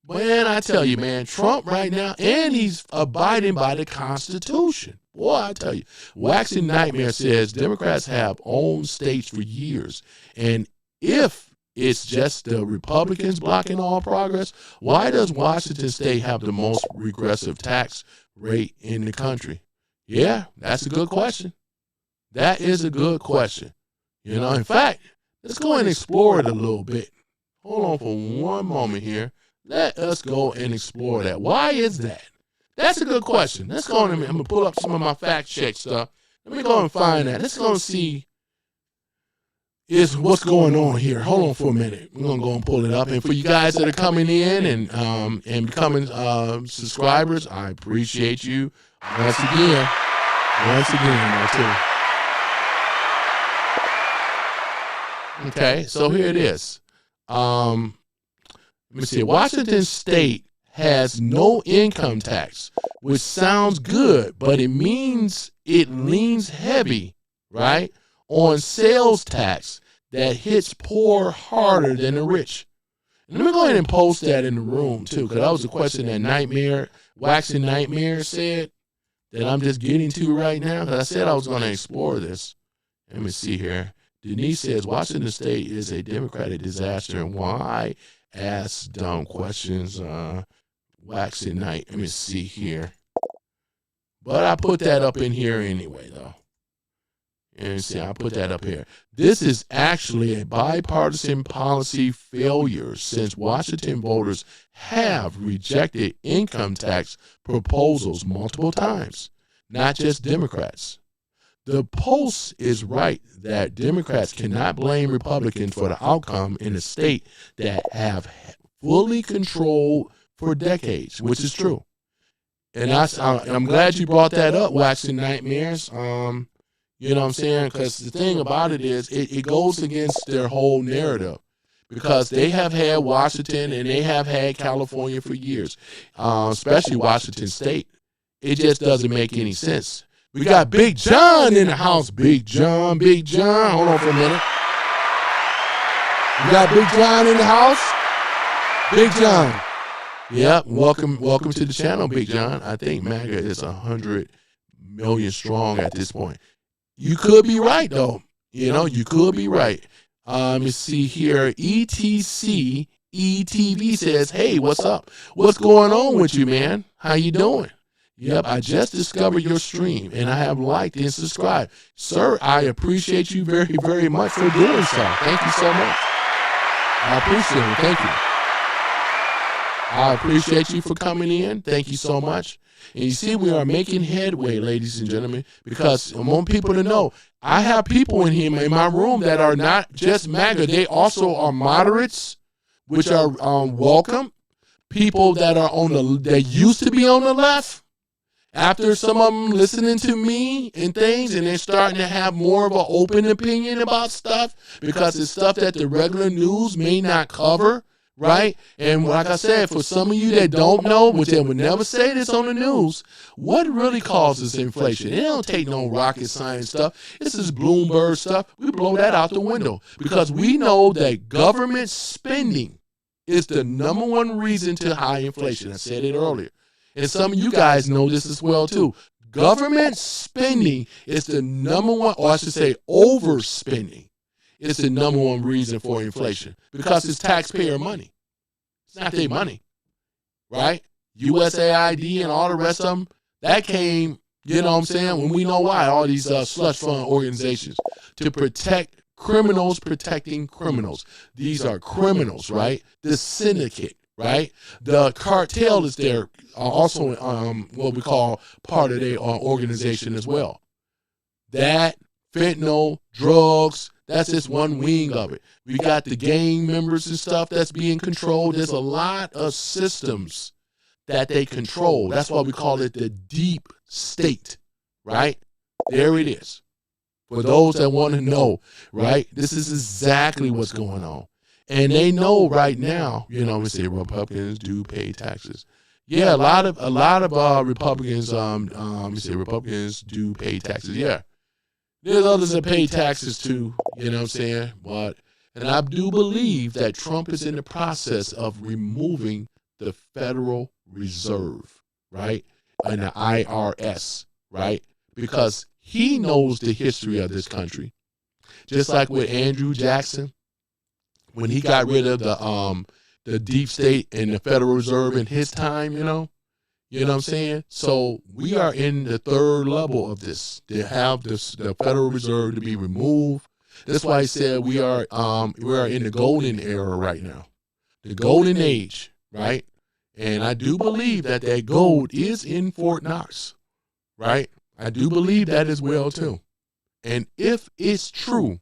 Man, I tell you, man, Trump right now, and he's abiding by the Constitution. Boy, I tell you, Waxing Nightmare says Democrats have owned states for years, and if it's just the Republicans blocking all progress, why does Washington State have the most regressive tax rate in the country? Yeah, that's a good question. That is a good question. In fact, let's go and explore it a little bit. Hold on for one moment here. Let us go and explore that. Why is that? That's a good question. Let's go and I'm going to pull up some of my fact check stuff. Let me go and find that. Let's go and see what's going on here. Hold on for a minute. We're going to go and pull it up. And for you guys that are coming in and becoming subscribers, I appreciate you once again. Okay, so here it is. Let me see. Washington State has no income tax, which sounds good, but it means it leans heavy, right, on sales tax that hits poor harder than the rich. And let me go ahead and post that in the room, too, because that was a question that Waxing Nightmare said that I'm just getting to right now, because I said I was going to explore this. Let me see here. Denise says, Washington State is a Democratic disaster. And why ask dumb questions? Waxing night. Let me see here. But I put that up in here anyway, though. And see, I put that up here. This is actually a bipartisan policy failure since Washington voters have rejected income tax proposals multiple times, not just Democrats. The Post is right that Democrats cannot blame Republicans for the outcome in a state that have fully controlled for decades, which is true. And I'm glad you brought that up, Waxing Nightmares. You know what I'm saying? Because the thing about it is it goes against their whole narrative because they have had Washington and they have had California for years, especially Washington State. It just doesn't make any sense. We got Big John in the house. Big John. Hold on for a minute. We got Big John in the house. Big John. Yeah, welcome to the channel, Big John. I think MAGA is 100 million strong at this point. You could be right, though. You could be right. Let me see here. ETV says, hey, what's up? What's going on with you, man? How you doing? Yep, I just discovered your stream, and I have liked and subscribed. Sir, I appreciate you very, very much for doing so. Thank you so much. I appreciate it. Thank you. I appreciate you for coming in. Thank you so much. And you see, we are making headway, ladies and gentlemen, because I want people to know I have people in here in my room that are not just MAGA. They also are moderates, which are welcome. People that are that used to be on the left. After some of them listening to me and things, and they're starting to have more of an open opinion about stuff because it's stuff that the regular news may not cover. Right? And like I said, for some of you that don't know, which they would never say this on the news, what really causes inflation? It don't take no rocket science stuff. This is Bloomberg stuff. We blow that out the window because we know that government spending is the number one reason to high inflation. I said it earlier. And some of you guys know this as well, too. Government spending is the number one, or I should say overspending. It's the number one reason for inflation because it's taxpayer money. It's not their money, right? USAID and all the rest of them, that came, you know what I'm saying, when we know why, all these slush fund organizations to protect criminals protecting criminals. These are criminals, right? The syndicate, right? The cartel is there also what we call part of their organization as well. That, fentanyl, drugs, that's just one wing of it. We got the gang members and stuff that's being controlled. There's a lot of systems that they control. That's why we call it the deep state, right? There it is. For those that want to know, right? This is exactly what's going on. And they know right now, we say Republicans do pay taxes. Yeah, a lot of Republicans, Republicans do pay taxes. Yeah. There's others that pay taxes too, you know what I'm saying? And I do believe that Trump is in the process of removing the Federal Reserve, right? And the IRS, right? Because he knows the history of this country. Just like with Andrew Jackson, when he got rid of the deep state and the Federal Reserve in his time, you know what I'm saying? So we are in the third level of this. They have the Federal Reserve to be removed. That's why I said we are in the golden era right now, the golden age, right? And I do believe that gold is in Fort Knox, right? I do believe that as well too. And if it's true,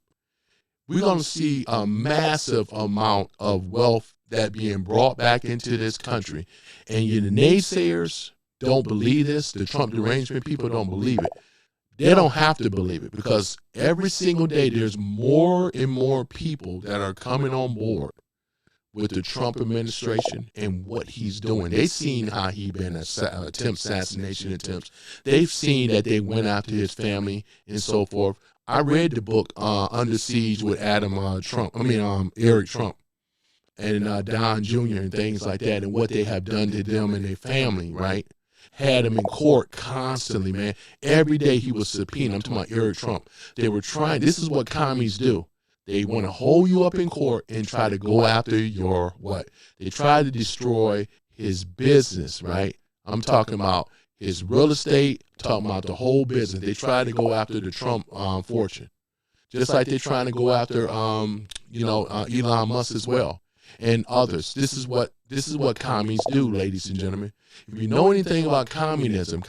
we're going to see a massive amount of wealth that being brought back into this country. And the naysayers don't believe this. The Trump derangement people don't believe it. They don't have to believe it because every single day there's more and more people that are coming on board with the Trump administration and what he's doing. They've seen how he been assassination attempts. They've seen that they went after his family and so forth. I read the book Under Siege with Eric Trump. And Don Jr. and things like that, and what they have done to them and their family, right? Had him in court constantly, man. Every day he was subpoenaed. I'm talking about Eric Trump. They were trying, this is what commies do. They want to hold you up in court and try to go after your what? They try to destroy his business, right? I'm talking about his real estate, talking about the whole business. They try to go after the Trump fortune, just like they're trying to go after Elon Musk as well and others. This is what commies do, ladies and gentlemen. If you know anything about communism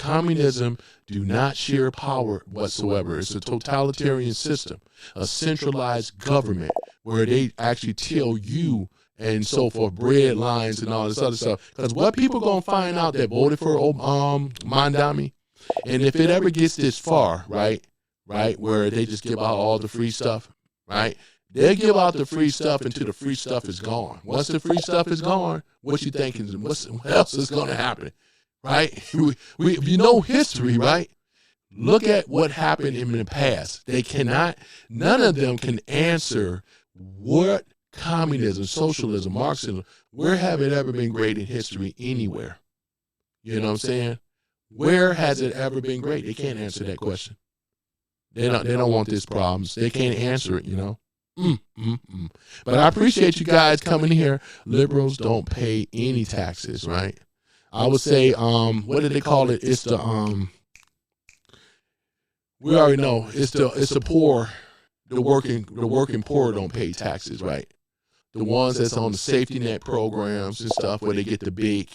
do not share power whatsoever. It's a totalitarian system, a centralized government where they actually tell you and so forth, bread lines and all this other stuff. Because what people gonna find out that voted for Mondami, and if it ever gets this far, right, where they just give out all the free stuff, right? They give out the free stuff until the free stuff is gone. Once the free stuff is gone, what you think is what else is going to happen, right? If you know history, right? Look at what happened in the past. None of them can answer what communism, socialism, Marxism, where have it ever been great in history anywhere? You know what I'm saying? Where has it ever been great? They can't answer that question. They don't want these problems. They can't answer it, you know. But I appreciate you guys coming here. Liberals don't pay any taxes, right? I would say, what do they call it? It's the we already know it's the poor, the working poor don't pay taxes, right? The ones that's on the safety net programs and stuff where they get the big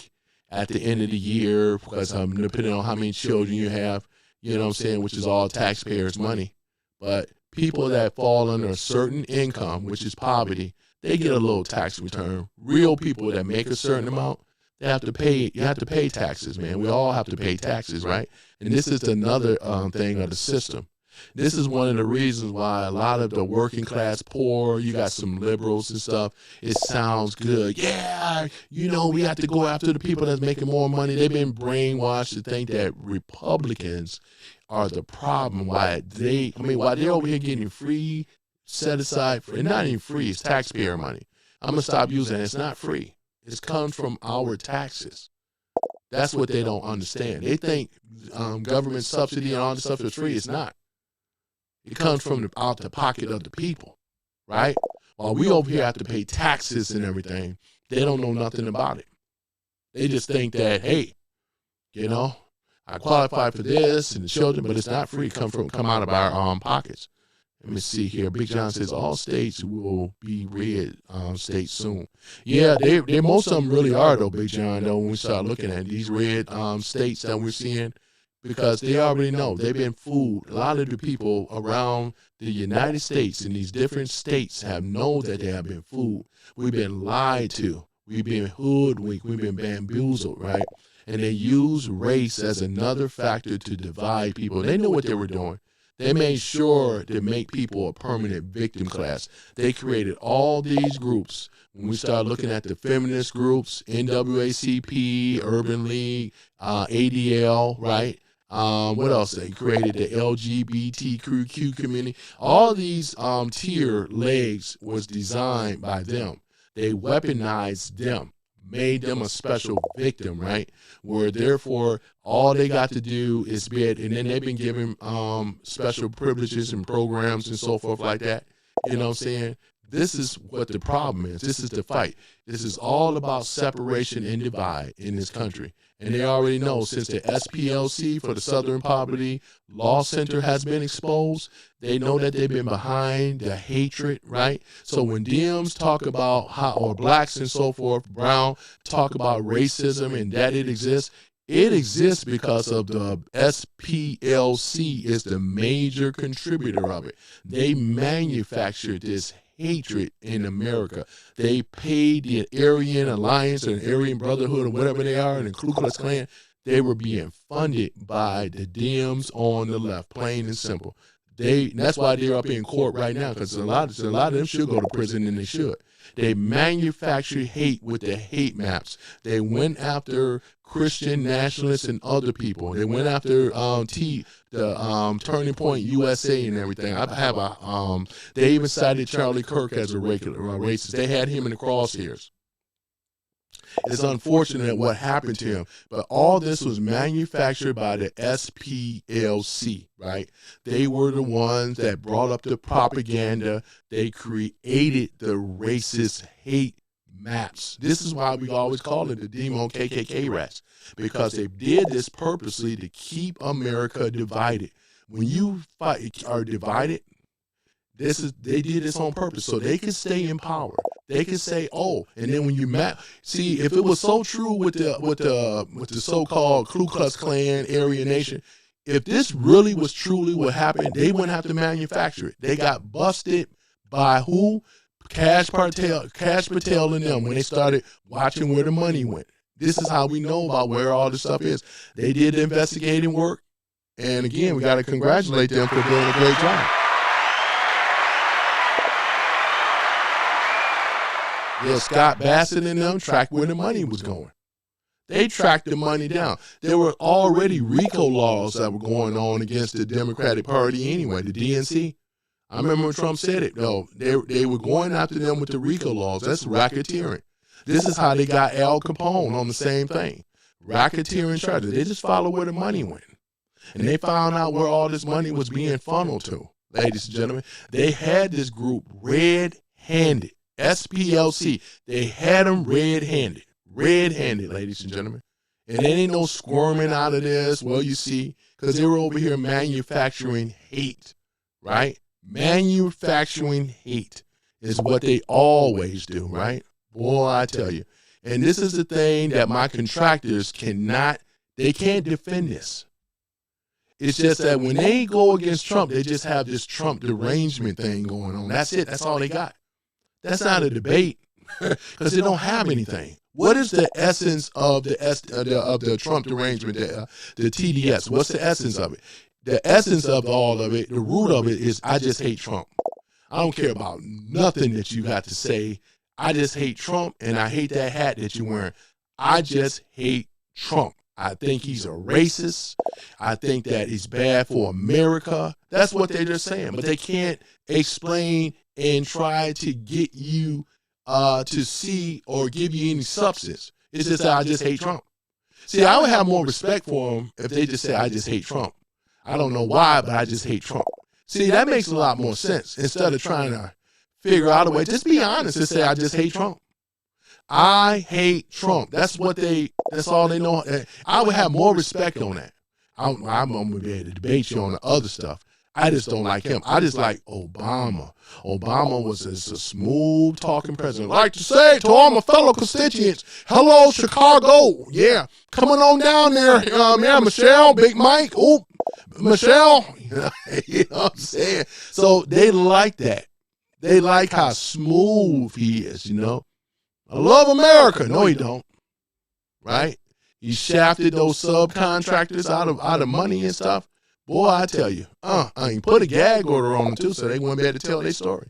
at the end of the year because depending on how many children you have, you know what I'm saying, which is all taxpayers' money. But people that fall under a certain income, which is poverty, they get a little tax return. Real people that make a certain amount, you have to pay taxes, man. We all have to pay taxes, right? And this is another thing of the system. This is one of the reasons why a lot of the working class poor, you got some liberals and stuff, it sounds good. Yeah, we have to go after the people that's making more money. They've been brainwashed to think that Republicans are the problem. Why they're over here getting free, set aside for, and not even free, it's taxpayer money. I'm going to stop using it. It's not free. It comes from our taxes. That's what they don't understand. They think government subsidy and all this stuff is free. It's not. It comes from out the pocket of the people, right? While we over here have to pay taxes and everything, they don't know nothing about it. They just think that, hey, I qualify for this and the children, but it's not free. Come out of our pockets. Let me see here. Big John says all states will be red states soon. Yeah, they most of them really are though, Big John. Though when we start looking at these red states that we're seeing, because they already know they've been fooled. A lot of the people around the United States in these different states know that they have been fooled. We've been lied to. We've been hoodwinked. We've been bamboozled, right? And they use race as another factor to divide people. They knew what they were doing. They made sure to make people a permanent victim class. They created all these groups. When we start looking at the feminist groups, NAACP, Urban League, ADL, right? What else? They created the LGBTQ community. All these tier legs was designed by them. They weaponized them, made them a special victim, right? Where therefore all they got to do is bid, and then they've been given special privileges and programs and so forth like that. You know what I'm saying? This is what the problem is. This is the fight. This is all about separation and divide in this country. And they already know since the SPLC for the Southern Poverty Law Center has been exposed, they know that they've been behind the hatred, right? So when Dems talk about or blacks and so forth, brown, talk about racism and that it exists because of the SPLC is the major contributor of it. They manufactured this hatred in America. They paid the Aryan Alliance or Aryan Brotherhood or whatever they are, and the Ku Klux Klan. They were being funded by the Dems on the left, plain and simple. That's why they're up in court right now, because a lot of them should go to prison, and they should. They manufactured hate with the hate maps. They went after Christian nationalists and other people. They went after the Turning Point USA and everything. They even cited Charlie Kirk as a racist. They had him in the crosshairs. It's unfortunate what happened to him, but all this was manufactured by the SPLC, right? They were the ones that brought up the propaganda. They created the racist hate maps. This is why we always call it the Demo KKK rats, because they did this purposely to keep America divided. When you are divided, they did this on purpose so they could stay in power. They could say, "Oh," and then when you see, if it was so true with the so-called Ku Klux Klan, Aryan Nation, if this really was truly what happened, they wouldn't have to manufacture it. They got busted by who? Cash Patel and them when they started watching where the money went. This is how we know about where all this stuff is. They did the investigating work, and again, we got to congratulate them for doing a great job. Yeah, Scott Bassett and them tracked where the money was going. They tracked the money down. There were already RICO laws that were going on against the Democratic Party anyway, the DNC. I remember when Trump said it, though. They were going after them with the RICO laws. That's racketeering. This is how they got Al Capone on the same thing. Racketeering charges. They just followed where the money went. And they found out where all this money was being funneled to, ladies and gentlemen. They had this group red-handed. SPLC, they had them red-handed, ladies and gentlemen. And there ain't no squirming out of this, well, you see, because they were over here manufacturing hate, right? Manufacturing hate is what they always do, right? Boy, I tell you. And this is the thing that my contractors can't defend this. It's just that when they go against Trump, they just have this Trump derangement thing going on. That's it. That's all they got. That's not a debate because they don't have anything. What is the essence of the Trump derangement, the TDS? What's the essence of it? The essence of all of it, the root of it is I just hate Trump. I don't care about nothing that you got to say. I just hate Trump, and I hate that hat that you're wearing. I just hate Trump. I think he's a racist. I think that he's bad for America. That's what they're just saying, but they can't explain and try to get you to see or give you any substance. It's just that I just hate Trump. See, I would have more respect for them if they just say, I just hate Trump. I don't know why, but I just hate Trump. See, that makes a lot more sense. Instead of trying to figure out a way, just be honest and say, I just hate Trump. I hate Trump. That's all they know. I would have more respect on that. I'm going to be able to debate you on the other stuff. I just don't like him. I just like Obama. Obama was a smooth talking president. I like to say to all my fellow constituents, hello, Chicago. Yeah, coming on down there. Yeah, Michelle, Big Mike. Oh, Michelle. You know what I'm saying? So they like that. They like how smooth he is, you know. I love America. No, he don't. Right? He shafted those subcontractors out of money and stuff. Boy, I tell you, he put a gag order on them too, so they wouldn't be able to tell their story.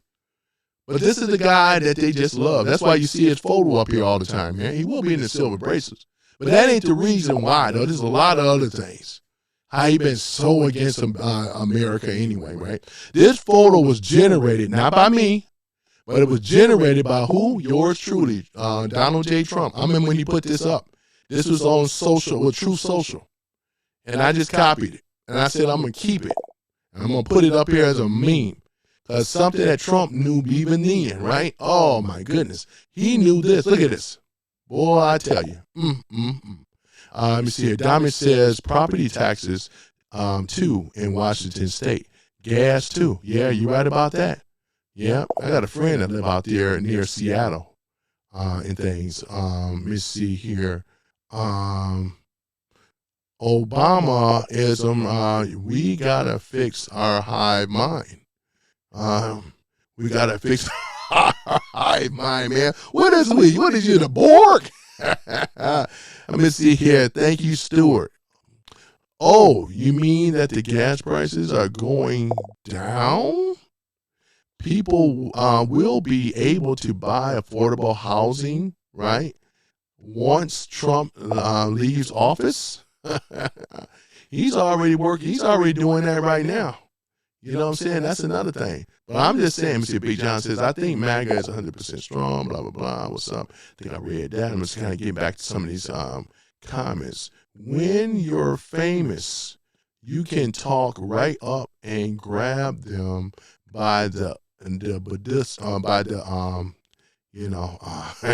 But this is the guy that they just love. That's why you see his photo up here all the time, man. He will be in the silver bracelets. But that ain't the reason why, though. There's a lot of other things. How he been so against America anyway, right? This photo was generated, not by me, but it was generated by who? Yours truly, Donald J. Trump. I remember when he put this up. This was on Truth Social. And I just copied it. And I said, I'm going to keep it. And I'm going to put it up here as a meme. Because something that Trump knew even then, right? Oh, my goodness. He knew this. Look at this. Boy, I tell you. Let me see here. Diamond says property taxes, too, in Washington State. Gas, too. Yeah, you right about that. Yeah, I got a friend that live out there near Seattle and things. Let me see here. Obama-ism, we got to fix our hive mind. We got to fix our hive mind, man. What is we? What is you, the Borg? Let me see here. Thank you, Stuart. Oh, you mean that the gas prices are going down? People will be able to buy affordable housing, right? Once Trump leaves office. He's already working. He's already doing that right now. You know what I'm saying? That's another thing. But I'm just saying, Mr. Big John says, I think MAGA is 100% strong, blah, blah, blah. What's up? I think I read that. I'm just kind of getting back to some of these comments. When you're famous, you can talk right up and grab them by the I ain't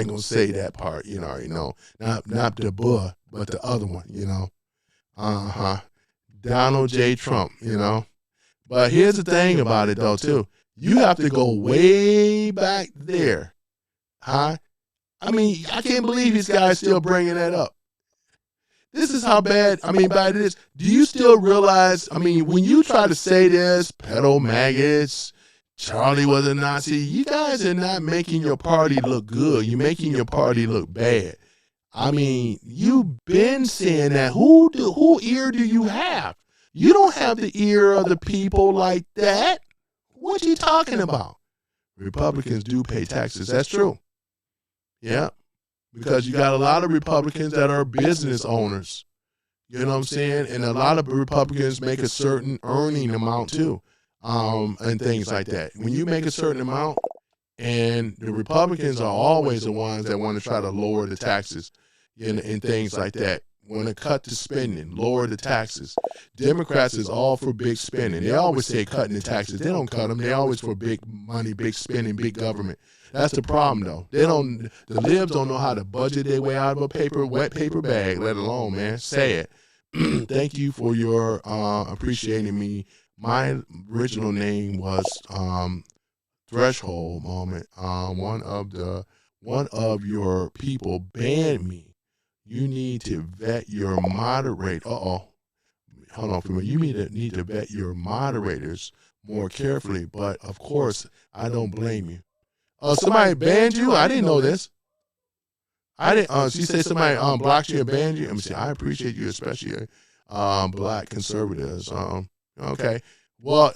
gonna say that part, already know. Not the buh, but the other one, Donald J. Trump, But here's the thing about it though, too. You have to go way back there. I mean, I can't believe these guys still bringing that up. This is how bad it is. Do you still realize, when you try to say this, pedo maggots, Charlie was a Nazi, you guys are not making your party look good. You're making your party look bad. You've been saying that. Who ear do you have? You don't have the ear of the people like that. What you talking about? Republicans do pay taxes. That's true. Yeah. Because you got a lot of Republicans that are business owners. You know what I'm saying? And a lot of Republicans make a certain earning amount too. And things like that. When you make a certain amount, and the Republicans are always the ones that want to try to lower the taxes and things like that. Want to cut the spending, lower the taxes. Democrats is all for big spending. They always say cutting the taxes. They don't cut them. They always for big money, big spending, big government. That's the problem, though. The libs don't know how to budget their way out of a wet paper bag, let alone, man, say it. Thank you for your appreciating me. My original name was Threshold Moment. One of your people banned me. You need to vet your moderator. Hold on for a minute. You need to vet your moderators more carefully. But of course, I don't blame you. Somebody banned you? I didn't know this. I didn't. She said somebody blocked you and banned you. I appreciate you, especially black conservatives. Okay. Well,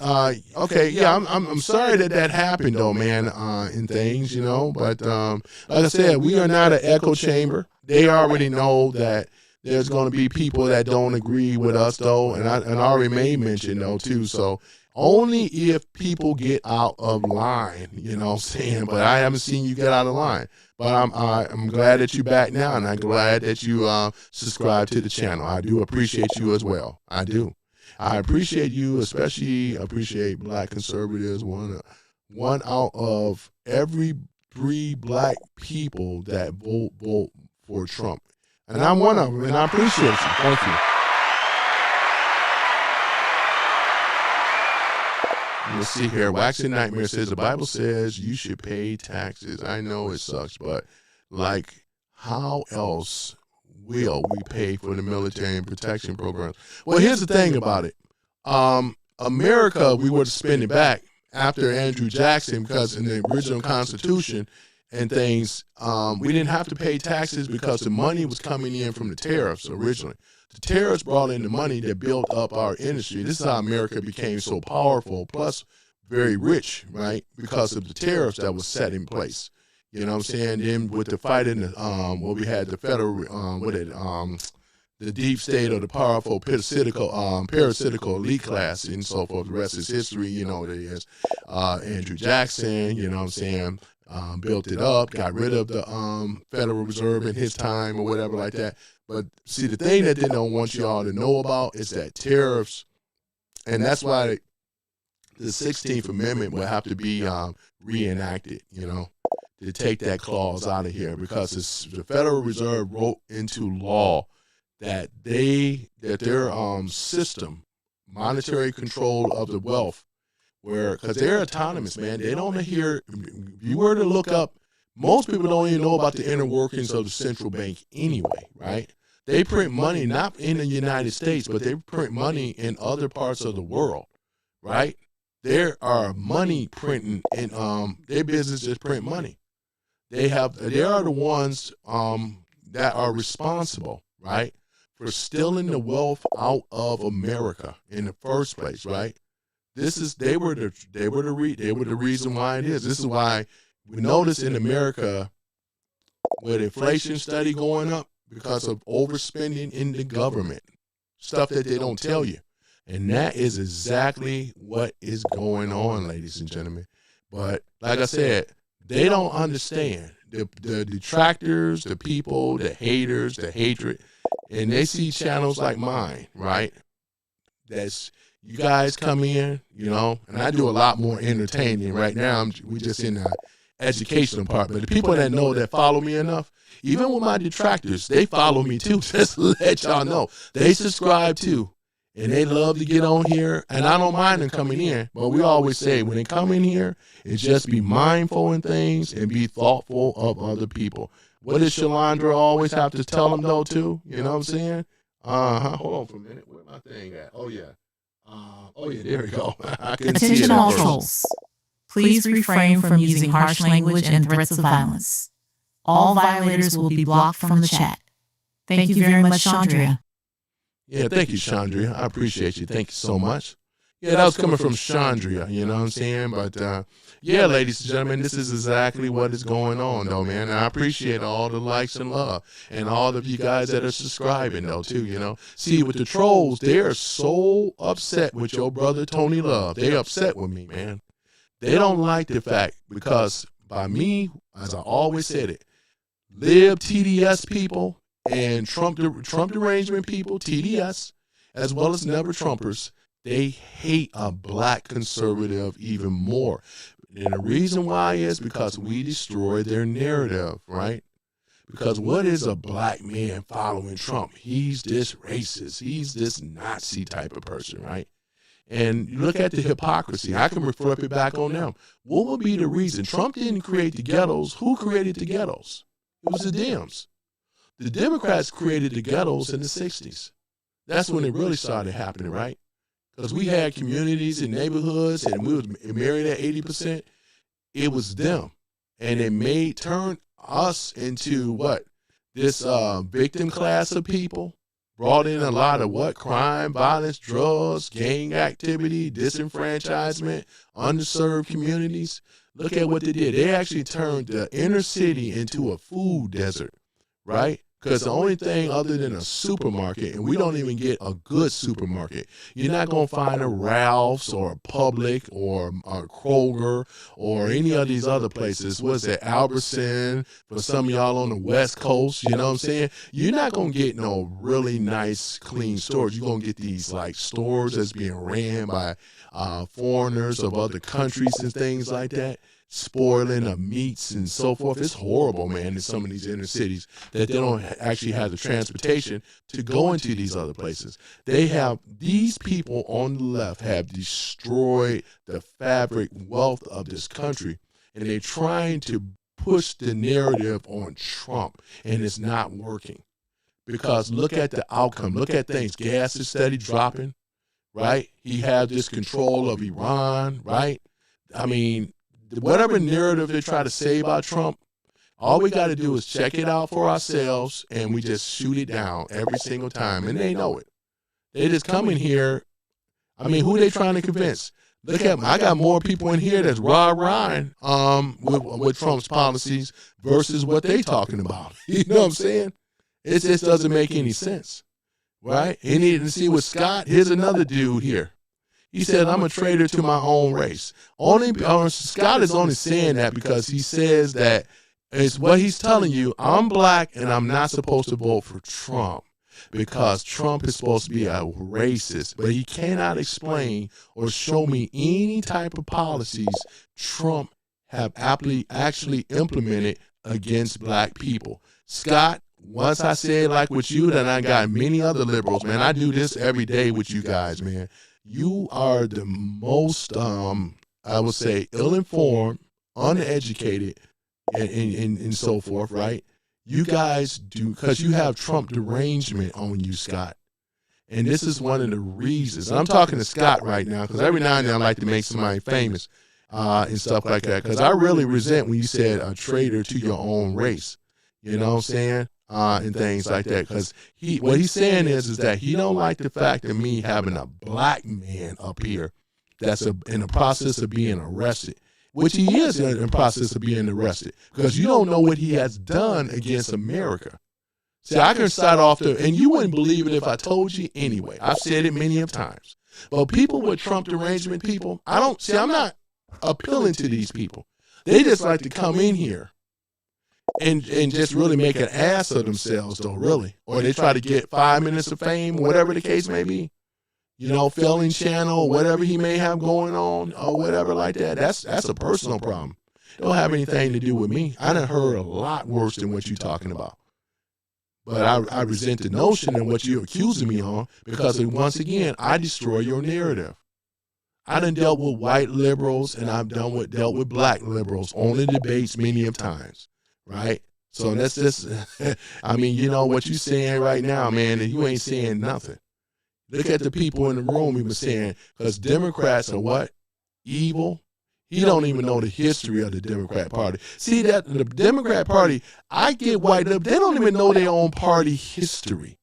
okay, yeah, I'm sorry that happened though, man, and things, but like I said, we are not an echo chamber. They already know that there's going to be people that don't agree with us though, and I already made mention though too, so only if people get out of line, you know what I'm saying, but I haven't seen you get out of line. But I'm glad that you're back now, and I'm glad that you subscribe to the channel. I do appreciate you as well. I do. I appreciate you, especially appreciate black conservatives. One out of every 3 black people that vote for Trump. And I'm one of them, and I appreciate you. Thank you. Let's see here. Waxing Nightmare says, the Bible says you should pay taxes. I know it sucks, but how else will we pay for the military and protection programs? Well, here's the thing about it. America, we were to spend it back after Andrew Jackson, because in the original Constitution and things, we didn't have to pay taxes because the money was coming in from the tariffs originally. The tariffs brought in the money that built up our industry. This is how America became so powerful, plus very rich, right? Because of the tariffs that was set in place. You know what I'm saying? Then with the fight in the, we had the federal, the deep state of the powerful parasitical elite class and so forth. The rest is history. There's Andrew Jackson, you know what I'm saying, built it up, got rid of the Federal Reserve in his time or whatever like that. But see, the thing that they don't want y'all to know about is that tariffs, and that's why the 16th Amendment will have to be reenacted, to take that clause out of here, because the Federal Reserve wrote into law that their system, monetary control of the wealth, because they're autonomous, man. They don't hear. If you were to look up, most people don't even know about the inner workings of the central bank anyway, right? They print money not in the United States, but they print money in other parts of the world, right? There are money printing, and their business is print money. They are the ones that are responsible, right, for stealing the wealth out of America in the first place, right? They were the reason why it is. This is why we notice in America with inflation study going up because of overspending in the government, stuff that they don't tell you. And that is exactly what is going on, ladies and gentlemen. But like I said, they don't understand. The detractors, the people, the haters, the hatred, and they see channels like mine, right? That's you guys come in, you know, and I do a lot more entertaining. Right now, we just in the educational part. But the people that know that follow me enough, even with my detractors, they follow me too. Just to let y'all know, they subscribe too. And they love to get on here, and I don't mind them coming in. But we always say when they come in here, it's just be mindful in things and be thoughtful of other people. What does Shalandra always have to tell them, though, too? You know what I'm saying? Hold on for a minute. Where's my thing at? Oh, yeah. There we go. I can see it. Attention all trolls. Please refrain from using harsh language and threats of violence. All violators will be blocked from the chat. Thank you very much, Chandria. Yeah, thank you, Chandria. I appreciate you. Thank you so much. Yeah, that was coming from Chandria, you know what I'm saying? But, yeah, ladies and gentlemen, this is exactly what is going on, though, man. And I appreciate all the likes and love and all of you guys that are subscribing, though, too, you know. See, with the trolls, they're so upset with your brother, Tony Love. They're upset with me, man. They don't like the fact because by me, as I always said it, lib TDS people, and Trump derangement people, TDS, as well as never Trumpers, they hate a black conservative even more. And the reason why is because we destroy their narrative, right? Because what is a black man following Trump? He's this racist. He's this Nazi type of person, right? And you look at the hypocrisy. I can reflect it back on them. What would be the reason? Trump didn't create the ghettos. Who created the ghettos? It was the Dems. The Democrats created the ghettos in the 60s. That's when it really started happening, right? Because we had communities and neighborhoods, and we was married at 80%. It was them. And it turned us into what? This victim class of people. Brought in a lot of what? Crime, violence, drugs, gang activity, disenfranchisement, underserved communities. Look at what they did. They actually turned the inner city into a food desert, right? Because the only thing other than a supermarket, and we don't even get a good supermarket, you're not going to find a Ralph's or a Publix or a Kroger or any of these other places. What's it, Albertson, for some of y'all on the West Coast, you know what I'm saying? You're not going to get no really nice, clean stores. You're going to get these like stores that's being ran by foreigners of other countries and things like that. Spoiling of meats and so forth. It's horrible, man, in some of these inner cities that they don't actually have the transportation to go into these other places. These people on the left have destroyed the fabric wealth of this country, and they're trying to push the narrative on Trump, and it's not working. Because look at the outcome. Look at things. Gas is steady dropping, right? He had this control of Iran, right? I mean, whatever narrative they try to say about Trump, all we got to do is check it out for ourselves, and we just shoot it down every single time, and they know it. They just come in here. I mean, who they trying to convince? Look at I got more people in here that's rah-rahing with Trump's policies versus what they talking about. You know what I'm saying? It just doesn't make any sense, right? And you need to see with Scott. Here's another dude here. He said, I'm a traitor to my own race. Scott is only saying that because he says that it's what he's telling you. I'm black and I'm not supposed to vote for Trump because Trump is supposed to be a racist. But he cannot explain or show me any type of policies Trump have actually implemented against black people. Scott, once I said like with you, then I got many other liberals, man. I do this every day with you guys, man. You are the most, I would say, ill-informed, uneducated, and so forth, right? You guys do, because you have Trump derangement on you, Scott. And this is one of the reasons. And I'm talking to Scott right now, because every now and then I like to make somebody famous and stuff like that, because I really resent when you said a traitor to your own race. You know what I'm saying? And things like that, because what he's saying is that he don't like the fact of me having a black man up here that's in the process of being arrested, which he is in the process of being arrested, because you don't know what he has done against America. See, I can start off there, and you wouldn't believe it if I told you anyway. I've said it many of times. But people with Trump derangement people, I'm not appealing to these people. They just like to come in here and just really make an ass of themselves, though, really. Or they try to get 5 minutes of fame, whatever the case may be. You know, failing channel, whatever he may have going on, or whatever like that. That's a personal problem. It don't have anything to do with me. I done heard a lot worse than what you're talking about. But I resent the notion and what you're accusing me on, because once again, I destroy your narrative. I done dealt with white liberals, and I've dealt with black liberals on the debates many of times, right? So that's just, I mean, you know what you're saying right now, man, and you ain't saying nothing. Look at the people in the room he was saying, because Democrats are what? Evil. He don't even know the history of the Democrat Party. See, that the Democrat Party, I get white up, they don't even know their own party history.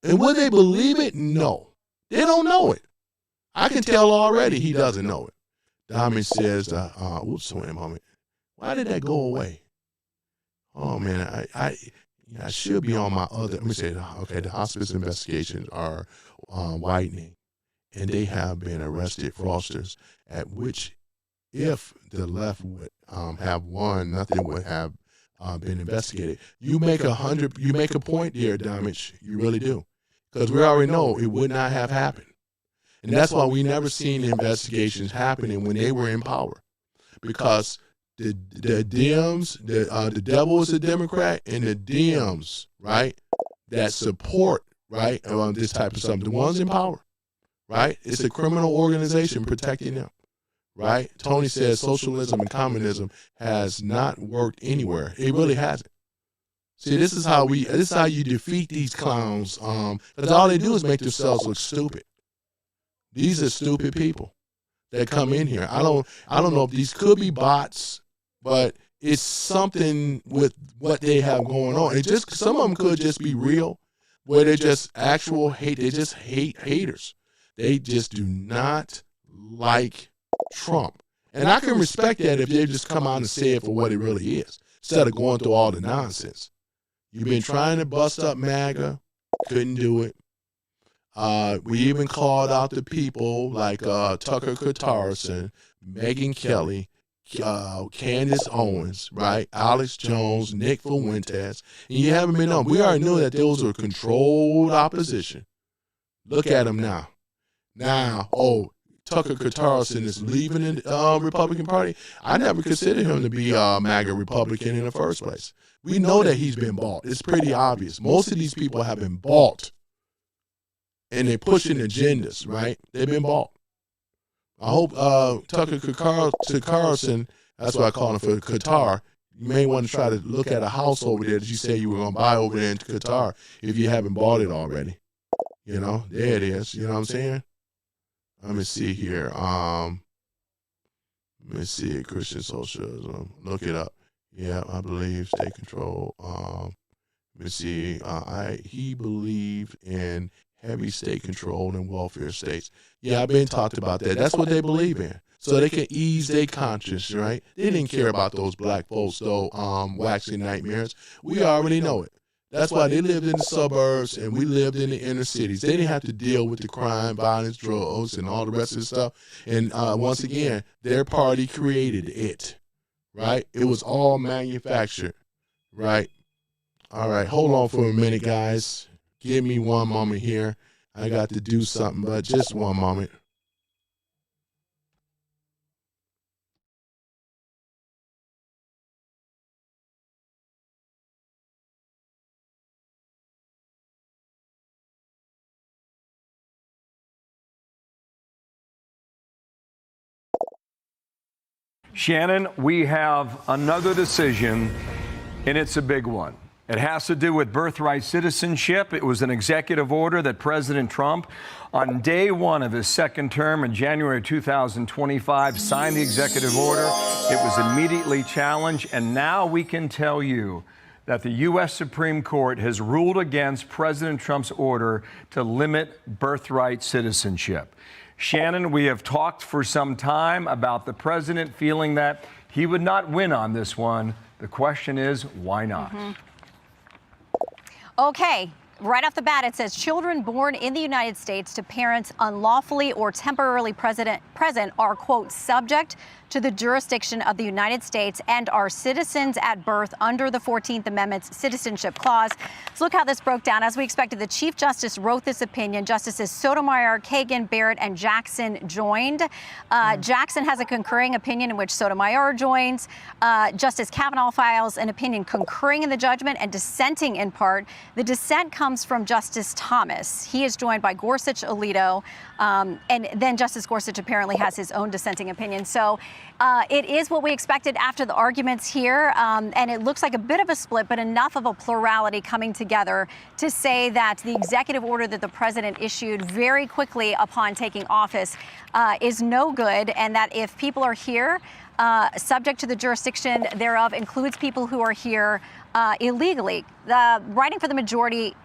And would they believe it? No. They don't know it. I can tell already he doesn't know it. Diamond says, oops, wait a moment. Why did that go away? Oh, man, I should be on my other, let me say, okay, the hospice investigations are widening, and they have been arrested fraudsters, at which, if the left would have won, nothing would have been investigated. You make a point there, Damage. You really do. Because we already know it would not have happened. And that's why we never seen the investigations happening when they were in power. Because the Dems, the devil is a Democrat, and the Dems, right, that support, right, this type of something, the ones in power, right? It's a criminal organization protecting them. Right? Tony says socialism and communism has not worked anywhere. It really hasn't. See, this is how you defeat these clowns. Because all they do is make themselves look stupid. These are stupid people that come in here. I don't know if these could be bots, but it's something with what they have going on. It just, some of them could just be real, where they're just actual hate. They just hate haters. They just do not like Trump. And I can respect that if they just come out and say it for what it really is, instead of going through all the nonsense. You've been trying to bust up MAGA, couldn't do it. We even called out the people like Tucker Carlson, Megyn Kelly, Candace Owens, right? Alex Jones, Nick Fuentes, and you haven't been on. We already knew that those were controlled opposition. Look at them now. Tucker Carlson is leaving the Republican Party. I never considered him to be a MAGA Republican in the first place. We know that he's been bought. It's pretty obvious. Most of these people have been bought, and they're pushing agendas, right? They've been bought. I hope Tucker Carlson, that's what I call him, for Qatar, you may want to try to look at a house over there that you say you were going to buy over there in Qatar if you haven't bought it already. You know, there it is. You know what I'm saying? Let me see here. Let me see. Christian socialism. Look it up. Yeah, I believe state control. Let me see. He believed in heavy state control and welfare states. Yeah, I've been talked about that. That's what they believe in. So they can ease their conscience, right? They didn't care about those black folks, though, waxing nightmares. We already know it. That's why they lived in the suburbs and we lived in the inner cities. They didn't have to deal with the crime, violence, drugs, and all the rest of the stuff. And once again, their party created it, right? It was all manufactured, right? All right, hold on for a minute, guys. Give me one moment here. I got to do something, but just one moment. Shannon, we have another decision, and it's a big one. It has to do with birthright citizenship. It was an executive order that President Trump, on day one of his second term in January 2025, signed the executive order. It was immediately challenged, and now we can tell you that the U.S. Supreme Court has ruled against President Trump's order to limit birthright citizenship. Shannon, we have talked for some time about the president feeling that he would not win on this one. The question is, why not? Okay. Right off the bat, it says children born in the United States to parents unlawfully or temporarily present are, quote, subject to the jurisdiction of the United States and are citizens at birth under the 14th Amendment's Citizenship Clause. So look how this broke down. As we expected, the Chief Justice wrote this opinion. Justices Sotomayor, Kagan, Barrett, and Jackson joined. Jackson has a concurring opinion in which Sotomayor joins. Justice Kavanaugh files an opinion concurring in the judgment and dissenting in part. The dissent comes from Justice Thomas. He is joined by Gorsuch, Alito, and then Justice Gorsuch apparently has his own dissenting opinion. So it is what we expected after the arguments here, and it looks like a bit of a split, but enough of a plurality coming together to say that the executive order that the president issued very quickly upon taking office is no good, and that if people are here, subject to the jurisdiction thereof includes people who are here illegally. Writing for the majority,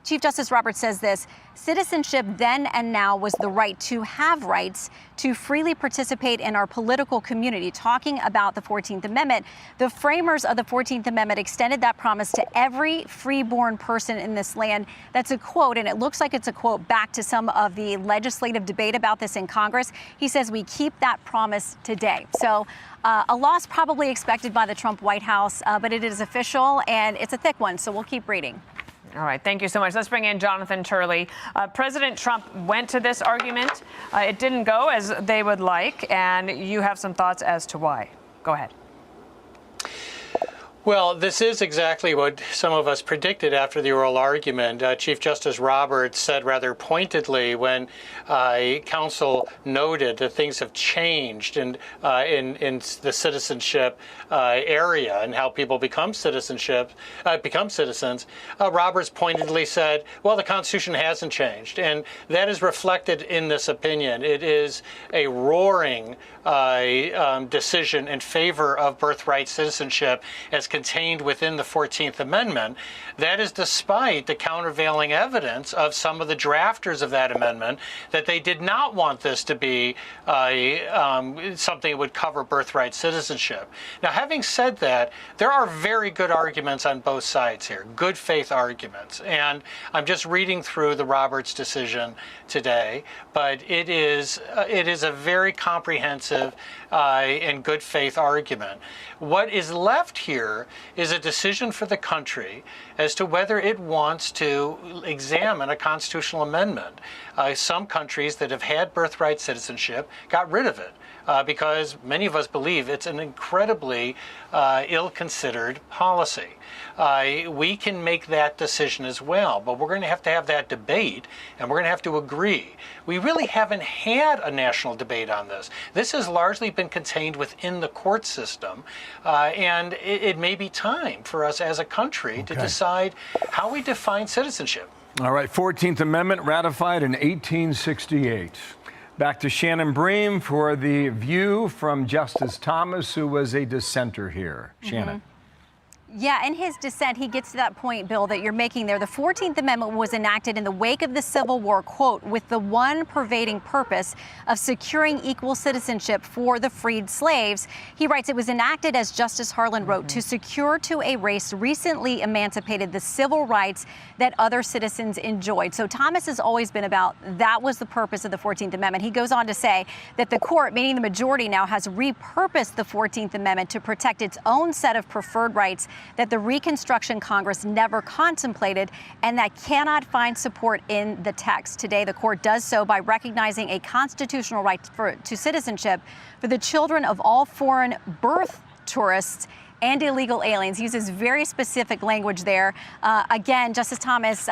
Chief Justice Roberts says this: citizenship then and now was the right to have rights to freely participate in our political community. Talking about the 14th Amendment, the framers of the 14th Amendment extended that promise to every freeborn person in this land. That's a quote, and it looks like it's a quote back to some of the legislative debate about this in Congress. He says we keep that promise today. So a loss probably expected by the Trump White House, but it is official and it's a thick one, so we'll keep reading. All right, thank you so much. Let's bring in Jonathan Turley. President Trump went to this argument. It didn't go as they would like, and you have some thoughts as to why. Go ahead. Well, this is exactly what some of us predicted after the oral argument. Chief Justice Roberts said rather pointedly when counsel noted that things have changed in the citizenship area and how people become citizens. Roberts pointedly said, well, the Constitution hasn't changed. And that is reflected in this opinion. It is a roaring decision in favor of birthright citizenship as contained within the 14th Amendment. That is despite the countervailing evidence of some of the drafters of that amendment that they did not want this to be something that would cover birthright citizenship. Now, having said that, there are very good arguments on both sides here, good faith arguments. And I'm just reading through the Roberts decision today, but it is a very comprehensive and good faith argument. What is left here is a decision for the country as to whether it wants to examine a constitutional amendment. Some countries that have had birthright citizenship got rid of it because many of us believe it's an incredibly ill-considered policy. We can make that decision as well, but we're going to have that debate, and we're going to have to agree. We really haven't had a national debate on this. This has largely been contained within the court system, and it may be time for us as a country to decide how we define citizenship. All right, 14th Amendment ratified in 1868. Back to Shannon Bream for the view from Justice Thomas, who was a dissenter here. Shannon. Yeah, in his dissent, he gets to that point, Bill, that you're making there. The 14th Amendment was enacted in the wake of the Civil War, quote, with the one pervading purpose of securing equal citizenship for the freed slaves. He writes, it was enacted, as Justice Harlan wrote, to secure to a race recently emancipated the civil rights that other citizens enjoyed. So Thomas has always been about that was the purpose of the 14th Amendment. He goes on to say that the court, meaning the majority now, has repurposed the 14th Amendment to protect its own set of preferred rights that the Reconstruction Congress never contemplated and that cannot find support in the text. Today, the court does so by recognizing a constitutional right to citizenship for the children of all foreign birth tourists and illegal aliens. He uses very specific language there. Again, Justice Thomas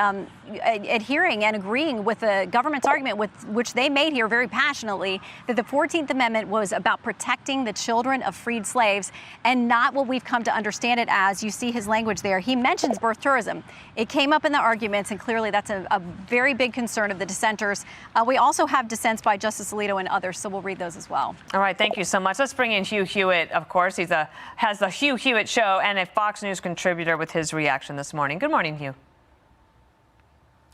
adhering and agreeing with the government's argument, with which they made here very passionately, that the 14th Amendment was about protecting the children of freed slaves and not what we've come to understand it as. You see his language there. He mentions birth tourism. It came up in the arguments, and clearly that's a very big concern of the dissenters. We also have dissents by Justice Alito and others, so we'll read those as well. All right, thank you so much. Let's bring in Hugh Hewitt, of course. Has the Hugh Hewitt Show and a Fox News contributor with his reaction this morning. Good morning, Hugh.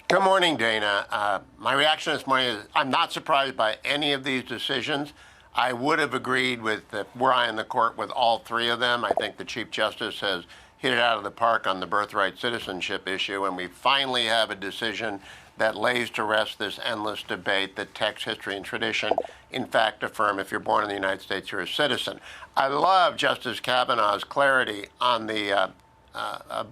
Good morning, Dana. My reaction this morning is I'm not surprised by any of these decisions. I would have agreed with were I in the court with all three of them. I think the Chief Justice has hit it out of the park on the birthright citizenship issue, and we finally have a decision that lays to rest this endless debate that text, history, and tradition, in fact, affirm if you're born in the United States, you're a citizen. I love Justice Kavanaugh's clarity on the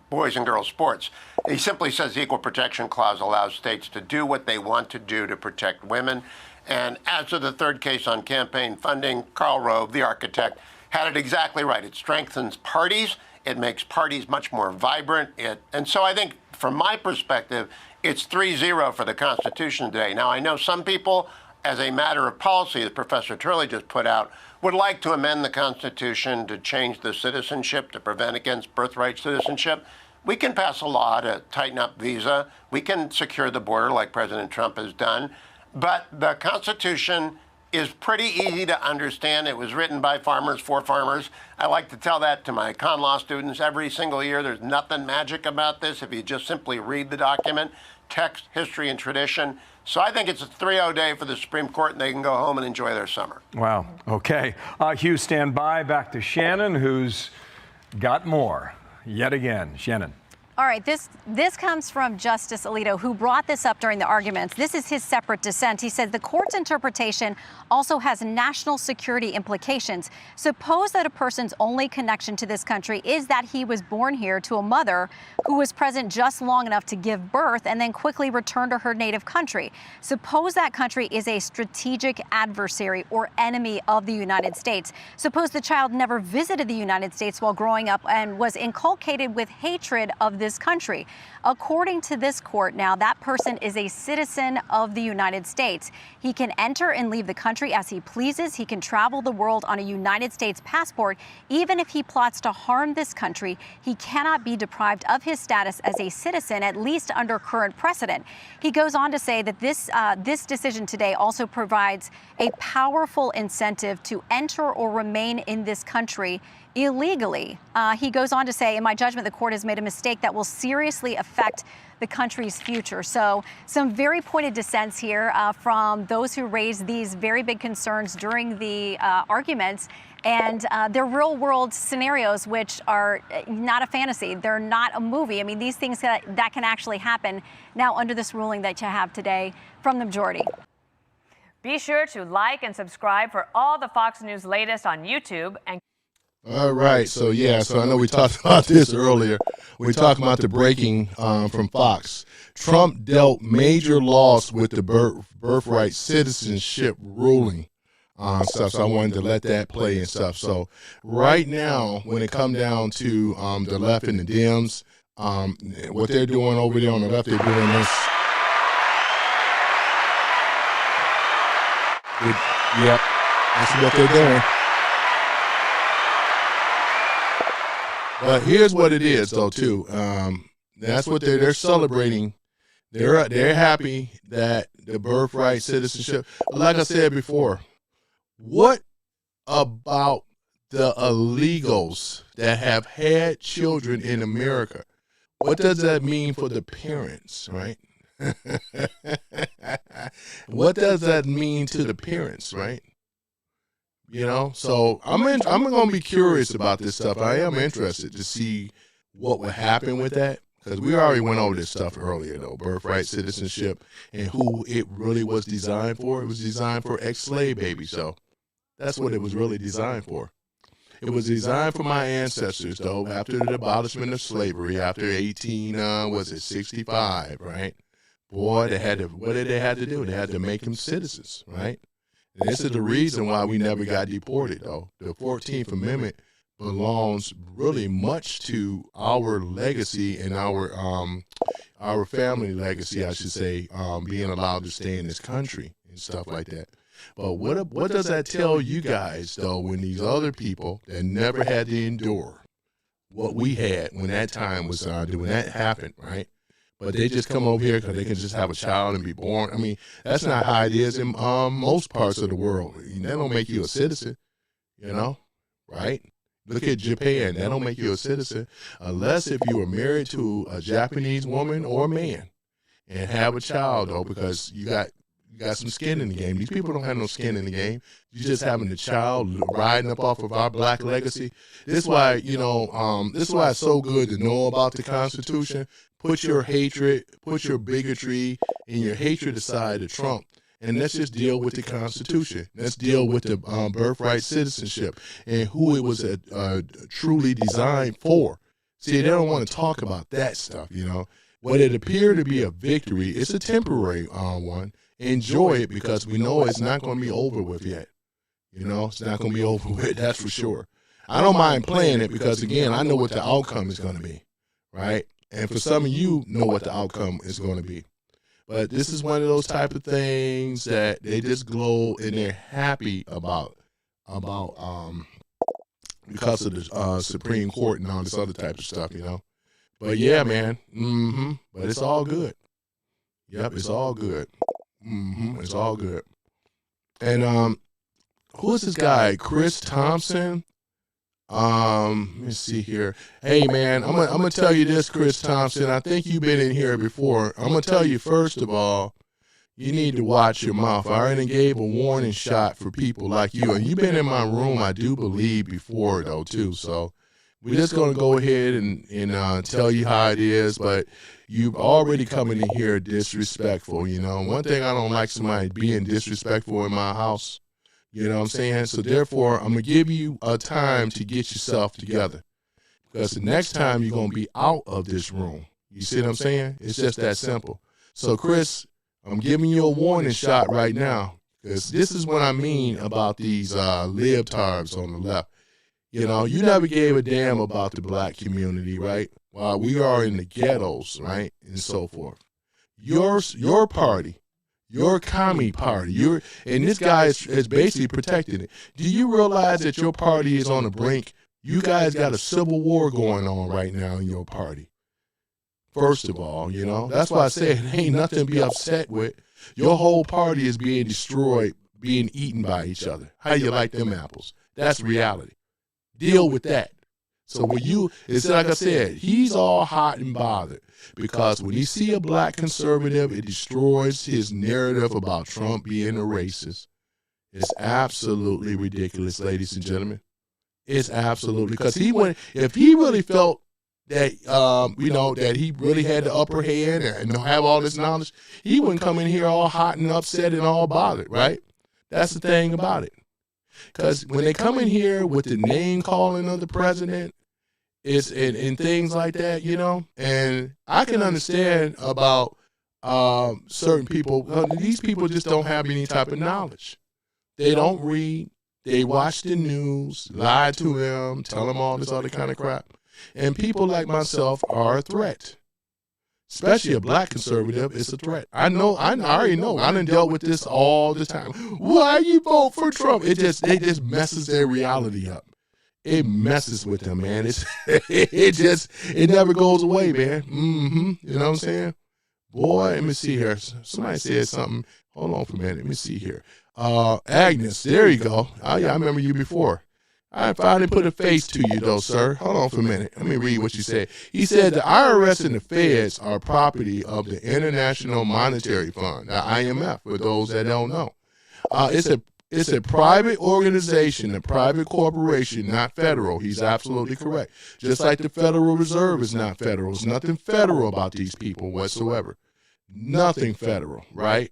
boys and girls sports. He simply says the Equal Protection Clause allows states to do what they want to do to protect women. And as to the third case on campaign funding, Karl Rove, the architect, had it exactly right. It strengthens parties. It makes parties much more vibrant. And so I think, from my perspective, it's 3-0 for the Constitution today. Now, I know some people, as a matter of policy, as Professor Turley just put out, would like to amend the Constitution to change the citizenship to prevent against birthright citizenship. We can pass a law to tighten up visa. We can secure the border like President Trump has done. But the Constitution is pretty easy to understand. It was written by farmers for farmers. I like to tell that to my con law students every single year. There's nothing magic about this if you just simply read the document, text, history, and tradition. So I think it's a 3-0 day for the Supreme Court, and they can go home and enjoy their summer. Wow. Okay. Hugh, stand by. Back to Shannon, who's got more yet again. Shannon. All right, this comes from Justice Alito, who brought this up during the arguments. This is his separate dissent. He said the court's interpretation also has national security implications. Suppose that a person's only connection to this country is that he was born here to a mother who was present just long enough to give birth and then quickly return to her native country. Suppose that country is a strategic adversary or enemy of the United States. Suppose the child never visited the United States while growing up and was inculcated with hatred of this country. According to this court now, that person is a citizen of the United States. He can enter and leave the country as he pleases. He can travel the world on a United States passport. Even if he plots to harm this country, he cannot be deprived of his status as a citizen, at least under current precedent. He goes on to say that this decision today also provides a powerful incentive to enter or remain in this country illegally. He goes on to say, in my judgment, the court has made a mistake that will seriously affect the country's future. So some very pointed dissents here from those who raised these very big concerns during the arguments. And they're real world scenarios, which are not a fantasy. They're not a movie. I mean, these things that can actually happen now under this ruling that you have today from the majority. Be sure to like and subscribe for all the Fox News latest on YouTube. And all right, so I know we talked about this earlier. We talked about the breaking from Fox. Trump dealt major loss with the birthright citizenship ruling stuff, so I wanted to let that play and stuff. So right now, when it comes down to the left and the Dems, what they're doing over there on the left, they're doing this. Yep, that's what they're doing. But here's what it is, though, too. That's what they're celebrating. They're happy that the birthright citizenship. Like I said before, what about the illegals that have had children in America? What does that mean for the parents, right? What does that mean to the parents, right? You know, so I'm going to be curious about this stuff. I am interested to see what would happen with that, because we already went over this stuff earlier, though, birthright citizenship and who it really was designed for. It was designed for ex-slave babies, so that's what it was really designed for. It was designed for my ancestors, though, after the abolishment of slavery, after 1865, right? Boy, what did they have to do? They had to make them citizens, right? And this is the reason why we never got deported, though. The 14th Amendment belongs really much to our legacy and our family legacy, I should say, being allowed to stay in this country and stuff like that. But what does that tell you guys, though, when these other people that never had to endure what we had when that time was when that happened, right? But they just come over here because they can just have a child and be born. I mean, that's not how it is in most parts of the world. That don't make you a citizen, you know, right? Look at Japan. That don't make you a citizen unless if you are married to a Japanese woman or a man and have a child, though, because you got got some skin in the game. These people don't have no skin in the game. You just having a child riding up off of our black legacy. This is why, this is why it's so good to know about the Constitution. Put your hatred, put your bigotry and your hatred aside to Trump. And let's just deal with the Constitution. Let's deal with the birthright citizenship and who it was truly designed for. See, they don't want to talk about that stuff, What it appeared to be a victory, it's a temporary one. Enjoy it because we know it's not going to be over with yet. It's not going to be over with, that's for sure. I don't mind playing it because, again, I know what the outcome is going to be, right? And for some of you know what the outcome is going to be. But this is one of those type of things that they just glow and they're happy about because of the Supreme Court and all this other type of stuff, But yeah, man, but it's all good. Yep, it's all good. It's all good. And who is this guy? Chris Thompson? Let me see here. Hey man, I'm gonna tell you this, Chris Thompson. I think you've been in here before. I'm gonna tell you first of all, you need to watch your mouth. I already gave a warning shot for people like you, and you've been in my room, I do believe, before though too. So we're just gonna go ahead and tell you how it is. But you've already coming in here disrespectful. One thing I don't like somebody being disrespectful in my house. You know what I'm saying? So therefore, I'm going to give you a time to get yourself together. Because the next time you're going to be out of this room. You see what I'm saying? It's just that simple. So Chris, I'm giving you a warning shot right now. Because this is what I mean about these libtards on the left. You never gave a damn about the black community, right? While we are in the ghettos, right? And so forth. Your party. Your commie party, and this guy is basically protecting it. Do you realize that your party is on the brink? You guys got a civil war going on right now in your party. First of all, that's why I said it ain't nothing to be upset with. Your whole party is being destroyed, being eaten by each other. How you like them apples? That's reality. Deal with that. So it's like I said, he's all hot and bothered because when he see a black conservative, it destroys his narrative about Trump being a racist. It's absolutely ridiculous, ladies and gentlemen. It's absolutely, because if he really felt that, that he really had the upper hand and have all this knowledge, he wouldn't come in here all hot and upset and all bothered, right? That's the thing about it. Because when they come in here with the name calling of the president, it's and things like that, and I can understand about certain people. These people just don't have any type of knowledge. They don't read. They watch the news, lie to them, tell them all this other kind of crap. And people like myself are a threat. Especially a black conservative is a threat. I already know. I done dealt with this all the time. Why you vote for Trump? It just messes their reality up. It messes with them, man. It never goes away, man. You know what I'm saying? Boy, let me see here. Somebody said something. Hold on for a minute. Let me see here. Agnes, there you go. Oh, yeah, I remember you before. I finally put a face to you, though, sir. Hold on for a minute. Let me read what you said. He said the IRS and the feds are property of the International Monetary Fund, the IMF, for those that don't know. It's a private organization, a private corporation, not federal. He's absolutely correct. Just like the Federal Reserve is not federal. There's nothing federal about these people whatsoever. Nothing federal, right?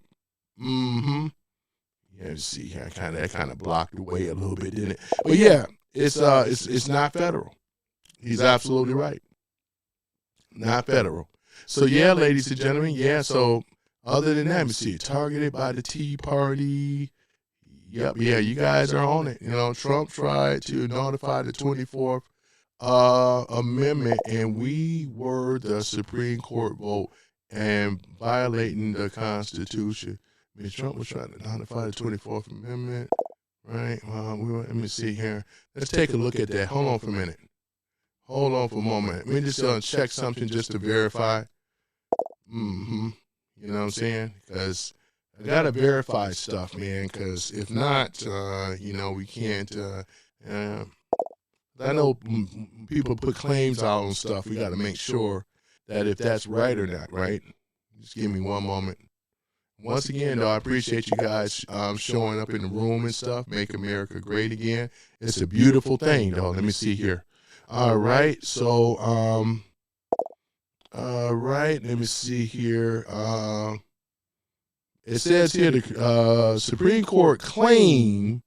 Yeah, let's see here. That kind of blocked the way a little bit, didn't it? But yeah, it's not federal. He's absolutely right. Not federal. So yeah, ladies and gentlemen, yeah. So other than that, let me see. Targeted by the Tea Party. Yep, yeah, you guys are on it. Trump tried to notify the 24th Amendment, and we were the Supreme Court vote and violating the Constitution. Trump was trying to notify the 24th Amendment, right? Let me see here. Let's take a look at that. Hold on for a minute. Hold on for a moment. Let me just check something just to verify. You know what I'm saying? Because I got to verify stuff, man, because if not, we can't. I know people put claims out on stuff. We got to make sure that if that's right or not, right? Just give me one moment. Once again, though, I appreciate you guys showing up in the room and stuff. Make America great again. It's a beautiful thing, though. Let me see here. All right. So, all right. Let me see here. It says here the Supreme Court claim,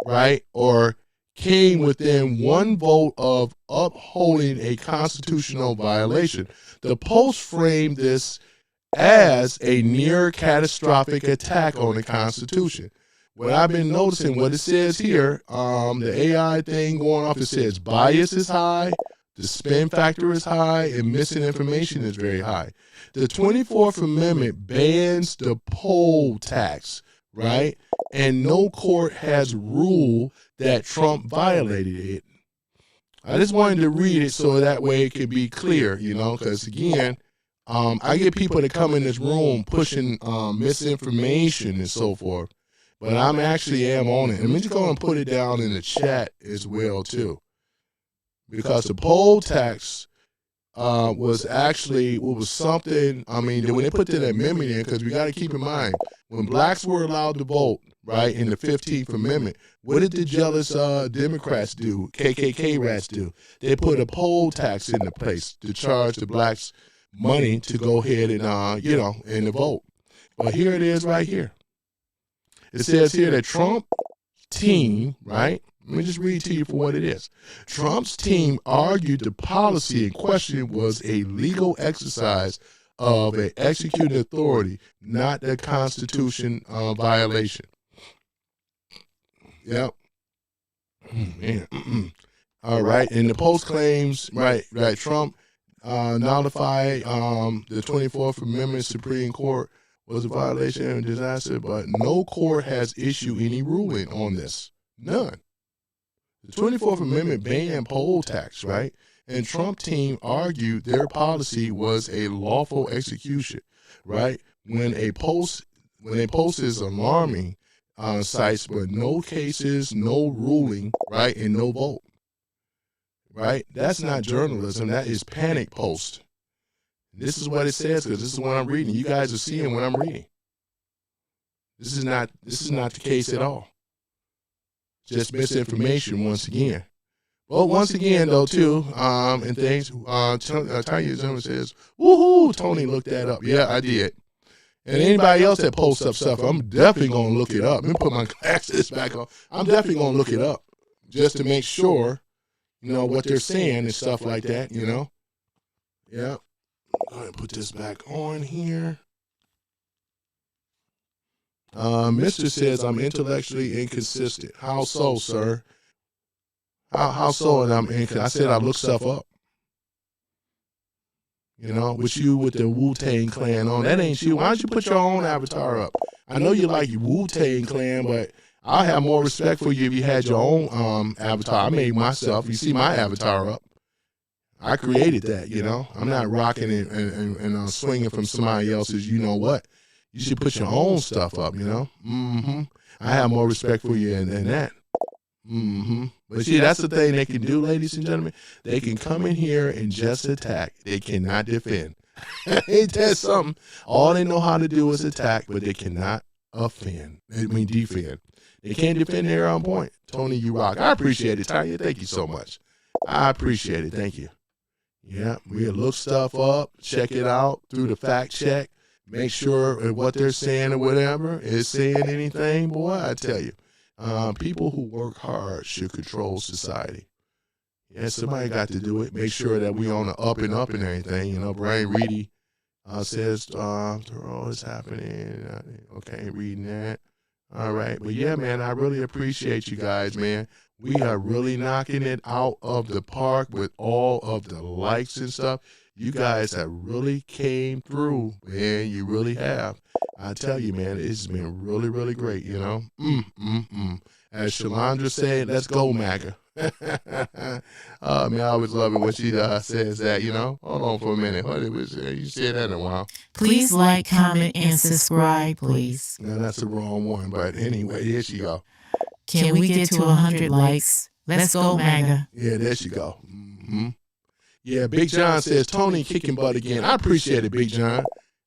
right, or came within one vote of upholding a constitutional violation. The Post framed this as a near catastrophic attack on the Constitution. What I've been noticing, what it says here, the AI thing going off, it says bias is high, the spin factor is high, and missing information is very high. The 24th Amendment bans the poll tax, right? And no court has ruled that Trump violated it. I just wanted to read it so that way it could be clear, because again, I get people that come in this room pushing misinformation and so forth, but I'm actually on it. And I'm just going to put it down in the chat as well, too, because the poll tax was actually something, when they put that amendment in, because we got to keep in mind, when blacks were allowed to vote, right, in the 15th Amendment, what did the jealous Democrats do, KKK rats do? They put a poll tax into place to charge the blacks money to go ahead and, and to vote. But here it is right here. It says here that Trump team, right? Let me just read to you for what it is. Trump's team argued the policy in question was a legal exercise of an executing authority, not a Constitution violation. Yep. Man. All right. And the Post claims, right, Trump nullified the 24th Amendment Supreme Court was a violation and disaster, but no court has issued any ruling on this. None. The 24th Amendment banned poll tax, right? And Trump team argued their policy was a lawful execution, right? When a post is alarming sites, but no cases, no ruling, right, and no vote, right? That's not journalism. That is panic post. This is what it says because this is what I'm reading. You guys are seeing what I'm reading. This is not the case at all. Just misinformation once again. Well, once again, though, too, and things, Tanya Zimmer says, woohoo, Tony looked that up. Yeah, I did. And anybody else that posts up stuff, I'm definitely going to look it up. Let me put my glasses back on. I'm definitely going to look it up just to make sure, what they're saying and stuff like that, Yeah. Go ahead and put this back on here. Mr. says, I'm intellectually inconsistent. How so, sir? How so? And I said I look stuff up. With you with the Wu-Tang Clan on. That ain't you. Why don't you put your own avatar up? I know you like your Wu-Tang Clan, but I'll have more respect for you if you had your own avatar. I made myself. You see my avatar up. I created that, I'm not rocking it and swinging from somebody else's, what. You should put your own stuff up, I have more respect for you than that. But see, that's the thing they can do, ladies and gentlemen. They can come in here and just attack. They cannot defend. Ain't that something? All they know how to do is attack, but they cannot defend. They can't defend their own point. Tony, you rock. I appreciate it, Tanya. Thank you so much. I appreciate it. Thank you. Yeah, we'll look stuff up, check it out through the fact check, make sure what they're saying or whatever is saying anything. Boy, I tell you, people who work hard should control society. Yeah, somebody got to do it. Make sure that we on the up and up and everything. Brian Reedy says, all is happening. Okay, reading that. All right. But yeah, man, I really appreciate you guys, man. We are really knocking it out of the park with all of the likes and stuff. You guys have really came through, man. You really have. I tell you, man, it's been really, really great, As Shalandra said, let's go, MAGA. Man, I always love it when she says that, Hold on for a minute. What did we say? You said that in a while. Please like, comment, and subscribe, please. No, that's the wrong one, but anyway, here she go. Can we get to 100 likes? Let's go, MAGA. Yeah, there she go. Yeah, Big John says, Tony kicking butt again. I appreciate it, Big John.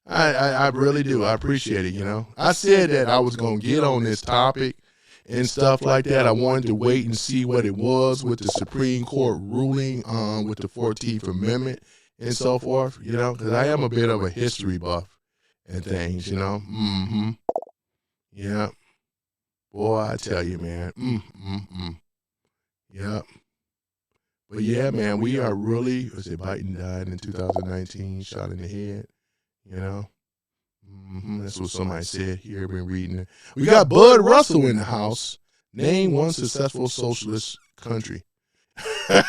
I really do. I appreciate it, you know. I said that I was going to get on this topic and stuff like that. I wanted to wait and see what it was with the Supreme Court ruling with the 14th Amendment and so forth, you know, because I am a bit of a history buff and things, you know. Yeah. Boy, I tell you, man. Yeah. But yeah, man, we are really, Biden died in 2019, shot in the head, you know. That's what somebody said here, been reading it. We got Bud Russell in the house. Name one successful socialist country. For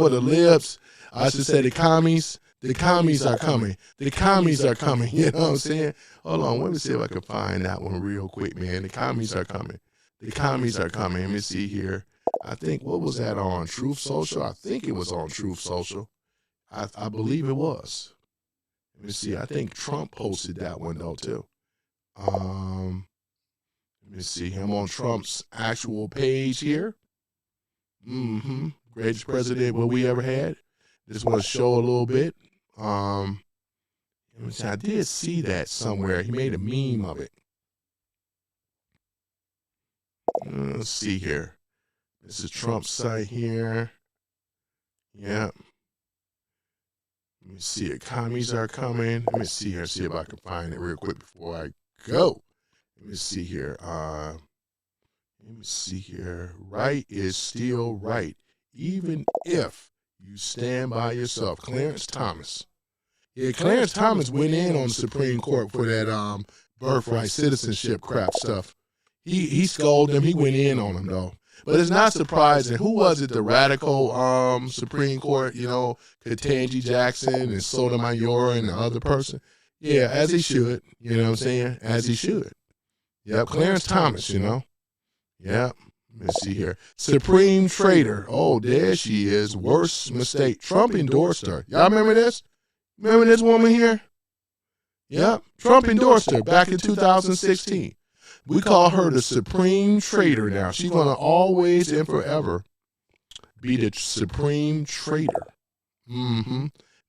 the libs? I should say the commies. The commies are coming. The commies are coming. You know what I'm saying? Hold on, let me see if I can find that one real quick, man. The commies are coming. The commies are coming. Let me see here. I think, what was that on? Truth Social? I think it was on Truth Social. I believe it was. Let me see. I think Trump posted that one, though, too. Let me see. I'm on Trump's actual page here. Greatest president what we ever had. Just want to show a little bit. Let me see. I did see that somewhere. He made a meme of it. Let's see here. This is Trump's site here. Yeah. Let me see it. Commies are coming. Let me see here. See if I can find it real quick before I go. Let me see here. Right is still right, even if you stand by yourself. Clarence Thomas. Yeah, Clarence Thomas went in on the Supreme Court for that birthright citizenship crap stuff. He scolded him. He went in on him, though. But it's not surprising. Who was it? The radical Supreme Court, you know, Ketanji Jackson and Sotomayor and the other person. Yeah, as he should. You know what I'm saying? As he should. Yep, Clarence Thomas, you know. Yep. Let's see here. Supreme traitor. Oh, there she is. Worst mistake. Trump endorsed her. Y'all remember this? Remember this woman here? Yep. Trump endorsed her back in 2016. We call her the supreme traitor now. She's going to always and forever be the supreme traitor.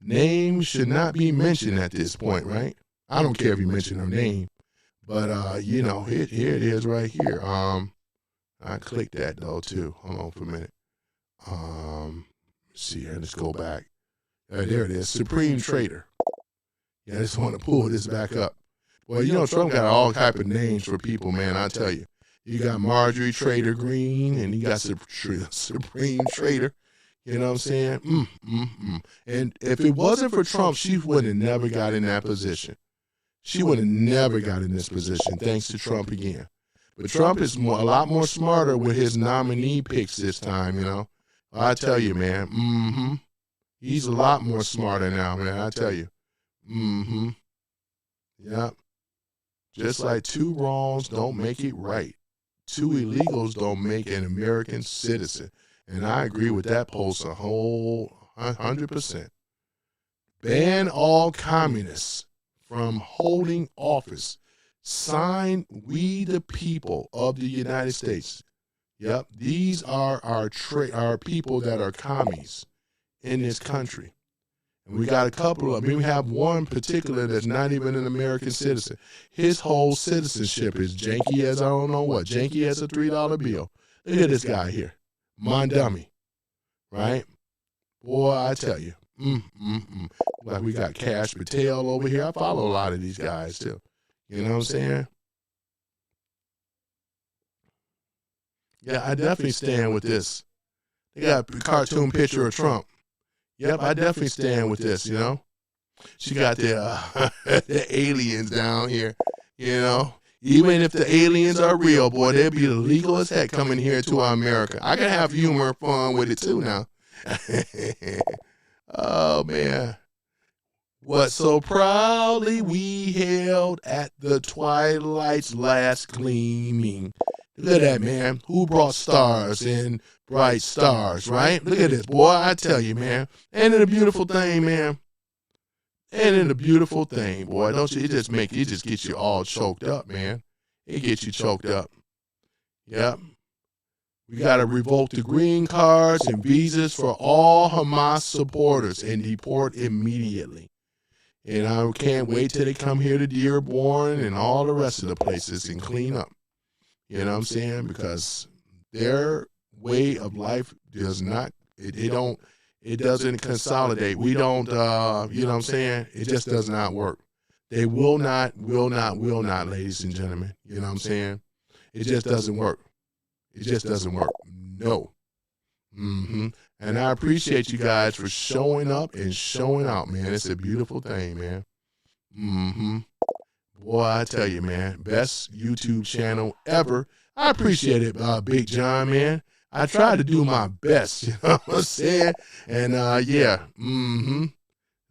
Name should not be mentioned at this point, right? I don't care if you mention her name. But, you know, here it is right here. I clicked that, though, too. Hold on for a minute. Let's see here. Let's go back. There it is. Supreme traitor. Yeah, I just want to pull this back up. Well, you know, Trump got all type of names for people, man, I tell you. You got Marjorie Trader Green, and you got Supreme Traitor. You know what I'm saying? And if it wasn't for Trump, she would have never got in that position. She would have never got in this position, thanks to Trump again. But Trump is a lot more smarter with his nominee picks this time, you know. I tell you, man. He's a lot more smarter now, man, I tell you. Yep. Just like two wrongs don't make it right. Two illegals don't make an American citizen. And I agree with that post a whole 100%. Ban all communists from holding office. Sign we the people of the United States. Yep, these are our people that are commies in this country. And we got a couple of them. We have one particular that's not even an American citizen. His whole citizenship is janky as I don't know what. Janky as a $3 bill. Look at this guy here. Mondummy. Right? Boy, I tell you. Like we got Cash Patel over here. I follow a lot of these guys too. You know what I'm saying? Yeah, I definitely stand with this. They got a cartoon picture of Trump. Yep, I definitely stand with this, you know. She got the aliens down here, you know. Even if the aliens are real, boy, they'd be illegal as heck coming here to America. I can have humor and fun with it too now. Oh, man. What so proudly we held at the twilight's last gleaming. Look at that, man. Who brought stars and bright stars, right? Look at this, boy. I tell you, man. Ain't it a beautiful thing, man? Ain't it a beautiful thing, boy? Don't you? It just gets you all choked up, man. It gets you choked up. Yep. We got to revoke the green cards and visas for all Hamas supporters and deport immediately. And I can't wait till they come here to Dearborn and all the rest of the places and clean up. You know what I'm saying? Because their way of life does not, it doesn't consolidate. We don't, you know what I'm saying? It just does not work. They will not, ladies and gentlemen. You know what I'm saying? It just doesn't work. It just doesn't work. No. And I appreciate you guys for showing up and showing out, man. It's a beautiful thing, man. Boy, I tell you, man, best YouTube channel ever. I appreciate it, Big John, man. I tried to do my best, you know what I'm saying? And, yeah,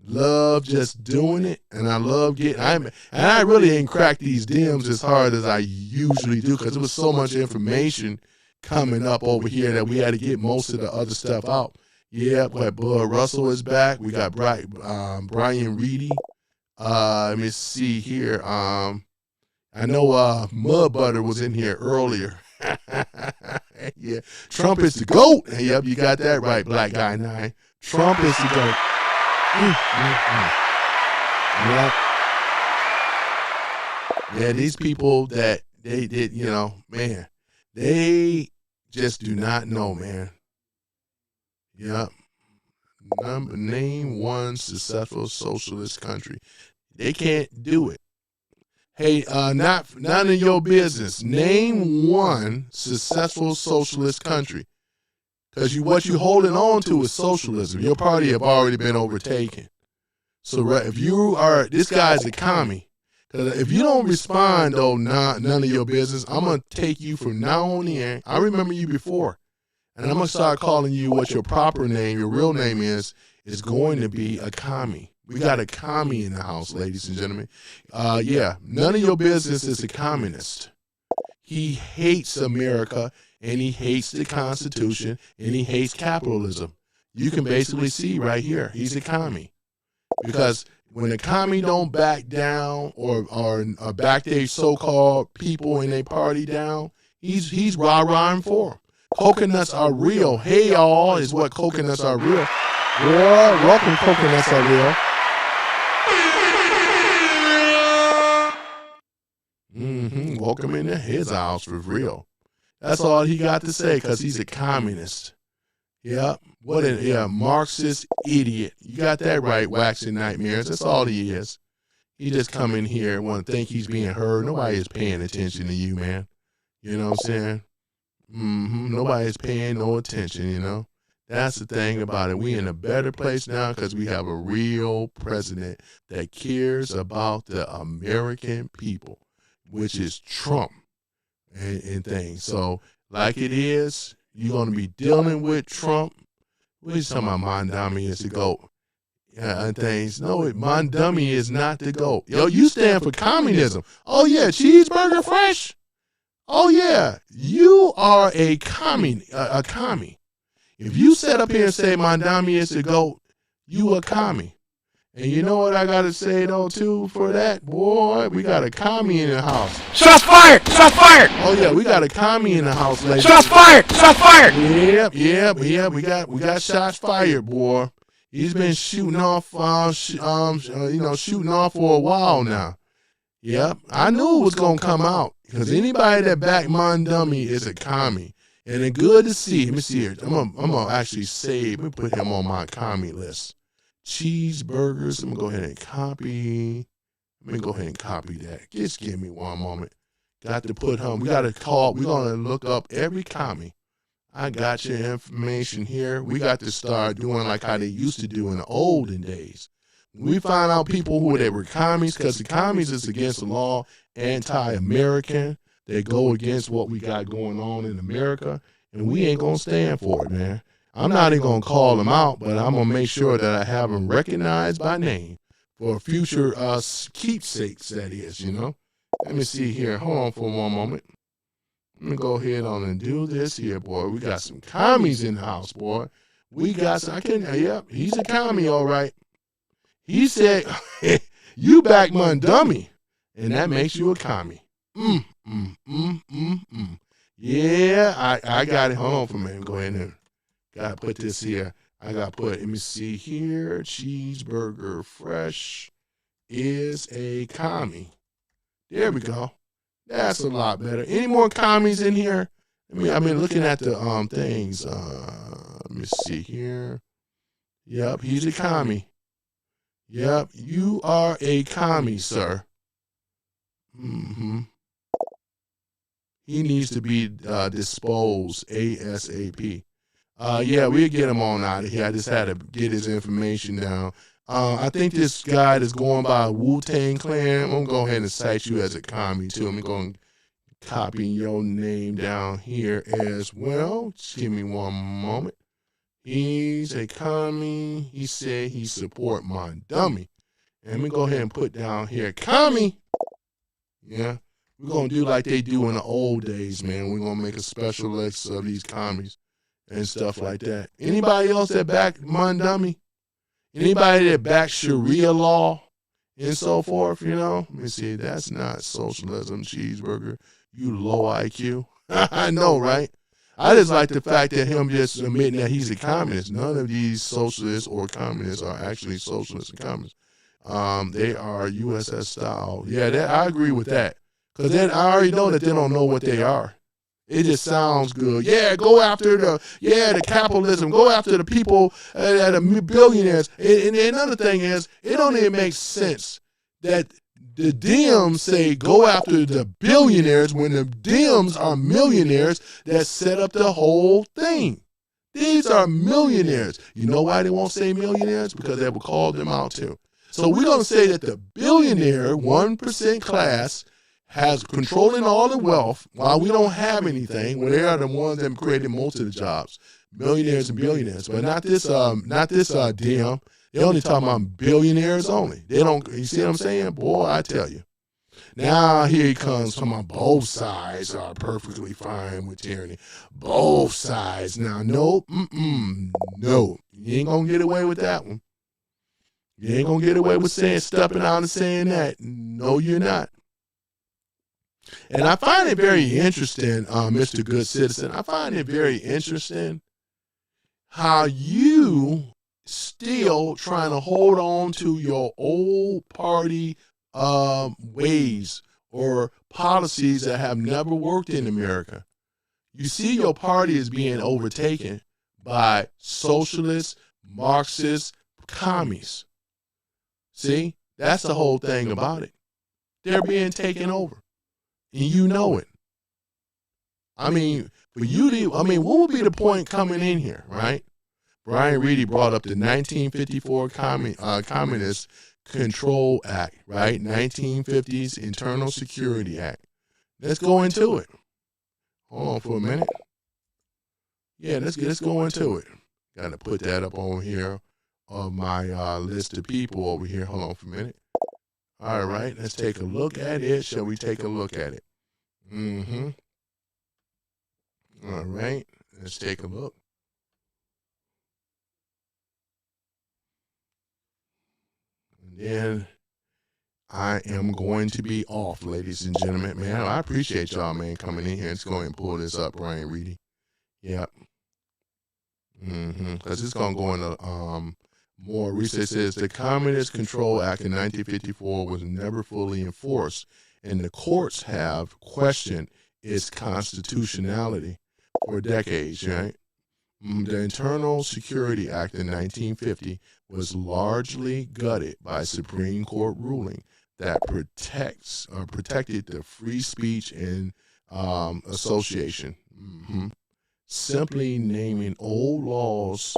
love just doing it, and I love getting, I really ain't cracked these DMs as hard as I usually do because there was so much information coming up over here that we had to get most of the other stuff out. Yeah, but Bud Russell is back. We got Brian Reedy. Let me see here. I know Mud Butter was in here earlier. Yeah, Trump is the GOAT. Yep, you got that right, Black Guy 9. Trump is the GOAT. Yeah, these people that they did, you know, man, they just do not know, man. Yep. Name one successful socialist country. They can't do it. Hey, none of your business. Name one successful socialist country. Because what you're holding on to is socialism. Your party have already been overtaken. So if you are, this guy's a commie. Because if you don't respond, though, none of your business, I'm going to take you from now on in. I remember you before. And I'm going to start calling you what your proper name, your real name is going to be a commie. We got a commie in the house, ladies and gentlemen. Yeah, none of your business is a communist. He hates America, and he hates the Constitution, and he hates capitalism. You can basically see right here, he's a commie. Because when a commie don't back down or back their so-called people in their party down, he's rah-rahing for them. Coconuts are real. Hey, y'all, is what coconuts are real. Boy, welcome, coconuts are real. Welcome into his house for real. That's all he got to say because he's a communist. Yep. What a Marxist idiot. You got that right, waxing nightmares. That's all he is. He just come in here and want to think he's being heard. Nobody is paying attention to you, man. You know what I'm saying? Nobody's paying no attention, you know. That's the thing about it. We in a better place now because we have a real president that cares about the American people, which is Trump and things. So, like it is, you're going to be dealing with Trump. What are you talking about? Mondami is the GOAT. Yeah, and things. No, Mondami is not the GOAT. Yo, you stand for communism. Oh, yeah, cheeseburger fresh. Oh, yeah, you are a commie. If you sit up here and say Mondami is the GOAT, you a commie. And you know what I got to say, though, too, for that? Boy, we got a commie in the house. Shots fired! Shots fired! Oh, yeah, we got a commie in the house, ladies. Shots fired! Shots fired! Yep, we got shots fired, boy. He's been shooting off, shooting off for a while now. Yep, I knew it was going to come out. Because anybody that backed Mondami is a commie. And it's good to see. Let me see here. I'm going to actually save. Let me put him on my commie list. Cheeseburgers. I'm going to go ahead and copy. Let me go ahead and copy that. Just give me one moment. Got to put him. We got to call. We're going to look up every commie. I got your information here. We got to start doing like how they used to do in the olden days. We find out people who they were commies, because the commies is against the law, anti-American. They go against what we got going on in America, and we ain't going to stand for it, man. I'm not even going to call them out, but I'm going to make sure that I have them recognized by name for future keepsakes, that is, you know. Let me see here. Hold on for one moment. Let me go ahead on and do this here, boy. We got some commies in the house, boy. We got some, yep, he's a commie, all right. He said, you back Mondami, and that makes you a commie. Yeah, I got it. Hold on for a minute. Go ahead and gotta put this here. I gotta put, let me see here. Cheeseburger Fresh is a commie. There we go. That's a lot better. Any more commies in here? I've been looking at the things. Let me see here. Yep, he's a commie. Yep, you are a commie, sir. He needs to be disposed ASAP. Yeah, we'll get him on out of here. I just had to get his information down. I think this guy is going by Wu-Tang Clan. I'm going to go ahead and cite you as a commie, too. I'm going to copy your name down here as well. Just give me one moment. He's a commie. He said he support my dummy. And let me go ahead and put down here, commie. Yeah, we're going to do like they do in the old days, man. We're going to make a special list of these commies and stuff like that. Anybody else that back Mondummy? Anybody that back Sharia law and so forth, you know? Let me see, that's not socialism, cheeseburger. You low IQ. I know, right? I just like the fact that him just admitting that he's a communist. None of these socialists or communists are actually socialists and communists. They are USS style. Yeah, I agree with that. Because I already know that they don't know what they are. It just sounds good. Yeah, go after the capitalism. Go after the people that are billionaires. And another thing is, it don't even make sense that the Dems say go after the billionaires when the Dems are millionaires that set up the whole thing. These are millionaires. You know why they won't say millionaires? Because they will call them out too. So we're going to say that the billionaire 1% class has controlling all the wealth while we don't have anything, when they are the ones that created most of the jobs, millionaires and billionaires. But not this DM. They only talking about billionaires only. They don't. You see what I'm saying, boy? I tell you. Now here he comes from on both sides are perfectly fine with tyranny. Both sides. Now no, no, you ain't gonna get away with that one. You ain't gonna get away with stepping out and saying that. No, you're not. And I find it very interesting, Mr. Good Citizen. I find it very interesting how you still trying to hold on to your old party ways or policies that have never worked in America. You see your party is being overtaken by socialists, Marxists, commies. See, that's the whole thing about it. They're being taken over. And you know it. I mean, for you to, what would be the point coming in here, right? Brian Reedy brought up the 1954 Communist Control Act, right? 1950s Internal Security Act. Let's go into it. Hold on for a minute. Yeah, let's go into it. Got to put that up on here of my list of people over here. Hold on for a minute. All right, let's take a look at it. Shall we take a look at it? All right, let's take a look. And then I am going to be off, ladies and gentlemen. Man, I appreciate y'all, man, coming in here. Let's go ahead and pull this up, Brian Reedy. Yep. Because it's going to go into more research. It says the Communist Control Act in 1954 was never fully enforced, and the courts have questioned its constitutionality for decades, right? The Internal Security Act in 1950 was largely gutted by Supreme Court ruling that protected the free speech and association. Simply naming old laws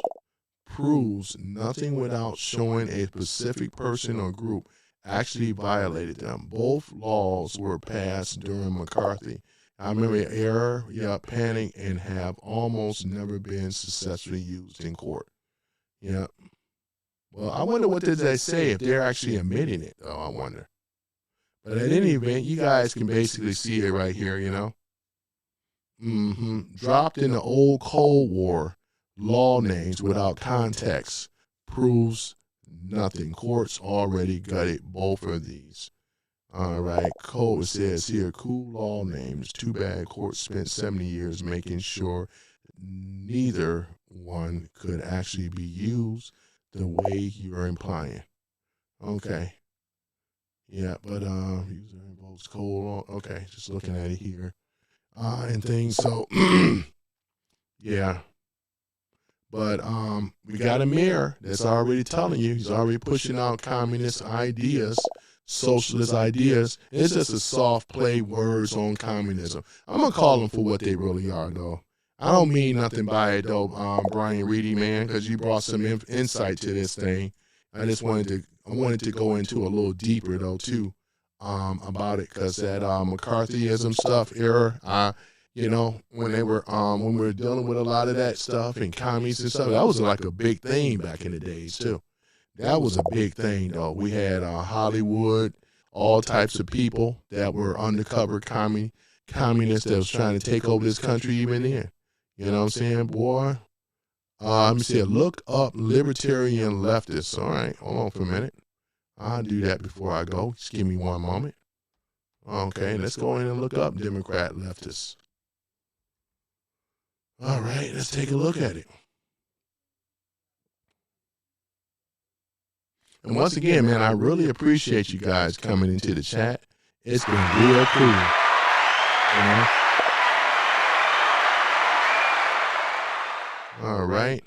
proves nothing without showing a specific person or group actually violated them. Both laws were passed during McCarthy. I remember error, panic, and have almost never been successfully used in court. Yeah. Well, I wonder what did they say if they're actually admitting it, though, I wonder. But at any event, you guys can basically see it right here, you know. Dropped in the old Cold War law names without context proves nothing. Courts already gutted both of these. All right, Cole says here, cool law names. Too bad court spent 70 years making sure neither one could actually be used the way you're implying. Okay. Yeah, but user invokes cold law. Okay, just looking at it here. And things. So yeah. But we got a mayor that's already telling you, he's already pushing out communist ideas, socialist ideas. It's just a soft play words on communism. I'm going to call them for what they really are, though. I don't mean nothing by it, though, Brian Reedy, man, because you brought some insight to this thing. I wanted to go into a little deeper, though, too, about it, because that McCarthyism stuff era, you know, when we were dealing with a lot of that stuff and commies and stuff, that was like a big thing back in the days too. That was a big thing though. We had Hollywood, all types of people that were undercover communists that was trying to take over this country even then. You know what I'm saying, boy? Let me see. Look up libertarian leftists. All right, hold on for a minute. I'll do that before I go. Just give me one moment. Okay, let's go in and look up Democrat leftists. All right, let's take a look at it. And once again, man, I really appreciate you guys coming into the chat. It's been real cool. You know? All right.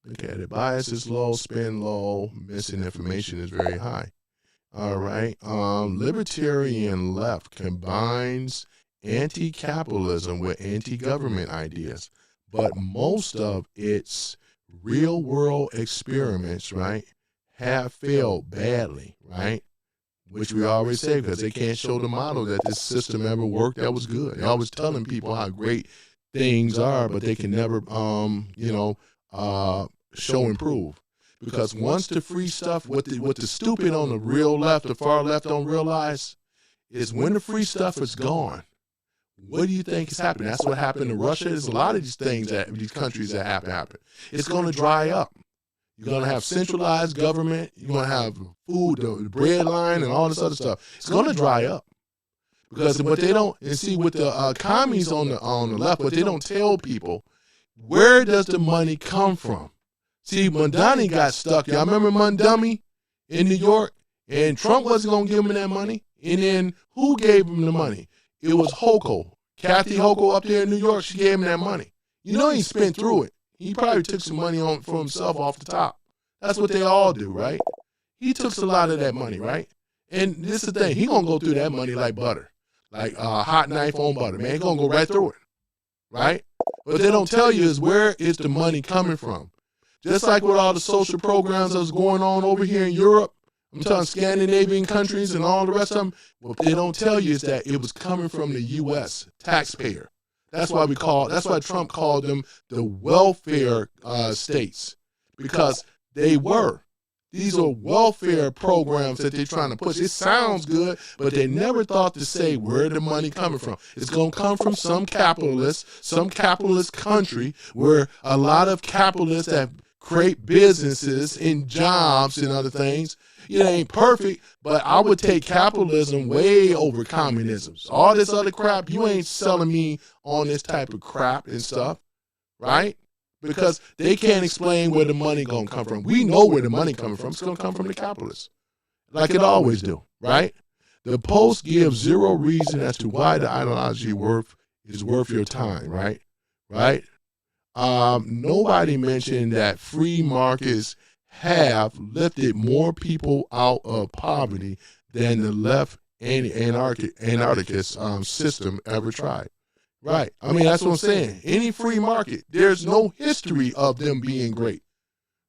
Look at it. Bias is low, spin low, missing information is very high. All right. Libertarian left combines anti-capitalism with anti-government ideas, but most of its real-world experiments, right, have failed badly, right? Which we always say because they can't show the model that this system ever worked that was good. They're always telling people how great things are, but they can never, show improve. Because once the free stuff, what the stupid on the real left, the far left don't realize is when the free stuff is gone, what do you think is happening? That's what happened to Russia. There's a lot of these things these countries that happen. It's going to dry up. You're going to have centralized government. You're going to have food, the bread line, and all this other stuff. It's going to dry up. Because what they don't, and see with the commies on the left, what they don't tell people, where does the money come from? See, Mondani got stuck. Y'all remember Mondummy in New York? And Trump wasn't going to give him that money. And then who gave him the money? It was Hochul. Kathy Hochul up there in New York, she gave him that money. You know he spent through it. He probably took some money for himself off the top. That's what they all do, right? He took a lot of that money, right? And this is the thing. He going to go through that money like butter. Like a hot knife on butter, man. He going to go right through it, right? What they don't tell you is where is the money coming from? Just like with all the social programs that was going on over here in Europe, I'm talking Scandinavian countries and all the rest of them, what they don't tell you is that it was coming from the U.S. taxpayer. That's why Trump called them the welfare states, because they were. These are welfare programs that they're trying to push. It sounds good, but they never thought to say where the money coming from. It's going to come from some capitalist country where a lot of capitalists that create businesses and jobs and other things. It ain't perfect, but I would take capitalism way over communism. All this other crap, you ain't selling me on this type of crap and stuff, right? Because they can't explain where the money going to come from. We know where the money coming from. It's going to come from the capitalists, like it always do, right? The Post gives zero reason as to why the ideology is worth your time, right? Right? Nobody mentioned that free markets have lifted more people out of poverty than the left anarchist system ever tried. Right. I mean, that's what I'm saying. Any free market, there's no history of them being great.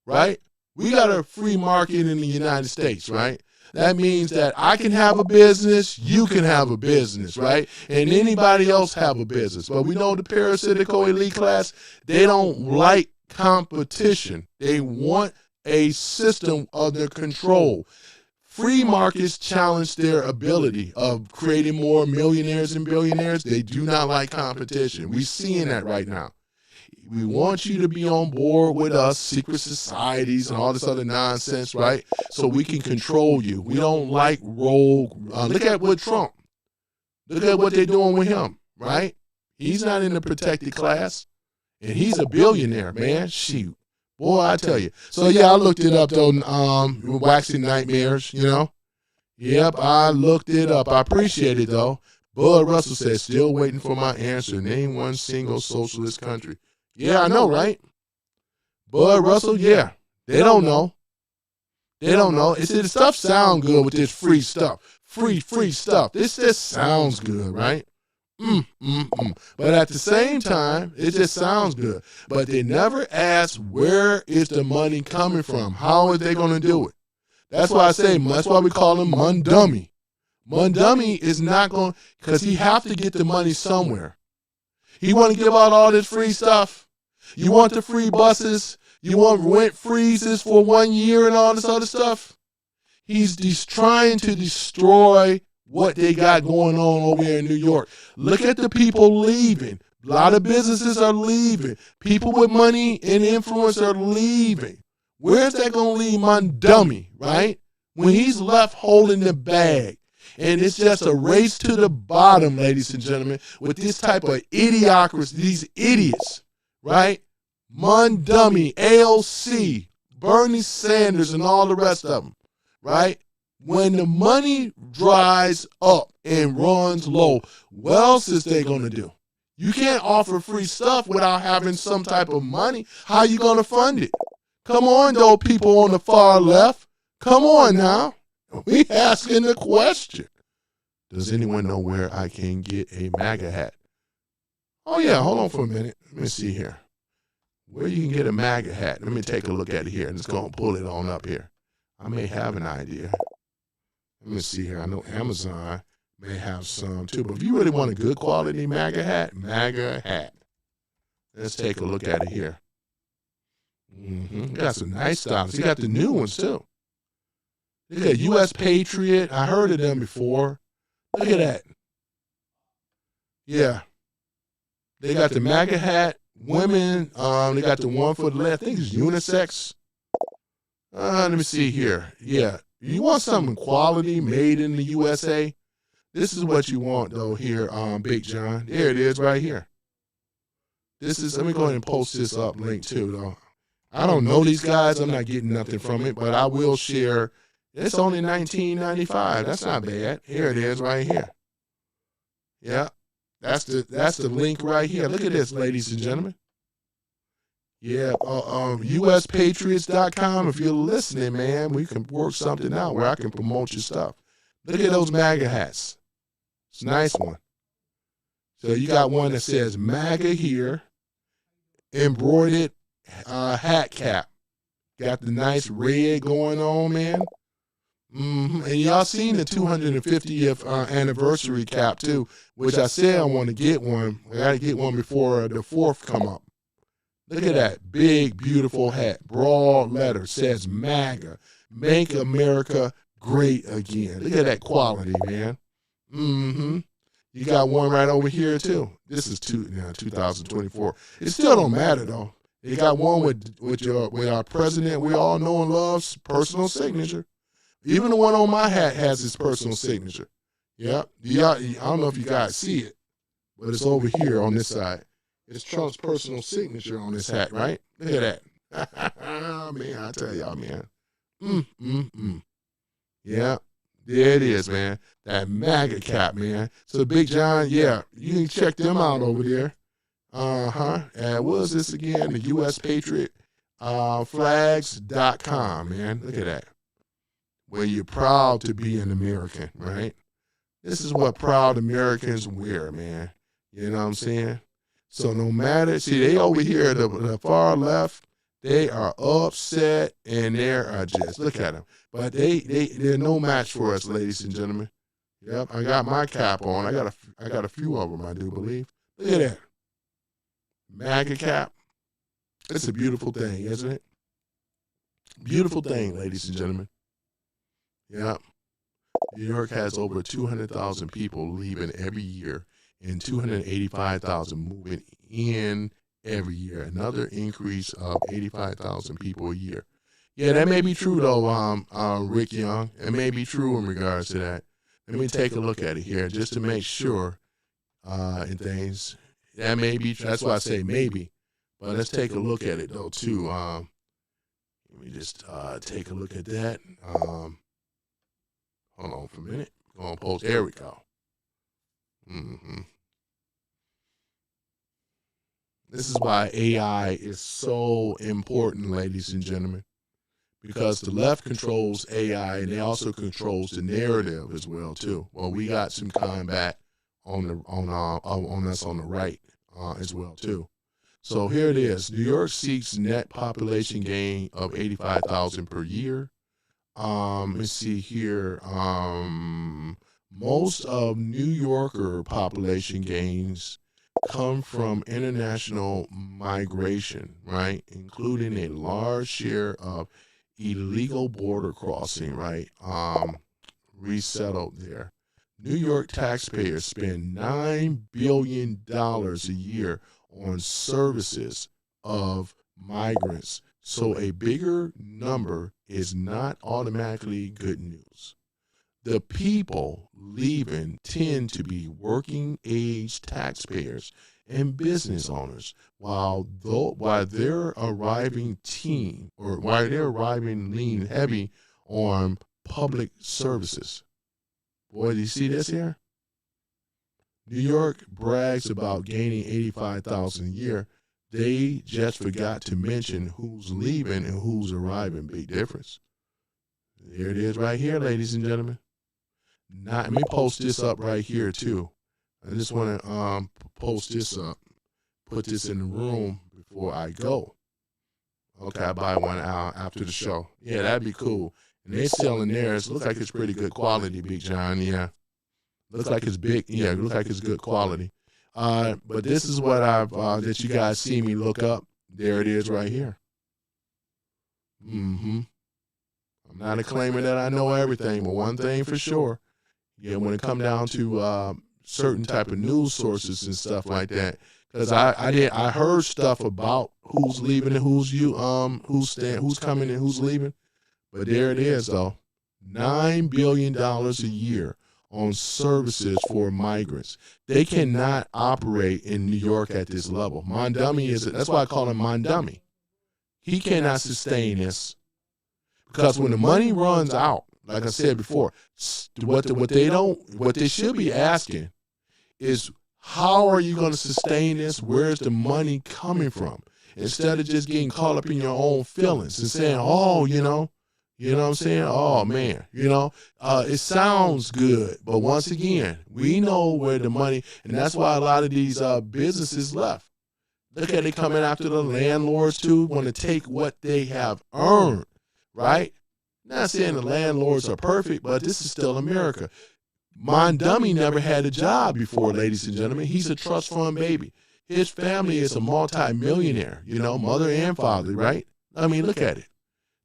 Right? We got a free market in the United States, right? That means that I can have a business, you can have a business, right? And anybody else have a business. But we know the parasitical elite class, they don't like competition. They want a system under control. Free markets challenge their ability of creating more millionaires and billionaires. They do not like competition. We're seeing that right now. We want you to be on board with us, secret societies and all this other nonsense, right? So we can control you. We don't like rogue. Look at what Trump. Look at what they're doing with him, right? He's not in the protected class, and he's a billionaire, man. Shoot. Boy, I tell you. So, yeah, I looked it up, though, Waxing Nightmares, you know. Yep, I looked it up. I appreciate it, though. Bud Russell says, still waiting for my answer. Name one single socialist country. Yeah, I know, right? Bud Russell, yeah. They don't know. They don't know. It's the stuff sound good with this free stuff. Free stuff. This just sounds good, right? But at the same time, it just sounds good. But they never ask, where is the money coming from? How are they going to do it? That's why I say, that's why we call him Mundummy. Mundummy is not going, because he have to get the money somewhere. He want to give out all this free stuff. You want the free buses. You want rent freezes for 1 year and all this other stuff. He's trying to destroy what they got going on over here in New York. Look at the people leaving. A lot of businesses are leaving. People with money and influence are leaving. Where's that going to leave Mundummy, right? When he's left holding the bag. And it's just a race to the bottom, ladies and gentlemen, with this type of idiocracy, these idiots, right? Mundummy, AOC, Bernie Sanders, and all the rest of them, right? When the money dries up and runs low, what else is they going to do? You can't offer free stuff without having some type of money. How are you going to fund it? Come on, though, people on the far left. Come on now. We asking the question. Does anyone know where I can get a MAGA hat? Oh, yeah, hold on for a minute. Let me see here. Where you can get a MAGA hat. Let me take a look at it here. I'm just going to pull it on up here. I may have an idea. Let me see here. I know Amazon may have some too. But if you really want a good quality MAGA hat. Let's take a look at it here. You got some nice styles. You got the new ones too. Look at U.S. Patriot. I heard of them before. Look at that. Yeah. They got the MAGA hat. Women, they got the one for the left. I think it's unisex. Let me see here. Yeah. You want something quality made in the USA? This is what you want, though, here, Big John. There it is right here. This is, let me go ahead and post this up link too, though. I don't know these guys. I'm not getting nothing from it, but I will share. It's only $19.95. That's not bad. Here it is right here. Yeah. That's the link right here. Look at this, ladies and gentlemen. Yeah, USPatriots.com. If you're listening, man, we can work something out where I can promote your stuff. Look at those MAGA hats. It's a nice one. So you got one that says MAGA here, embroidered hat cap. Got the nice red going on, man. And y'all seen the 250th anniversary cap too, which I said I want to get one. I got to get one before the 4th come up. Look at that big, beautiful hat. Broad letter says MAGA, Make America Great Again. Look at that quality, man. You got one right over here too. This is 2024. It still don't matter though. You got one with our president we all know and love's personal signature. Even the one on my hat has his personal signature. Yeah. I don't know if you guys see it, but it's over here on this side. It's Trump's personal signature on this hat, right? Look at that. Man, I tell y'all, man. Yeah. There it is, man. That MAGA cap, man. So Big John, yeah, you can check them out over there. And what is this again? The U.S. Patriot flags.com, man. Look at that. Where you're proud to be an American, right? This is what proud Americans wear, man. You know what I'm saying? So no matter, see, they over here, the far left, they are upset and they are just, look at them. But they're no match for us, ladies and gentlemen. Yep, I got my cap on. I got a few of them, I do believe. Look at that. MAGA cap. It's a beautiful thing, isn't it? Beautiful thing, ladies and gentlemen. Yep. New York has over 200,000 people leaving every year and 285,000 moving in every year. Another increase of 85,000 people a year. Yeah, that may be true, though, Rick Young. It may be true in regards to that. Let me take a look at it here just to make sure and things. That may be, that's why I say maybe. But let's take a look at it, though, too. Let me just take a look at that. Hold on for a minute. Go on, post. There we go. This is why AI is so important, ladies and gentlemen, because the left controls AI and they also controls the narrative as well too. Well, we got some combat on us on the right as well too. So here it is. New York seeks net population gain of 85,000 per year. Let's see here. Most of New Yorker population gains come from international migration, right? Including a large share of illegal border crossing, right? Resettled there. New York taxpayers spend $9 billion a year on services of migrants. So a bigger number is not automatically good news. The people leaving tend to be working age taxpayers and business owners, while they're arriving lean heavy on public services. Boy, do you see this here? New York brags about gaining 85,000 a year. They just forgot to mention who's leaving and who's arriving. Big difference. There it is right here, ladies and gentlemen. Let me post this up right here too. I just want to post this up, put this in the room before I go. Okay, I buy one out after the show. Yeah, that'd be cool. And they're selling theirs. Looks like it's pretty good quality, Big John. Yeah, looks like it's big. Yeah, it looks like it's good quality. But this is what I've that you guys see me look up. There it is right here. I'm not a claiming that I know everything, but one thing for sure. Yeah, when it come down to certain type of news sources and stuff like that, because I heard stuff about who's leaving and who's coming and who's leaving, but there it is though, $9 billion a year on services for migrants. They cannot operate in New York at this level. Mondummy that's why I call him Mondummy. He cannot sustain this because when the money runs out, like I said before, what they should be asking is, how are you going to sustain this? Where's the money coming from? Instead of just getting caught up in your own feelings and saying, oh, you know what I'm saying? Oh, man, it sounds good. But once again, we know where the money, and that's why a lot of these businesses left. Look at it coming after the landlords too, want to take what they have earned, right? Not saying the landlords are perfect, but this is still America. Mondummy never had a job before, ladies and gentlemen. He's a trust fund baby. His family is a multi-millionaire, mother and father, right? I mean, look at it.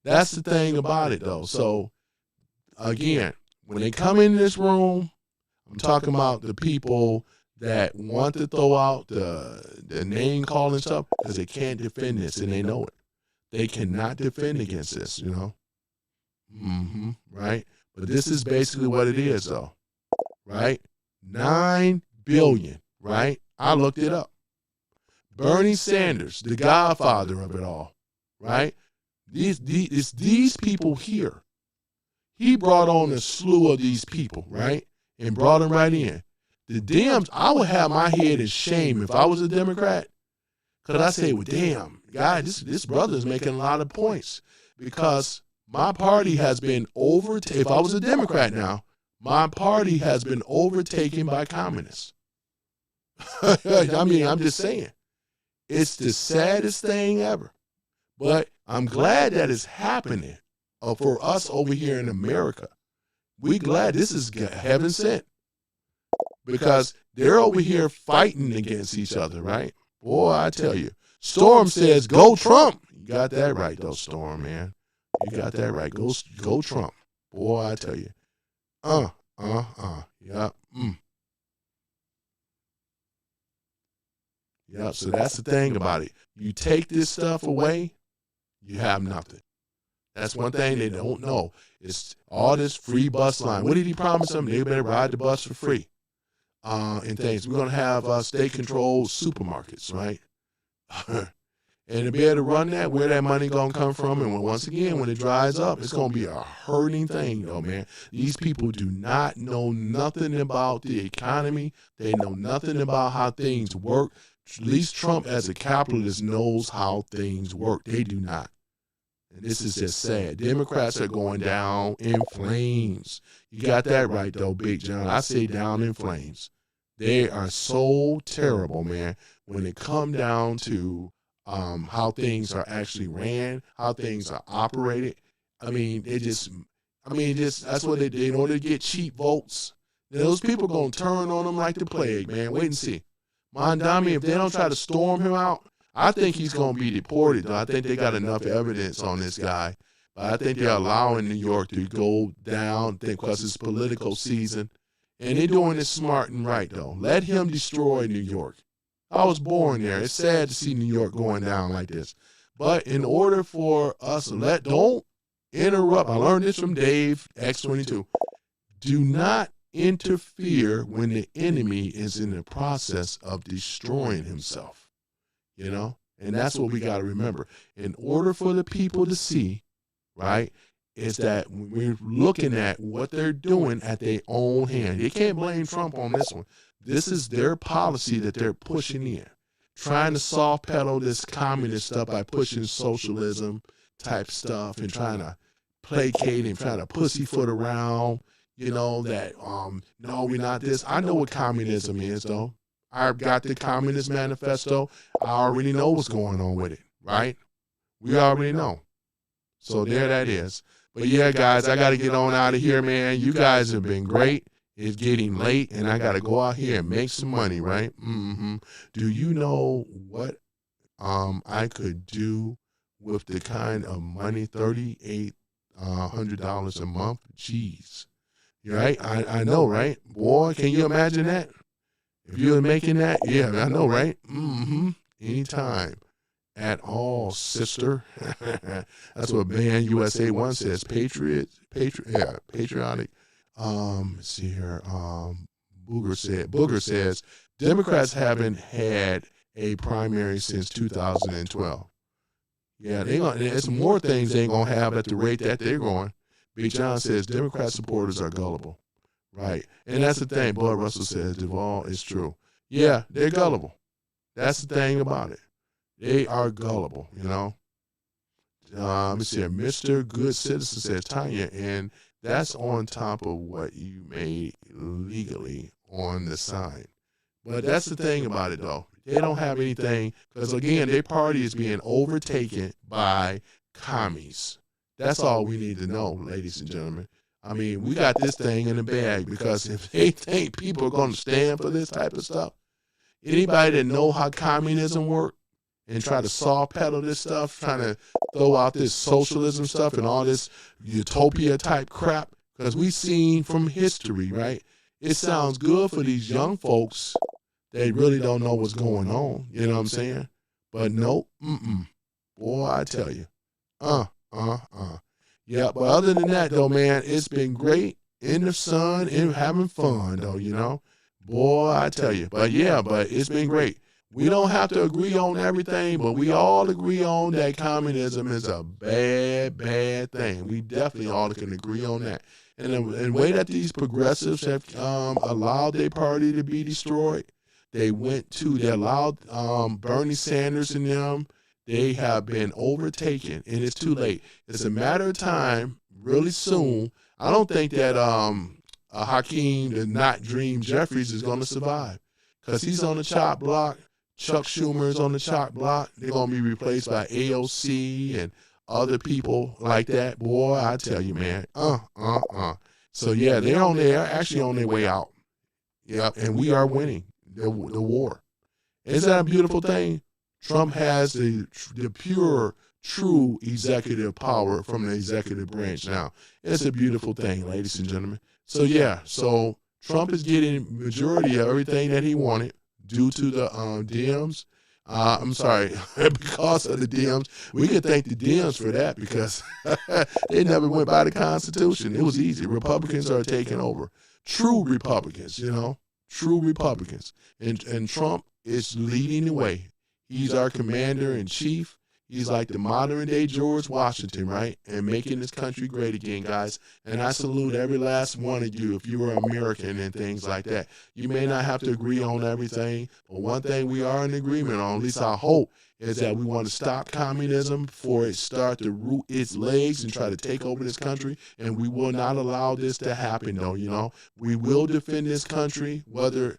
That's the thing about it, though. So, again, when they come in this room, I'm talking about the people that want to throw out the name calling stuff because they can't defend this, and they know it. They cannot defend against this, right? But this is basically what it is, though, right? 9 billion, right? I looked it up. Bernie Sanders, the godfather of it all, right? These people here, he brought on a slew of these people, right? And brought them right in. The Dems, I would have my head in shame if I was a Democrat. Because I say, well, damn, guy, this brother is making a lot of points. Because my party has been overtaken. If I was a Democrat now, my party has been overtaken by communists. I mean, I'm just saying. It's the saddest thing ever. But I'm glad that it's happening for us over here in America. We glad this is heaven sent. Because they're over here fighting against each other, right? Boy, I tell you. Storm says, go Trump. You got that right, though, Storm, man. You got that right. Go Trump. Boy, I tell you. Yeah. Yep. So that's the thing about it. You take this stuff away, you have nothing. That's one thing they don't know. It's all this free bus line. What did he promise them? They better ride the bus for free. And things. We're going to have state-controlled supermarkets, right? And to be able to run that, where that money going to come from, and once again, when it dries up, it's going to be a hurting thing, though, man. These people do not know nothing about the economy. They know nothing about how things work. At least Trump, as a capitalist, knows how things work. They do not. And this is just sad. Democrats are going down in flames. You got that right, though, Big John. I say down in flames. They are so terrible, man, when it come down to how things are actually ran, how things are operated. I mean, that's what they did in order to get cheap votes. Those people going to turn on them like the plague, man. Wait and see. Mondami, if they don't try to storm him out, I think he's going to be deported, though. I think they got enough evidence on this guy. But I think they're allowing New York to go down because it's political season. And they're doing it smart and right, though. Let him destroy New York. I was born there. It's sad to see New York going down like this. But in order for us to don't interrupt. I learned this from Dave, X22. Do not interfere when the enemy is in the process of destroying himself. You know? And that's what we got to remember. In order for the people to see, right, is that we're looking at what they're doing at their own hand. They can't blame Trump on this one. This is their policy that they're pushing in, trying to soft pedal this communist stuff by pushing socialism type stuff and trying to placate and trying to pussyfoot around, you know, that, no, we're not this. I know what communism is, though. I've got the Communist Manifesto. I already know what's going on with it, right? We already know. So there that is. But yeah, guys, I got to get on out of here, man. You guys have been great. It's getting late, and I got to go out here and make some money, right? Do you know what I could do with the kind of money, $3,800 a month? Jeez. Right? I know, right? Boy, can you imagine that? If you're making that, yeah, I know, right? Anytime. At all, sister. That's what Band USA 1 says. Patriotic. Let's see here. Booger says, Democrats haven't had a primary since 2012. Yeah, there's more things they ain't going to have at the rate that they're going. Big John says, Democrat supporters are gullible. Right. And that's the thing. Boy, Russell says, Duvall is true. Yeah, they're gullible. That's the thing about it. They are gullible, you know. Let me see here. Mr. Good Citizen says, Tanya, and that's on top of what you made legally on the sign. But that's the thing about it, though. They don't have anything, because, again, their party is being overtaken by commies. That's all we need to know, ladies and gentlemen. I mean, we got this thing in the bag, because if they think people are going to stand for this type of stuff, anybody that know how communism works and try to soft pedal this stuff, trying to throw out this socialism stuff and all this utopia type crap, because we've seen from history, right? It sounds good for these young folks. They really don't know what's going on. You know what I'm saying? But nope. Boy, I tell you. Yeah, but other than that, though, man, it's been great in the sun and having fun, though, you know. Boy, I tell you. But, yeah, but it's been great. We don't have to agree on everything, but we all agree on that communism is a bad, bad thing. We definitely all can agree on that. And the way that these progressives have allowed their party to be destroyed, they allowed Bernie Sanders and them. They have been overtaken, and it's too late. It's a matter of time, really soon. I don't think that Hakeem, the not Dream Jeffries, is going to survive, because he's on the chop block. Chuck Schumer's on the chop block. They're going to be replaced by AOC and other people like that. Boy, I tell you, man. So, yeah, they're actually on their way out. Yeah, and we are winning the war. Isn't that a beautiful thing? Trump has the pure, true executive power from the executive branch now. It's a beautiful thing, ladies and gentlemen. So, yeah, Trump is getting majority of everything that he wanted due to the Dems. I'm sorry, because of the Dems. We can thank the Dems for that because they never went by the Constitution. It was easy. Republicans are taking over. True Republicans, true Republicans. And Trump is leading the way. He's our commander-in-chief. He's like the modern-day George Washington, right? And making this country great again, guys. And I salute every last one of you if you are American and things like that. You may not have to agree on everything, but one thing we are in agreement on, at least I hope, is that we want to stop communism before it starts to root its legs and try to take over this country. And we will not allow this to happen, though, We will defend this country, whether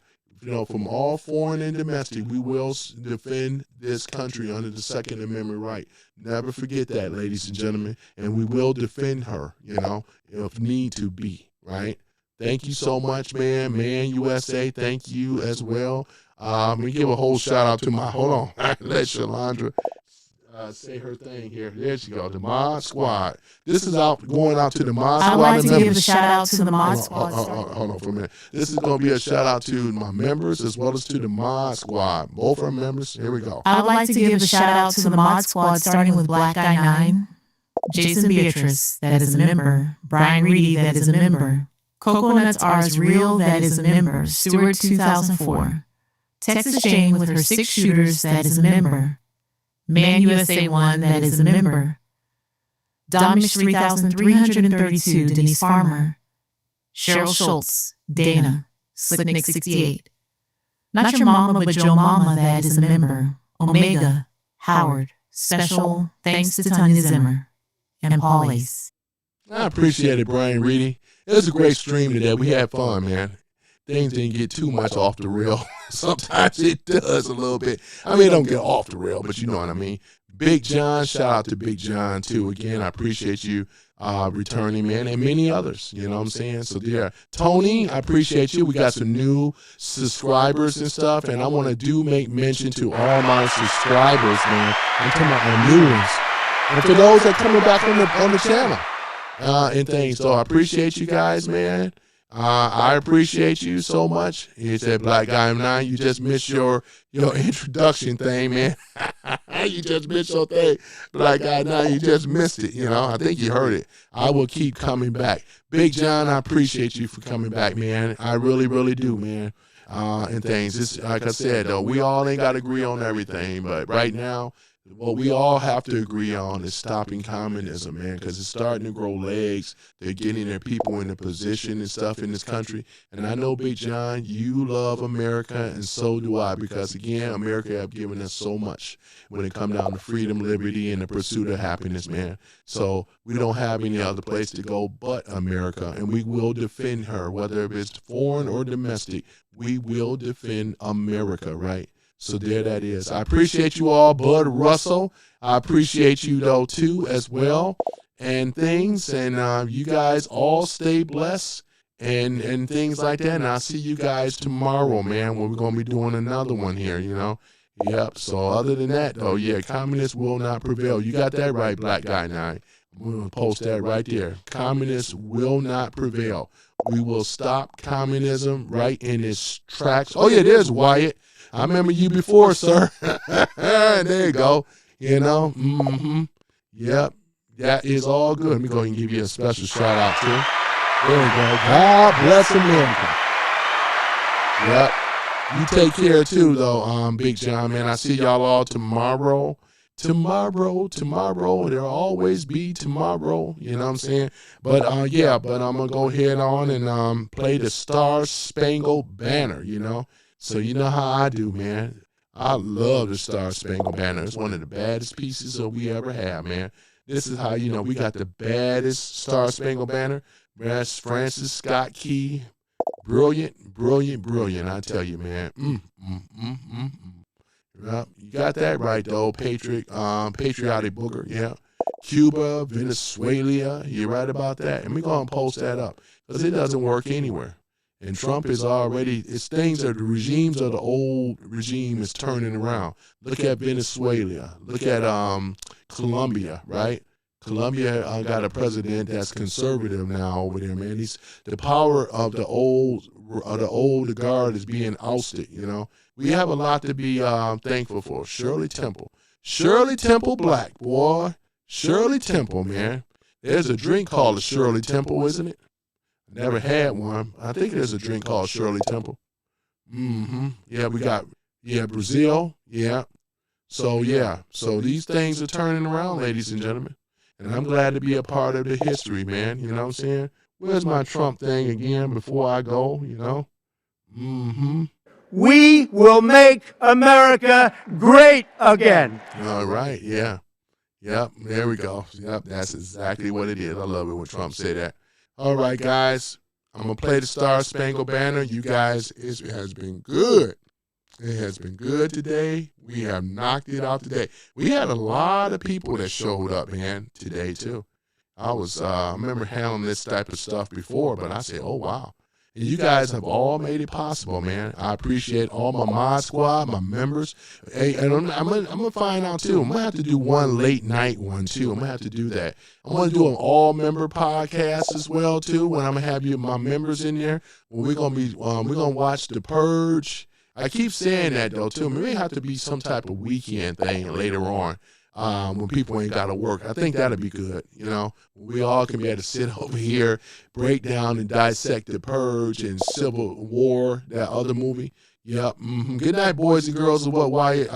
from all foreign and domestic. We will defend this country under the Second Amendment right. Never forget that, ladies and gentlemen. And we will defend her, if need to be, right? Thank you so much, man. Man USA, thank you as well. Let me give a whole shout out to hold on. Let Shalandra say her thing here. There she go. The Mod Squad. This is going out to the Mod Squad. I'd like to members. give a shout out to the Mod Squad. Hold on for a minute. This is going to be a shout out to my members as well as to the Mod Squad. Both our members. Here we go. I'd like to give a shout out to the Mod Squad, starting with Black Guy 9, Jason Beatrice, that is a member, Brian Reedy, that is a member, Coconuts R's Real, that is a member, Stewart 2004, Texas Jane with her 6 shooters, that is a member, Man USA 1, that is a member, Domish 3332, Denise Farmer, Cheryl Schultz, Dana, Slicknick 68, Not Your Mama But Joe Mama, that is a member, Omega, Howard, Special thanks to Tanya Zimmer, and Paul Ace. I appreciate it, Brian Reedy. It was a great stream today. We had fun, man. Things didn't get too much off the rail. Sometimes it does a little bit. I mean, it don't get off the rail, but you know what I mean. Big John, shout out to Big John, too. Again, I appreciate you returning, man, and many others. You know what I'm saying? So, yeah. Tony, I appreciate you. We got some new subscribers and stuff, and I want to make mention to all my subscribers, man. I'm talking about my new ones. And for those that are coming back on the channel and things. So, I appreciate you guys, man. I appreciate you so much. He said, Black Guy 9, you just missed your introduction thing, man. You just missed your thing. Black Guy 9, you just missed it. I think you heard it. I will keep coming back. Big John, I appreciate you for coming back, man. I really, really do, man. And things. It's, like I said, though, we all ain't got to agree on everything, but right now, what we all have to agree on is stopping communism, man, because it's starting to grow legs. They're getting their people in a position and stuff in this country. And I know, Big John, you love America, and so do I, because, again, America have given us so much when it comes down to freedom, liberty, and the pursuit of happiness, man. So we don't have any other place to go but America, and we will defend her, whether it's foreign or domestic. We will defend America, right? So there that is. I appreciate you all, Bud Russell. I appreciate you, though, too, as well, and things. And you guys all stay blessed and things like that. And I'll see you guys tomorrow, man, when we're going to be doing another one here, Yep. So other than that, though, yeah, communists will not prevail. You got that right, Black Guy 9. I'm going to post that right there. Communists will not prevail. We will stop communism right in its tracks. Oh, yeah, there's Wyatt. I remember you before, sir. There you go. Yep. That is all good. Let me go ahead and give you a special shout out, too. There we go. God bless America. Yep. You take care, too, though, Big John, man. I see y'all all tomorrow. Tomorrow. There'll always be tomorrow. You know what I'm saying? But, I'm going to go ahead on and play the Star Spangled Banner, So you know how I do, man. I love the Star Spangled Banner. It's one of the baddest pieces that we ever have, man. This is how we got the baddest Star Spangled Banner. That's Francis Scott Key. Brilliant. I tell you, man. Yep, you got that right, though. Patriotic booger, yeah. Cuba, Venezuela. You're right about that. And we're going to post that up because it doesn't work anywhere. And Trump is already, the regimes of the old regime is turning around. Look at Venezuela. Look at Colombia, right? Colombia got a president that's conservative now over there, man. The power of the old guard is being ousted, you know. We have a lot to be thankful for. Shirley Temple Black, boy. Shirley Temple, man. There's a drink called a Shirley Temple, isn't it? Never had one. I think there's a drink called Shirley Temple. Yeah, we got, Brazil. Yeah. So these things are turning around, ladies and gentlemen. And I'm glad to be a part of the history, man. You know what I'm saying? Where's my Trump thing again before I go, you know? We will make America great again. All right, yeah. Yep, there we go. Yep, that's exactly what it is. I love it when Trump say that. All right, guys. I'm going to play the Star Spangled Banner. You guys, it has been good. It has been good today. We have knocked it out today. We had a lot of people that showed up, man, today, too. I remember handling this type of stuff before, but I said, oh, wow. And you guys have all made it possible, man. I appreciate all my mod squad, my members. Hey, and I'm gonna find out, too. I'm going to have to do one late night one, too. I'm going to have to do that. I'm going to do an all-member podcast as well, too, when I'm going to have my members in there. We're going to watch The Purge. I keep saying that, though, too. It may have to be some type of weekend thing later on when people ain't got to work. I think that'll be good, you know. We all can be able to sit over here, break down and dissect The Purge and Civil War, that other movie. Yep. Good night, boys and girls, is what Wyatt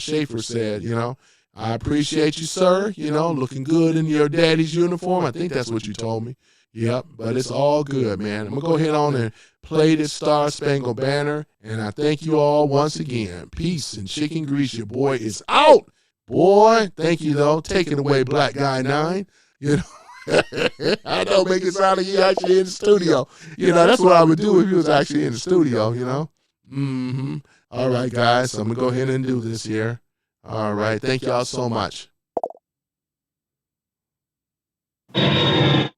Schaefer said, you know. I appreciate you, sir, you know, looking good in your daddy's uniform. I think that's what you told me. Yep, but it's all good, man. I'm going to go ahead on and play this Star Spangled Banner, and I thank you all once again. Peace and chicken grease. Your boy is out. Boy, thank you, though. Take it away, Black Guy 9. You know, I don't make it sound like you actually in the studio. You know, that's what I would do if you was actually in the studio, you know. All right, guys, so I'm going to go ahead and do this here. All right, thank y'all so much.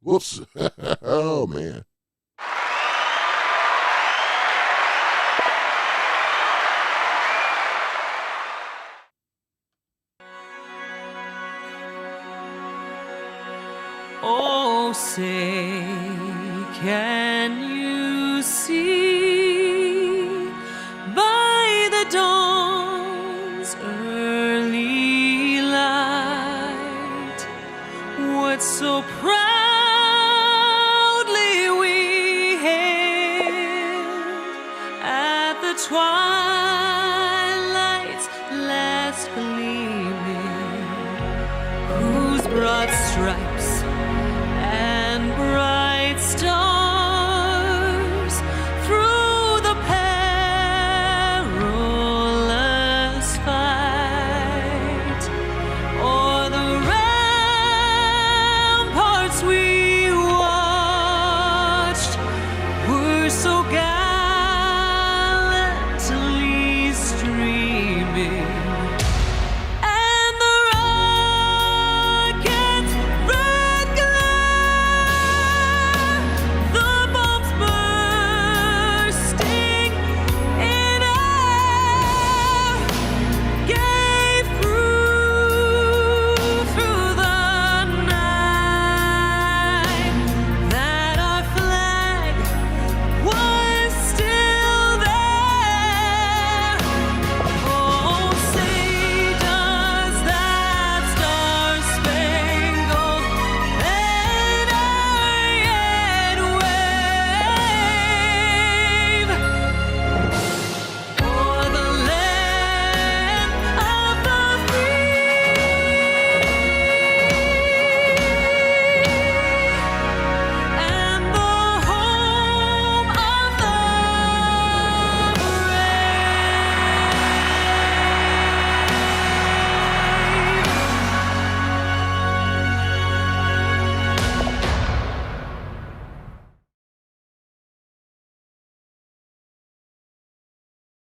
Whoops. Oh, man. Oh, say, can you see by the dawn's early light what so proudly we hailed at the twilight's last gleaming, whose broad stripes